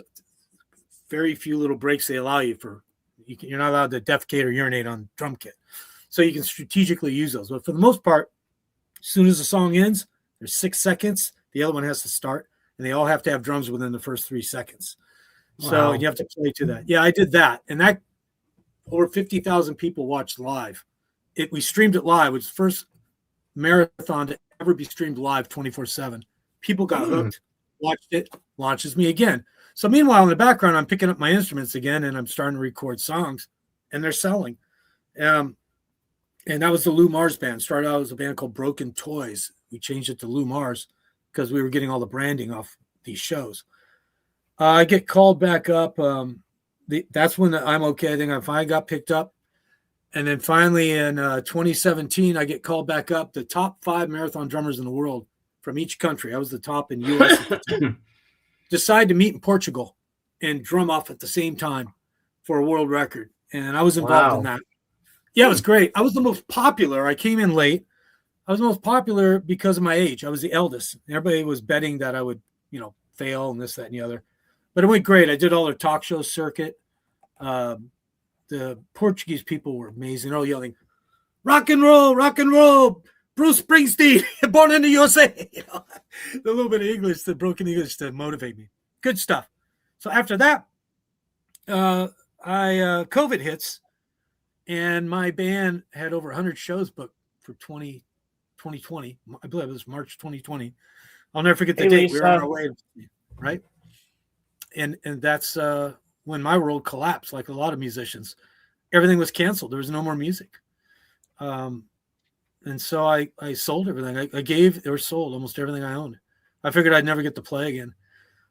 very few little breaks they allow you for. You're not allowed to defecate or urinate on drum kit. So you can strategically use those. But for the most part, as soon as the song ends, there's 6 seconds. The other one has to start. And they all have to have drums within the first 3 seconds. Wow. So you have to play to that. Yeah, I did that. And that over 50,000 people watched live. We streamed it live. It was the first marathon to ever be streamed live 24/7. People got hooked, watched it, launches me again. So meanwhile, in the background, I'm picking up my instruments again and I'm starting to record songs and they're selling. And that was the Lou Mars band. Started out as a band called Broken Toys. We changed it to Lou Mars because we were getting all the branding off these shows. I get called back up. That's when I'm okay. I think I finally got picked up. And then finally in 2017, I get called back up. The top 5 marathon drummers in the world from each country. I was the top in U.S. at the time. Decide to meet in Portugal and drum off at the same time for a world record. And I was involved in that. Yeah, it was great. I was the most popular. I came in late. I was the most popular because of my age. I was the eldest. Everybody was betting that I would, fail and this, that, and the other. But it went great. I did all their talk show circuit. The Portuguese people were amazing. They're all yelling, rock and roll, Bruce Springsteen, born in the USA. A little bit of English, the broken English to motivate me. Good stuff. So after that, COVID hits, and my band had over 100 shows booked for 2020. I believe it was March 2020. I'll never forget the date. Lisa. We were on our way, right? And that's when my world collapsed, like a lot of musicians. Everything was canceled. There was no more music. And so I sold everything. I gave or sold almost everything I owned. I figured I'd never get to play again.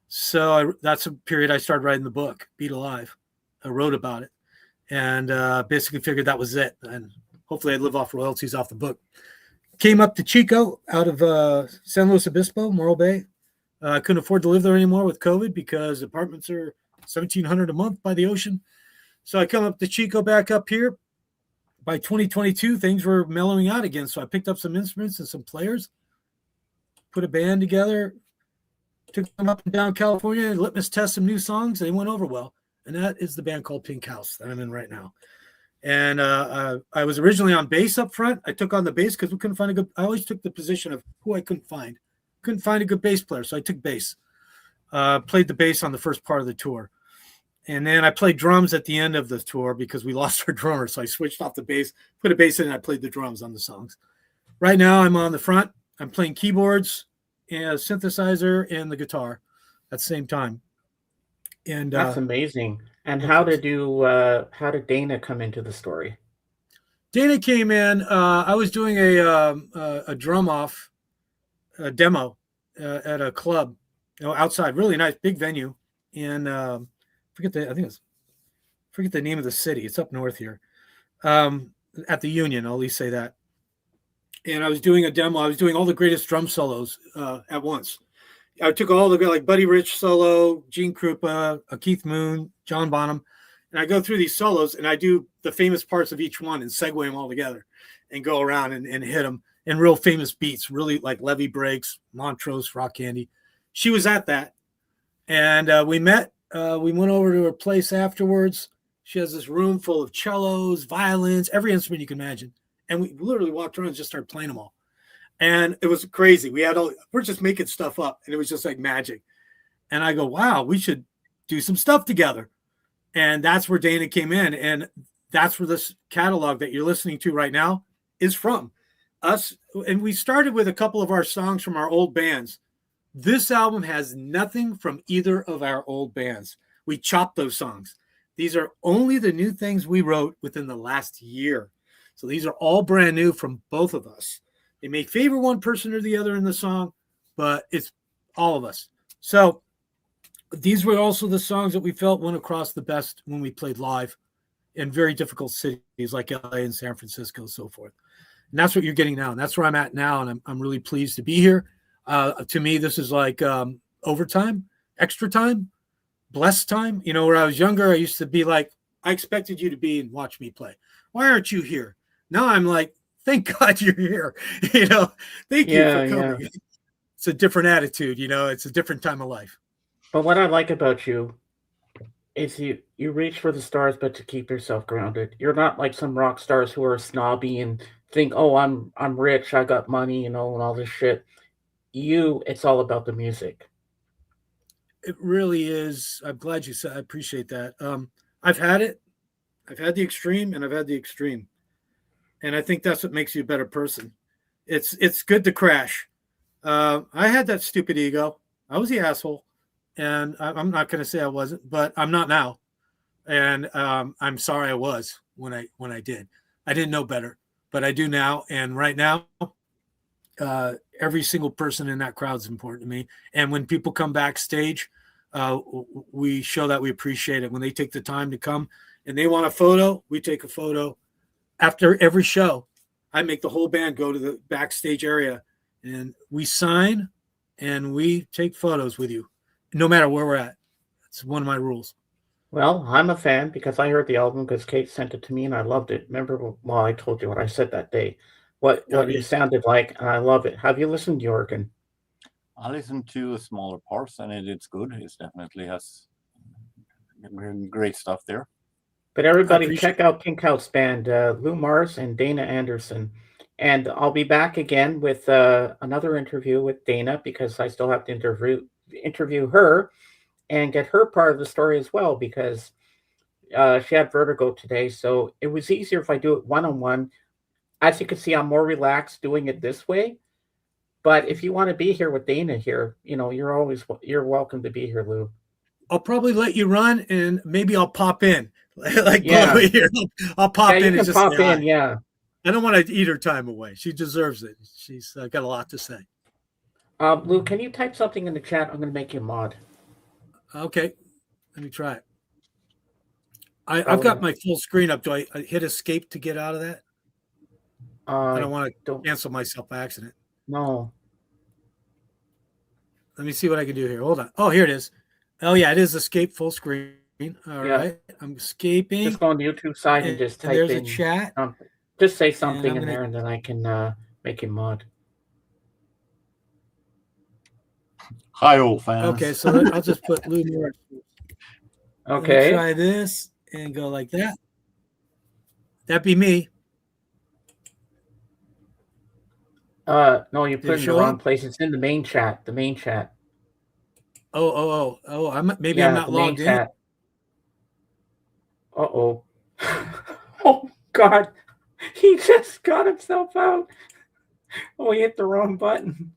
So that's a period I started writing the book, Beat Alive. I wrote about it and basically figured that was it. And hopefully I'd live off royalties off the book. Came up to Chico out of San Luis Obispo, Morro Bay. I couldn't afford to live there anymore with COVID because apartments are $1,700 a month by the ocean. So I come up to Chico back up here. By 2022, things were mellowing out again. So I picked up some instruments and some players, put a band together, took them up and down California, litmus test some new songs. They went over well. And that is the band called PinkHouse that I'm in right now. And I was originally on bass up front. I took on the bass because we couldn't find a good, I always took the position of who I couldn't find. Couldn't find a good bass player. So I took bass, played the bass on the first part of the tour. And then I played drums at the end of the tour because we lost our drummer. So I switched off the bass, put a bass in, and I played the drums on the songs. Right now I'm on the front. I'm playing keyboards and a synthesizer and the guitar at the same time. And that's amazing. And how did Dana come into the story? Dana came in. I was doing a drum off demo at a club, outside, really nice big venue, and forget the name of the city. It's up north here, at the Union. I'll at least say that. And I was doing a demo. I was doing all the greatest drum solos at once. I took all the like Buddy Rich solo, Gene Krupa, Keith Moon, John Bonham, and I go through these solos and I do the famous parts of each one and segue them all together and go around and hit them in real famous beats, really like Levee Breaks, Montrose, Rock Candy. She was at that. And we met. We went over to her place afterwards. She has this room full of cellos, violins, every instrument you can imagine. And we literally walked around and just started playing them all. And it was crazy. We're just making stuff up. And it was just like magic. And I go, wow, we should do some stuff together. And that's where Dana came in. And that's where this catalog that you're listening to right now is from us. And we started with a couple of our songs from our old bands. This album has nothing from either of our old bands. We chopped those songs. These are only the new things we wrote within the last year. So these are all brand new from both of us. They may favor one person or the other in the song, but it's all of us. So these were also the songs that we felt went across the best when we played live in very difficult cities like LA and San Francisco and so forth. And that's what you're getting now. And that's where I'm at now. And I'm really pleased to be here. To me, this is like overtime, extra time, blessed time. Where I was younger, I used to be like, I expected you to be and watch me play. Why aren't you here? Now I'm like, thank God you're here. Thank you for coming. Yeah. It's a different attitude. It's a different time of life. But what I like about you is you reach for the stars, but to keep yourself grounded. You're not like some rock stars who are snobby and think, oh, I'm rich, I got money, and all this shit. It's all about the music. It really is. I'm glad you said. I appreciate that. I've had it. I've had the extreme, and I've had the extreme, and I think that's what makes you a better person. It's good to crash. I had that stupid ego. I was the asshole, and I'm not going to say I wasn't, but I'm not now, and I'm sorry I was when I did. I didn't know better, but I do now, and right now. Every single person in that crowd is important to me. And when people come backstage, we show that we appreciate it. When they take the time to come and they want a photo, we take a photo. After every show, I make the whole band go to the backstage area and we sign and we take photos with you, no matter where we're at. It's one of my rules. Well, I'm a fan because I heard the album because Kate sent it to me and I loved it. Remember, well, I told you what I said that day, I what you did. sounded like, and I love it. Have you listened to Jorgen? I listened to smaller parts, and it's good. It definitely has great stuff there. But I everybody, appreciate check out PinkHouse Band, Lou Mars and Dana Anderson. And I'll be back again with another interview with Dana because I still have to interview her and get her part of the story as well because she had vertigo today. So it was easier if I do it one on one. As you can see, I'm more relaxed doing it this way. But if you want to be here with Dana here, you're welcome to be here, Lou. I'll probably let you run and maybe I'll pop in like Yeah, Chloe here. I'll yeah, pop you in and can just say pop hi. in. Yeah, I don't want to eat her time away. She deserves it. She's got a lot to say. Lou, can you type something in the chat? I'm going to make you a mod. Okay, let me try it. I've Probably got not. my full screen up. Do I hit escape to get out of that? I don't want to Don't cancel myself by accident. No. Let me see what I can do here. Hold on. Oh, here it is. Oh, yeah, it is escape full screen. All Yeah. right. I'm escaping. Just go on the YouTube side and just type there's in a chat. just say And something I'm in gonna there and then I can make you mod. Hi, old fans. Okay, so I'll just put Lou Moore. Let me Okay. try this and go like that. That'd be me. No, you put Did it it in the show wrong up? place. It's in the main chat. The main chat. Oh. I'm Yeah, not the main logged in. chat. Uh-oh. Oh God. He just got himself out. Oh, he hit the wrong button.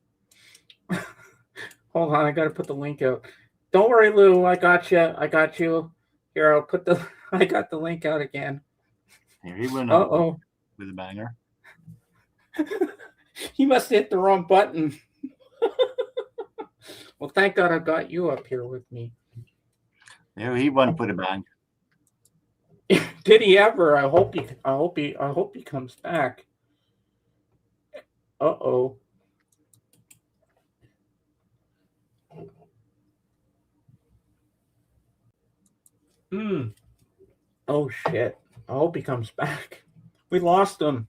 Hold on, I gotta put the link out. Don't worry, Lou. I got you. I got you. Here, I'll put the. I got the link out again. Here he went Uh oh. with a banger. He must have hit the wrong button. Well, thank God I got you up here with me. There he went with a bang. Did he ever? I hope he comes back. Uh-oh. Oh shit. I hope he comes back. We lost him.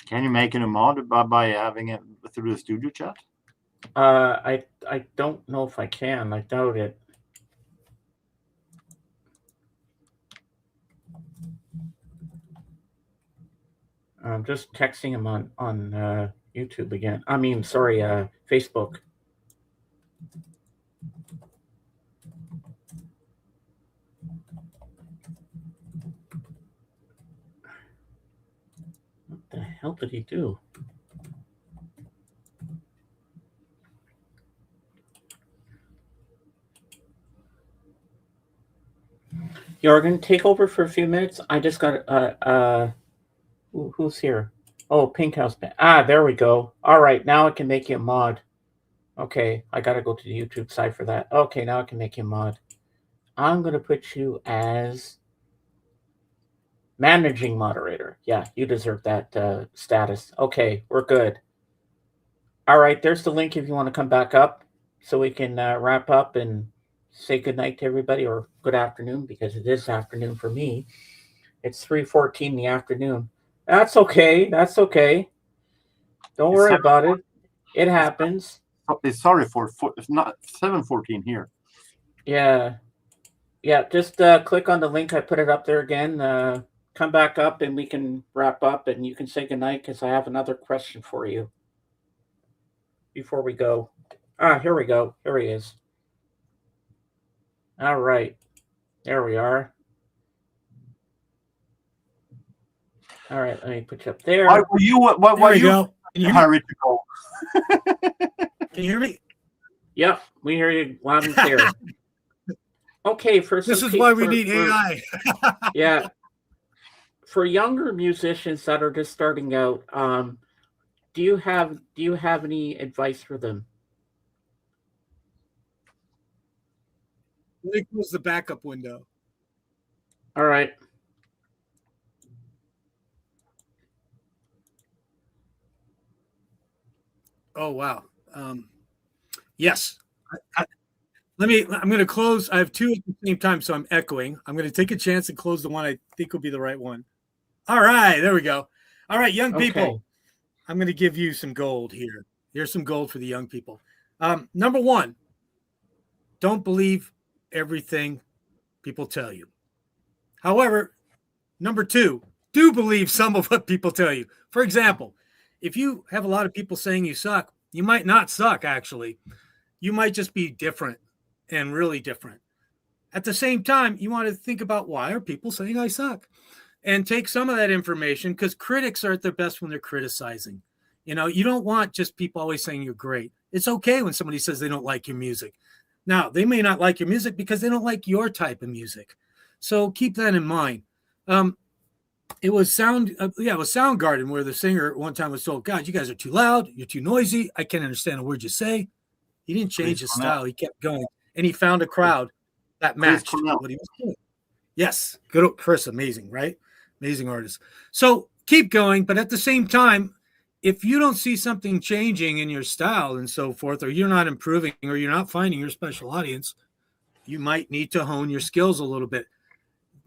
Can you make it a mod by having it through the studio chat? I don't know if I can. I doubt it. I'm just texting him on YouTube again. I mean, sorry, Facebook. What the hell did he do? You're going to take over for a few minutes. I just got who's here? Oh, PinkHouse. There we go. All right, now I can make you a mod. Okay, I gotta go to the YouTube side for that. Okay, now I can make you a mod. I'm gonna put you as managing moderator. Yeah, you deserve that status. Okay, we're good. All right, there's the link if you want to come back up so we can wrap up and say good night to everybody or good afternoon because it is afternoon for me. It's 3:14 in the afternoon. That's okay. That's okay. Don't worry about it. It happens. Sorry for it's not 7:14 here. Yeah. Yeah, just click on the link. I put it up there again. Come back up and we can wrap up and you can say goodnight because I have another question for you before we go. Here we go. Here he is. All right. There we are. All right, let me put you up there. Why were you? Why you go. Hurry to go. Can you hear me? Yep, we hear you loud and clear. Okay, this is why we need AI. Yeah, for younger musicians that are just starting out, do you have any advice for them? There goes the backup window. All right. Oh wow. Yes. I'm going to close. I have two at the same time, so I'm echoing. I'm going to take a chance and close the one I think will be the right one. All right, there we go. All right, young people, Okay. I'm going to give you some gold here. Here's some gold for the young people. Number one, don't believe everything people tell you. However, number two, do believe some of what people tell you. For example, if you have a lot of people saying you suck, you might not suck, actually. You might just be different and really different. At the same time, you want to think about, why are people saying I suck? And take some of that information, because critics are at their best when they're criticizing. You don't want just people always saying you're great. It's okay when somebody says they don't like your music. Now, they may not like your music because they don't like your type of music. So keep that in mind. It was Soundgarden, where the singer one time was told, God, you guys are too loud. You're too noisy. I can't understand a word you say. He didn't change his style. He kept going, and he found a crowd that matched what he was doing. Yes. Good. Chris, amazing, right? Amazing artist. So keep going. But at the same time, if you don't see something changing in your style and so forth, or you're not improving, or you're not finding your special audience, you might need to hone your skills a little bit.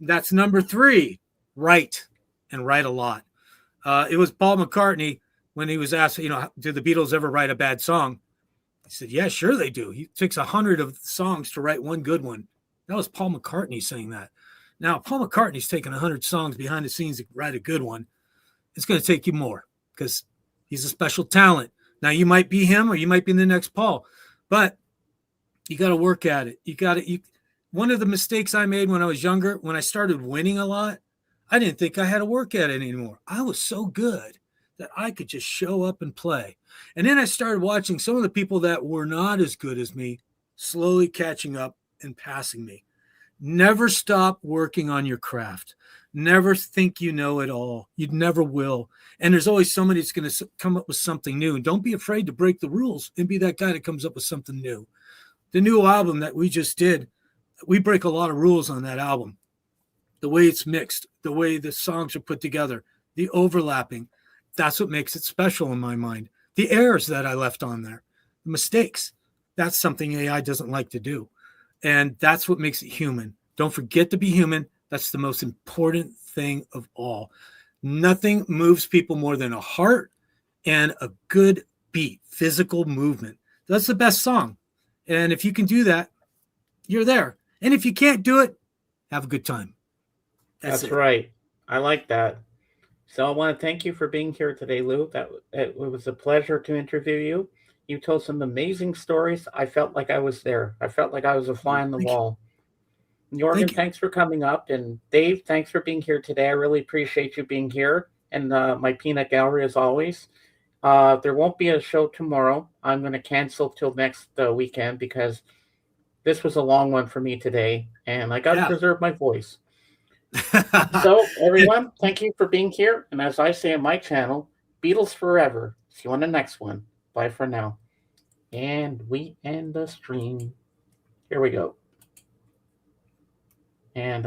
That's number three. Write, and write a lot. It was Paul McCartney, when he was asked, did the Beatles ever write a bad song? He said, yeah, sure they do. He takes 100 of songs to write one good one. That was Paul McCartney saying that. Now, Paul McCartney's taken 100 songs behind the scenes to write a good one. It's going to take you more, because he's a special talent. Now, you might be him, or you might be the next Paul, but you got to work at it. One of the mistakes I made when I was younger, when I started winning a lot, I didn't think I had to work at it anymore. I was so good that I could just show up and play. And then I started watching some of the people that were not as good as me slowly catching up and passing me. Never stop working on your craft. Never think you know it all. You never will. And there's always somebody that's going to come up with something new. And don't be afraid to break the rules and be that guy that comes up with something new. The new album that we just did, we break a lot of rules on that album. The way it's mixed, the way the songs are put together, the overlapping, that's what makes it special in my mind. The errors that I left on there, the mistakes, that's something AI doesn't like to do. And that's what makes it human. Don't forget to be human. That's the most important thing of all. Nothing moves people more than a heart and a good beat, physical movement. That's the best song. And if you can do that, you're there. And if you can't do it, have a good time. That's right. I like that. So I want to thank you for being here today, Lou. It was a pleasure to interview you. You told some amazing stories. I felt like I was there. I felt like I was a fly on the wall. Jorgen, thanks for coming up. And Dave, thanks for being here today. I really appreciate you being here. And my peanut gallery, as always. There won't be a show tomorrow. I'm going to cancel till next weekend, because this was a long one for me today. And I got to preserve my voice. So, everyone, thank you for being here. And as I say on my channel, Beatles forever. See you on the next one. Bye for now. And we end the stream. Here we go. And I